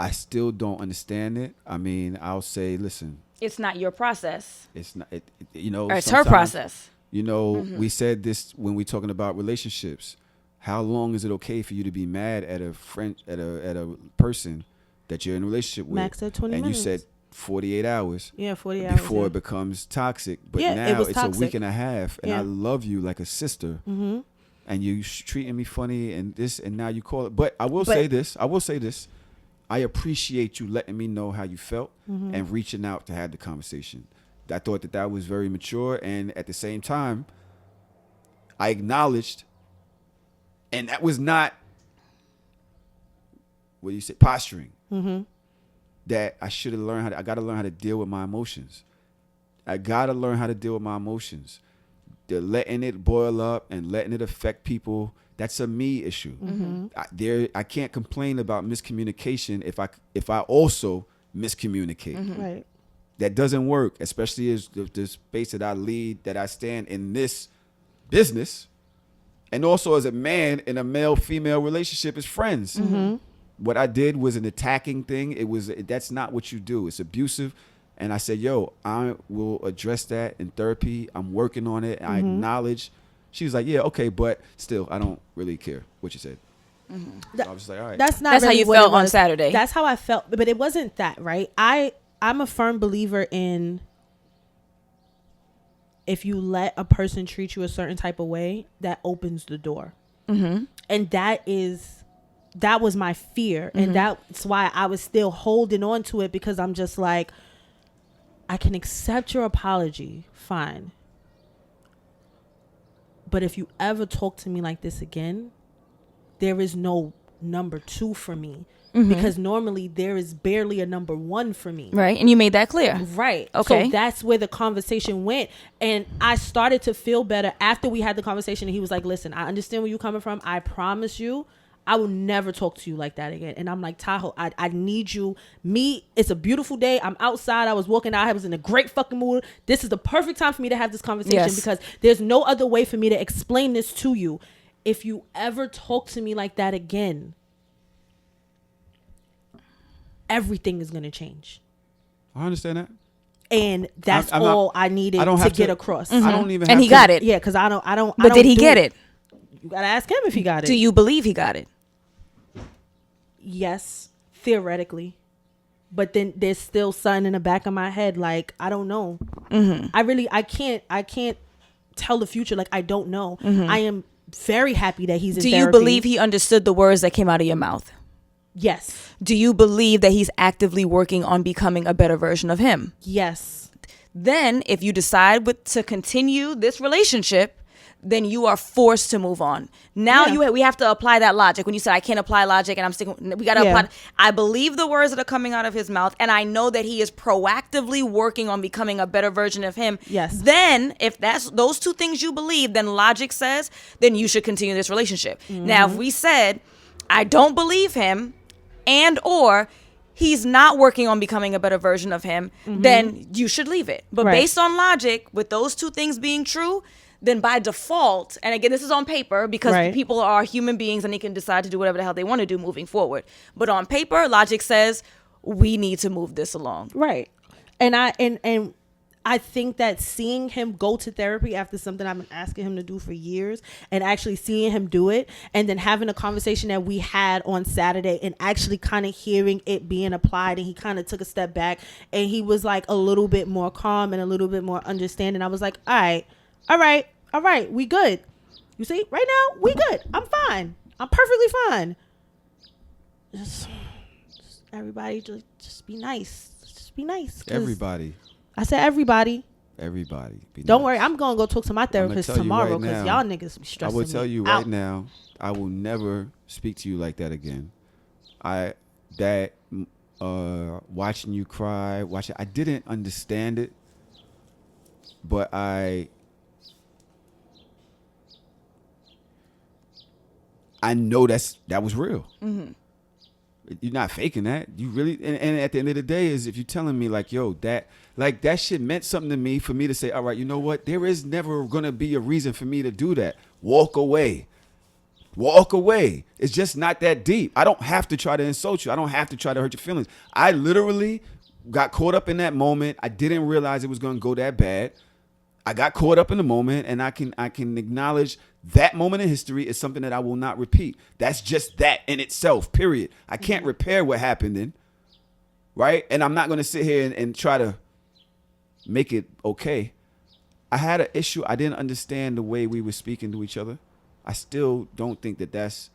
I still don't understand it. I mean, I'll say, listen, It's not your process. it's not, you know, Or it's her sometimes, process. You know, we said this when we're talking about relationships. How long is it okay for you to be mad at a friend, at a person that you're in a relationship with? Max at 20 and minutes. you said 48 hours. Yeah, 40 hours. Before yeah. it becomes toxic. But Yeah, it now was it's a toxic. week and a half, and Yeah. I love you like a sister. Mm-hmm. And you treating me funny and this, and now you call it. But I will But- say this. I appreciate you letting me know how you felt Mm-hmm. and reaching out to have the conversation. I thought that was very mature, and at the same time, I acknowledged, and that was not, what do you say, posturing. Mm-hmm. That I should have learned I got to learn how to deal with my emotions. I got to learn how to deal with my emotions. They're letting it boil up and letting it affect people. That's a me issue. Mm-hmm. I can't complain about miscommunication if I also miscommunicate. Mm-hmm. Right. That doesn't work, especially as the space that I lead, that I stand in this business, and also as a man in a male-female relationship as friends. Mm-hmm. What I did was an attacking thing. That's not what you do. It's abusive. And I said, yo, I will address that in therapy. I'm working on it. I acknowledge. She was like, yeah, okay, but still, I don't really care what you said. I was just like, all right. That's not That's how really you what it felt on was. Saturday. That's how I felt, but it wasn't that, right? I'm a firm believer in if you let a person treat you a certain type of way, that opens the door. Mm-hmm. And that was my fear. And that's why I was still holding on to it, because I'm just like, I can accept your apology, fine. But if you ever talk to me like this again, there is no number 2 for me. Because normally there is barely a number 1 for me. Right. And you made that clear. Right. Okay. So that's where the conversation went. And I started to feel better after we had the conversation. And he was like, listen, I understand where you're coming from. I promise you, I will never talk to you like that again. And I'm like, Tahoe, I need you. It's a beautiful day. I'm outside. I was walking out. I was in a great fucking mood. This is the perfect time for me to have this conversation, Yes. because there's no other way for me to explain this to you. If you ever talk to me like that again, everything is going to change. I understand that. And that's I'm not- all I needed I don't to have get to- across. I don't even And have he to- got it. Yeah, because I don't. But did he get it? You gotta ask him if he got it. Do you believe he got it? Yes, theoretically, but then there's still something in the back of my head. Like, I don't know. I can't tell the future. Like, I don't know. I am very happy that he's in Do you therapy. believe he understood the words that came out of your mouth? Yes. Do you believe that he's actively working on becoming a better version of him? Yes. Then if you decide to continue this relationship, then you are forced to move on. Now Yeah. we have to apply that logic. When you said I can't apply logic and I'm sticking, we got to Yeah. apply. I believe the words that are coming out of his mouth, and I know that he is proactively working on becoming a better version of him. Yes. Then if that's those two things you believe, then logic says then you should continue this relationship. Now if we said I don't believe him, and or he's not working on becoming a better version of him, then you should leave it. But Right. based on logic, with those two things being true, then by default, and again, this is on paper because Right. people are human beings and they can decide to do whatever the hell they want to do moving forward. But on paper, logic says we need to move this along. Right. And I think that seeing him go to therapy after something I've been asking him to do for years, and actually seeing him do it, and then having a conversation that we had on Saturday and actually kind of hearing it being applied, and he kind of took a step back and he was like a little bit more calm and a little bit more understanding. I was like, all right, we good. You see, right now we good. I'm fine. I'm perfectly fine. Just everybody just be nice. Just be nice. 'Cause Everybody. I said everybody. Everybody. Be Don't nice. worry, I'm gonna go talk to my therapist tell you tomorrow right because now, y'all niggas be I stressing will tell me you out. right now, I will never speak to you like that again. Watching you cry, I didn't understand it, but I know that was real. Mm-hmm. You're not faking that. You really, and at the end of the day, is if you're telling me like, yo, that shit meant something to me, for me to say, all right, you know what? There is never gonna be a reason for me to do that. Walk away. Walk away. It's just not that deep. I don't have to try to insult you. I don't have to try to hurt your feelings. I literally got caught up in that moment. I didn't realize it was going to go that bad. I got caught up in the moment, and I can acknowledge that moment in history is something that I will not repeat. That's just that in itself, period. I can't repair what happened then, right? And I'm not going to sit here and try to make it okay. I had an issue. I didn't understand the way we were speaking to each other. I still don't think that that's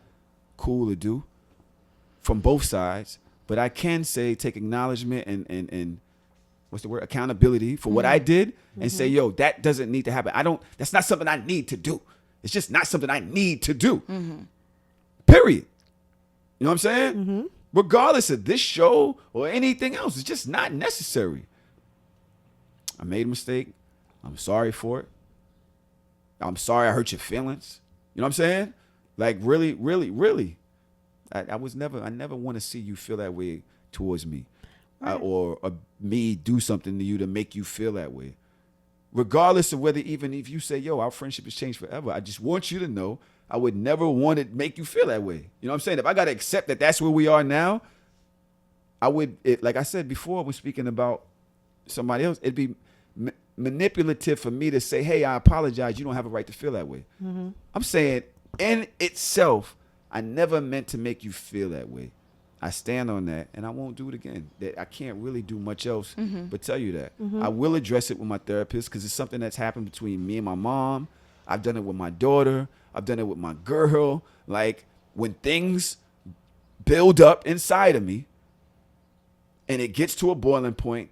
cool to do from both sides. But I can say take acknowledgement and what's the word? Accountability for what I did and say, yo, that doesn't need to happen. That's not something I need to do. It's just not something I need to do. Period. You know what I'm saying? Regardless of this show or anything else, it's just not necessary. I made a mistake. I'm sorry for it. I'm sorry I hurt your feelings. You know what I'm saying? Like really, really, really. I never want to see you feel that way towards me. Right. Or me do something to you to make you feel that way. Regardless of whether even if you say, yo, our friendship has changed forever, I just want you to know I would never want to make you feel that way. You know what I'm saying? If I got to accept that that's where we are now, like I said before when speaking about somebody else, it'd be manipulative for me to say, hey, I apologize. You don't have a right to feel that way. I'm saying in itself, I never meant to make you feel that way. I stand on that, and I won't do it again. That I can't really do much else but tell you that. I will address it with my therapist because it's something that's happened between me and my mom. I've done it with my daughter. I've done it with my girl. Like, when things build up inside of me and it gets to a boiling point,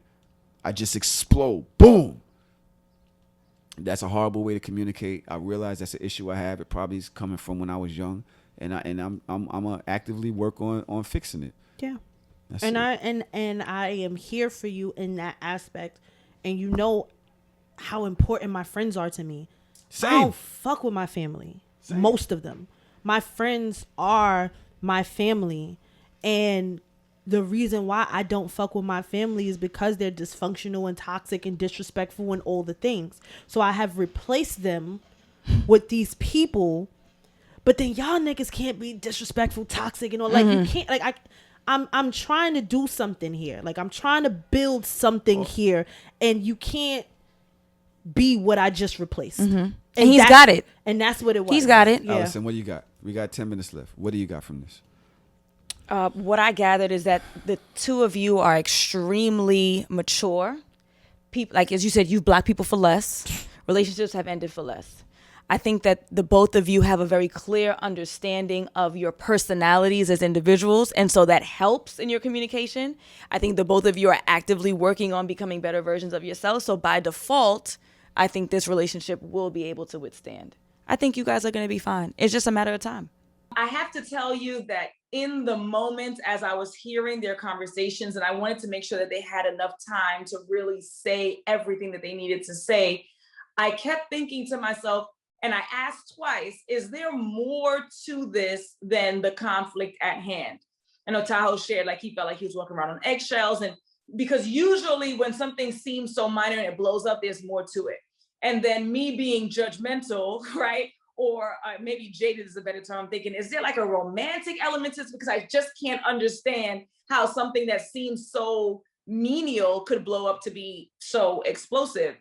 I just explode. Boom. That's a horrible way to communicate. I realize that's an issue I have. It probably is coming from when I was young. And I'm gonna actively work on fixing it. Yeah. That's and it. I am here for you in that aspect, and you know how important my friends are to me. Same. I don't fuck with my family. Same. Most of them. My friends are my family, and the reason why I don't fuck with my family is because they're dysfunctional and toxic and disrespectful and all the things. So I have replaced them with these people. But then y'all niggas can't be disrespectful, toxic, and all. Like, you can't. Like, I'm trying to do something here. Like, I'm trying to build something here, and you can't be what I just replaced. And he's got it. And that's what it was. He's got it. Yeah. Allison, what do you got? We got 10 minutes left. What do you got from this? What I gathered is that the two of you are extremely mature. People, like as you said, you've blocked people for less. Relationships have ended for less. I think that the both of you have a very clear understanding of your personalities as individuals, and so that helps in your communication. I think the both of you are actively working on becoming better versions of yourself. So by default, I think this relationship will be able to withstand. I think you guys are going to be fine. It's just a matter of time. I have to tell you that in the moment, as I was hearing their conversations, and I wanted to make sure that they had enough time to really say everything that they needed to say, I kept thinking to myself, and I asked twice, is there more to this than the conflict at hand? I know Tahoe shared, like, he felt like he was walking around on eggshells, and because usually when something seems so minor and it blows up, there's more to it. And then me being judgmental, right? Or maybe jaded is a better term. I'm thinking, is there like a romantic element to this? Because I just can't understand how something that seems so menial could blow up to be so explosive.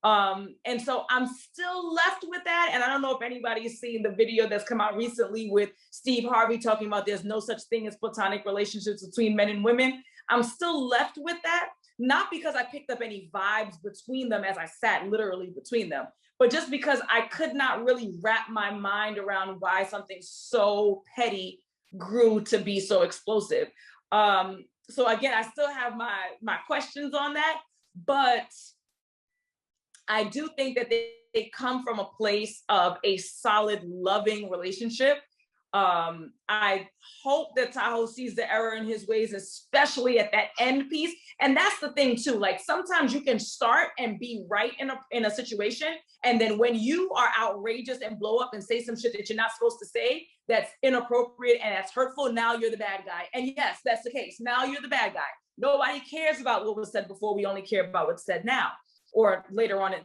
And so I'm still left with that. And I don't know if anybody's seen the video that's come out recently with Steve Harvey talking about there's no such thing as platonic relationships between men and women. I'm still left with that, not because I picked up any vibes between them as I sat literally between them, but just because I could not really wrap my mind around why something so petty grew to be so explosive. So again, I still have my questions on that, but I do think that they come from a place of a solid, loving relationship. I hope that Tahoe sees the error in his ways, especially at that end piece. And that's the thing too. Like, sometimes you can start and be right in a situation, and then when you are outrageous and blow up and say some shit that you're not supposed to say, that's inappropriate and that's hurtful, now you're the bad guy. And yes, that's the case. Now you're the bad guy. Nobody cares about what was said before. We only care about what's said now, or later on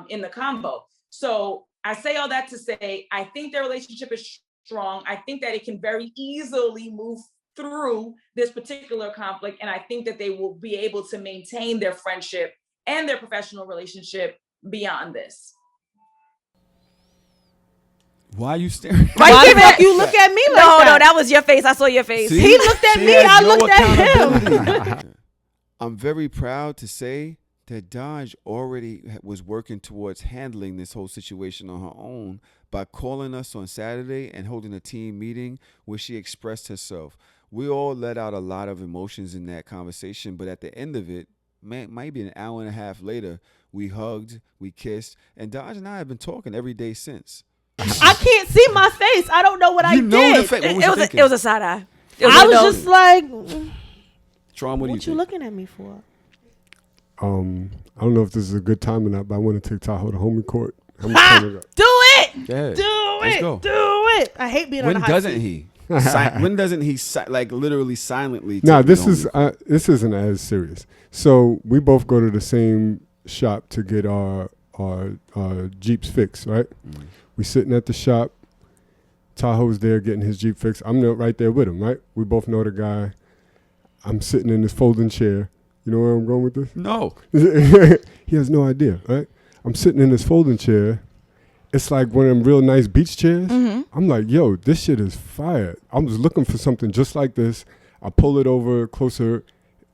in the combo. So I say all that to say, I think their relationship is strong, I think that it can very easily move through this particular conflict. And I think that they will be able to maintain their friendship and their professional relationship beyond this. Why are you staring? Why you like you look at me like No, that? that was your face. I saw your face. See? He looked at She me. has I no looked at him. accountability. I'm very proud to say that Dodge already was working towards handling this whole situation on her own by calling us on Saturday and holding a team meeting where she expressed herself. We all let out a lot of emotions in that conversation, but at the end of it, maybe an hour and a half later, we hugged, we kissed, and Dodge and I have been talking every day since. I can't see my face. I don't know what I You know did. the fact. What was It you was, thinking? it was a side eye. I was just like, Tron, what do you what you think? looking at me for? I don't know if this is a good time or not, but I want to take Tahoe to homie court. How much time we got? Do it. Yeah. Do Let's it. go. Do it. I hate being on When the hot doesn't seat. he? When doesn't he like literally silently? Nah, take this me is home? this isn't as serious. So we both go to the same shop to get our Jeeps fixed, right? Mm. We sitting at the shop. Tahoe's there getting his Jeep fixed. I'm right there with him, right? We both know the guy. I'm sitting in this folding chair. You know where I'm going with this? No. He has no idea, right? I'm sitting in this folding chair. It's like one of them real nice beach chairs. Mm-hmm. I'm like, yo, this shit is fire. I was looking for something just like this. I pull it over closer,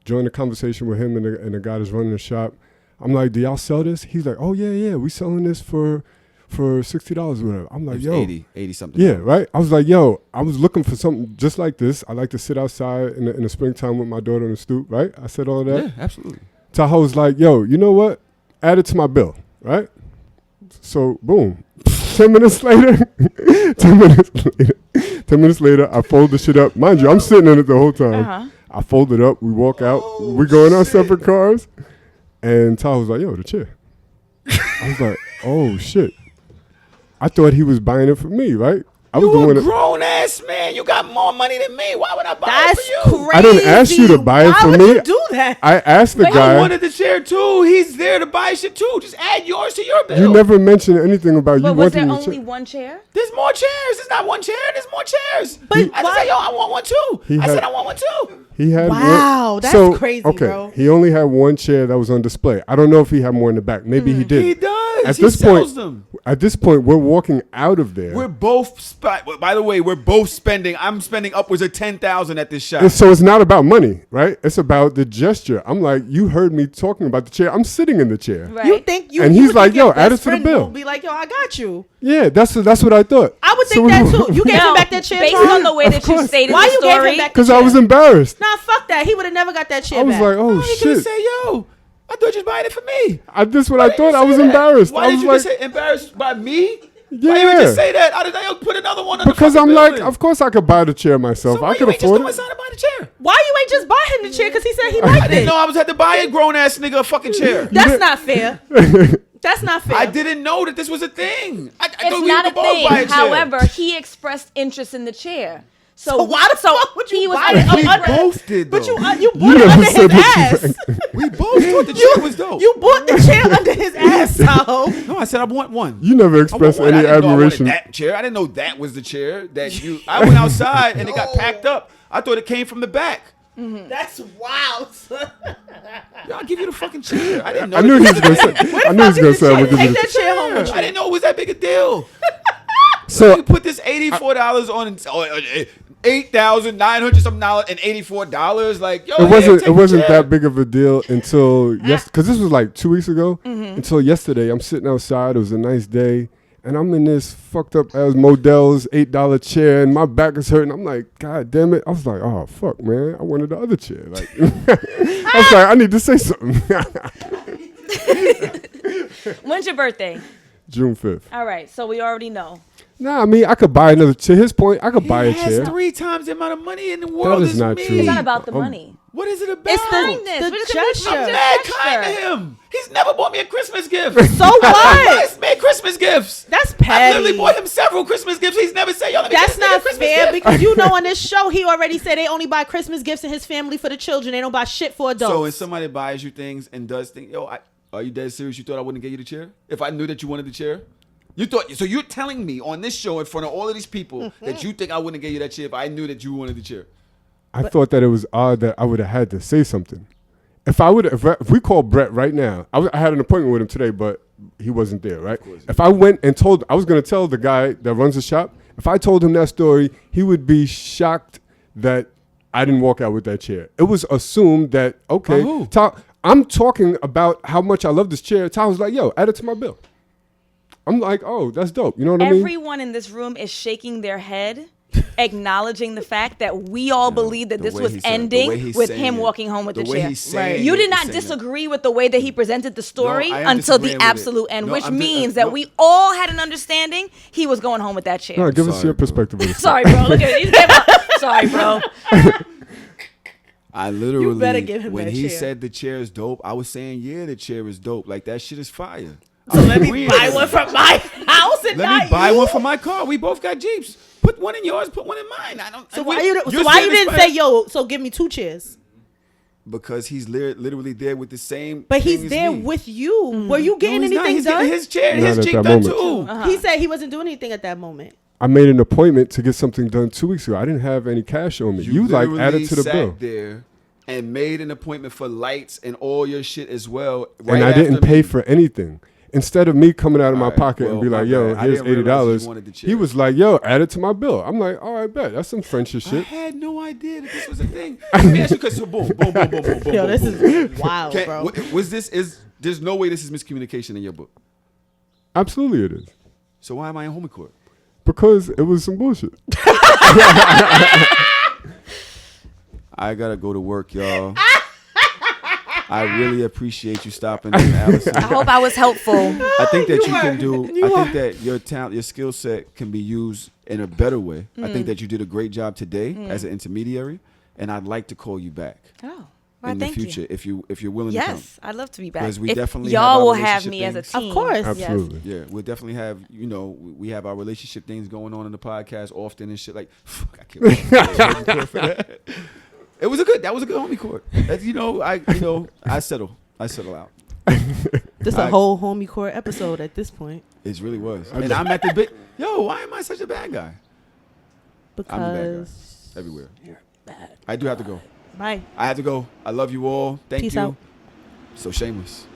join the conversation with him and the guy that's running the shop. I'm like, do y'all sell this? He's like, oh, yeah, we selling this for $60 or whatever. I'm like, It was yo. 80 something. Yeah, right? I was like, yo, I was looking for something just like this. I like to sit outside in the springtime with my daughter on the stoop, right? I said all that. Yeah, absolutely. Tahoe's like, yo, you know what? Add it to my bill, right? So, boom. 10 minutes later, 10 minutes later, I fold the shit up. Mind you, I'm sitting in it the whole time. Uh-huh. I fold it up. We walk out. We go in our separate cars. And Tahoe's like, yo, the chair. I was like, oh, shit. I thought he was buying it for me, right? I was You doing a it. grown ass man. You got more money than me. Why would I buy That's it for you? crazy. I didn't ask you to buy it Why for would me. you do that? I asked the I guy. wanted the chair too. He's there to buy shit too. Just add yours to your bill. You never mentioned anything about But you was there wanting the only chair. one chair? There's more chairs. There's not one chair. There's more chairs. But I just why- said, yo, I want one too. He I had- said, I want one too. He had Wow, one, that's crazy, okay, bro. he only had one chair that was on display. I don't know if he had more in the back. Maybe he did. He does. At He this sells point, them. at this point, we're walking out of there. We're both. By the way, we're both spending. I'm spending upwards of $10,000 at this shop. And so it's not about money, right? It's about the gesture. I'm like, you heard me talking about the chair. I'm sitting in the chair. Right. You think you? And you he's would like, think your yo, add best it to the friend bill. will Be like, yo, I got you. Yeah, that's what I thought. I would So think we that were- too. You gave him back that chair, based Tron? on the way Of that you course. stated Why the you gave story. him back? Because I was embarrassed. Nah, fuck that. He would have never got that chair I was back. like, oh You could have shit. said, yo, I thought you was buying it for me. That's what Why I did thought. you I was say that? embarrassed. Why I did was you like, just say embarrassed by me? yeah. Why you just say that? I didn't put another one on Because the I'm fucking like, building. of course I could buy the chair myself. So I why could you ain't just afford go it. inside and buy the chair? Why you ain't just buy him the chair? Because he said he I liked didn't it. know I was had to buy a grown ass nigga a fucking chair. That's not fair. That's not fair. I didn't know that this was a thing. I thought It's we not could a both thing. buy a chair. However, he expressed interest in the chair. So why the fuck would you he was buy under- it? We Under- both did, though. But you You bought it never under said his that you ass. We both thought the chair was dope. You bought the chair under his ass, Tahoe. No, I said I want one. You never I want expressed one. any I didn't know I wanted admiration. that chair. I didn't know that was the chair that you. I went outside and it got packed up. I thought it came from the back. That's wild. son. Yo, I'll give you the fucking chair. I didn't know. I knew he that- was gonna say. I knew he was gonna say. I'm gonna give you Take the that chair home with I you. didn't know it was that big a deal. So You put this $84 on $8,900 something and $84. Like, yo, it wasn't that big of a deal until because this was like 2 weeks ago. Until yesterday, I'm sitting outside. It was a nice day, and I'm in this fucked up as Modell's $8 chair, and my back is hurting. I'm like, God damn it! I was like, oh fuck, man, I wanted the other chair. Like, I was like, I need to say something. When's your birthday? June 5th. All right, so we already know. Nah, I mean, I could buy another. To his point, I could buy a He has chair. 3 times the amount of money in the world. is as not me. true. It's not about the Oh. money. What is it about? It's Kindness. the We're just gesture. gonna- I'm just mad gesture. kind to him. He's never bought me a Christmas gift. So what? He's made Christmas gifts. That's I petty. literally bought him several Christmas gifts. He's never said, yo, let me That's get this nigga a not Christmas fair gift. because you know on this show he already said they only buy Christmas gifts in his family for the children. They don't buy shit for adults. So when somebody buys you things and does things, yo, are you dead serious? You thought I wouldn't get you the chair? If I knew that you wanted the chair? You thought so? You're telling me on this show in front of all of these people that you think I wouldn't have gave you that chair if I knew that you wanted the chair? I thought that it was odd that I would have had to say something. If we call Brett right now, I had an appointment with him today, but he wasn't there, right? If I went and I was going to tell the guy that runs the shop, if I told him that story, he would be shocked that I didn't walk out with that chair. It was assumed that, okay, I'm talking about how much I love this chair. Ty was like, yo, add it to my bill. I'm like, oh, that's dope. You know what I mean? Everyone in this room is shaking their head, acknowledging the fact that we all believe that this was ending with him walking home with the chair. Right. You did not disagree with the way that he presented the story until the absolute end, which means that we all had an understanding he was going home with that chair. No, give us your perspective. Sorry, bro. Look at it. Sorry, bro. I literally, You better give him when that he chair. said the chair is dope, I was saying, yeah, the chair is dope. Like, that shit is fire. So let me buy one from my house and Let me buy one for my car. We both got Jeeps. Put one in yours, put one in mine. So why you didn't say, yo, so give me 2 chairs? Because he's literally there with the same. But he's thing as there me. with you. Were you getting No, he's not. anything He's done? getting his chair, Not his at Jeep that done moment. too. He said he wasn't doing anything at that moment. I made an appointment to get something done 2 weeks ago. I didn't have any cash on me. You like added to the sat bill. there and made an appointment for lights and all your shit as well. And I didn't pay for anything. Instead of me coming out of my pocket and be like, yo, here's $80, he was like, yo, add it to my bill. I'm like, all right, bet. That's some friendship I shit. had no idea that this was a thing. Let me ask you, because boom. Yo, this is wild, bro. There's no way this is miscommunication in your book. Absolutely it is. So why am I in home court? Because it was some bullshit. I gotta go to work, y'all. I really appreciate you stopping in, Allison. I hope I was helpful. I think that you can do. I think that your talent, your skill set can be used in a better way. I think that you did a great job today as an intermediary, and I'd like to call you back Oh, well, in the thank future you. if you're willing to come. Yes, I'd love to be back. Because we If definitely y'all have our will have relationship me as a things. team. Of course. Absolutely. Yeah, we'll definitely have, we have our relationship things going on in the podcast often and shit. Like, fuck, I can't wait for that. That was a good homie court. That's, I settle out. This a whole homie court episode at this point. It really was. And I'm at the big, why am I such a bad guy? I'm a bad guy. Because Everywhere. you're bad. I do have to go. Bye. I have to go. I love you all. Thank Peace you. out. So shameless.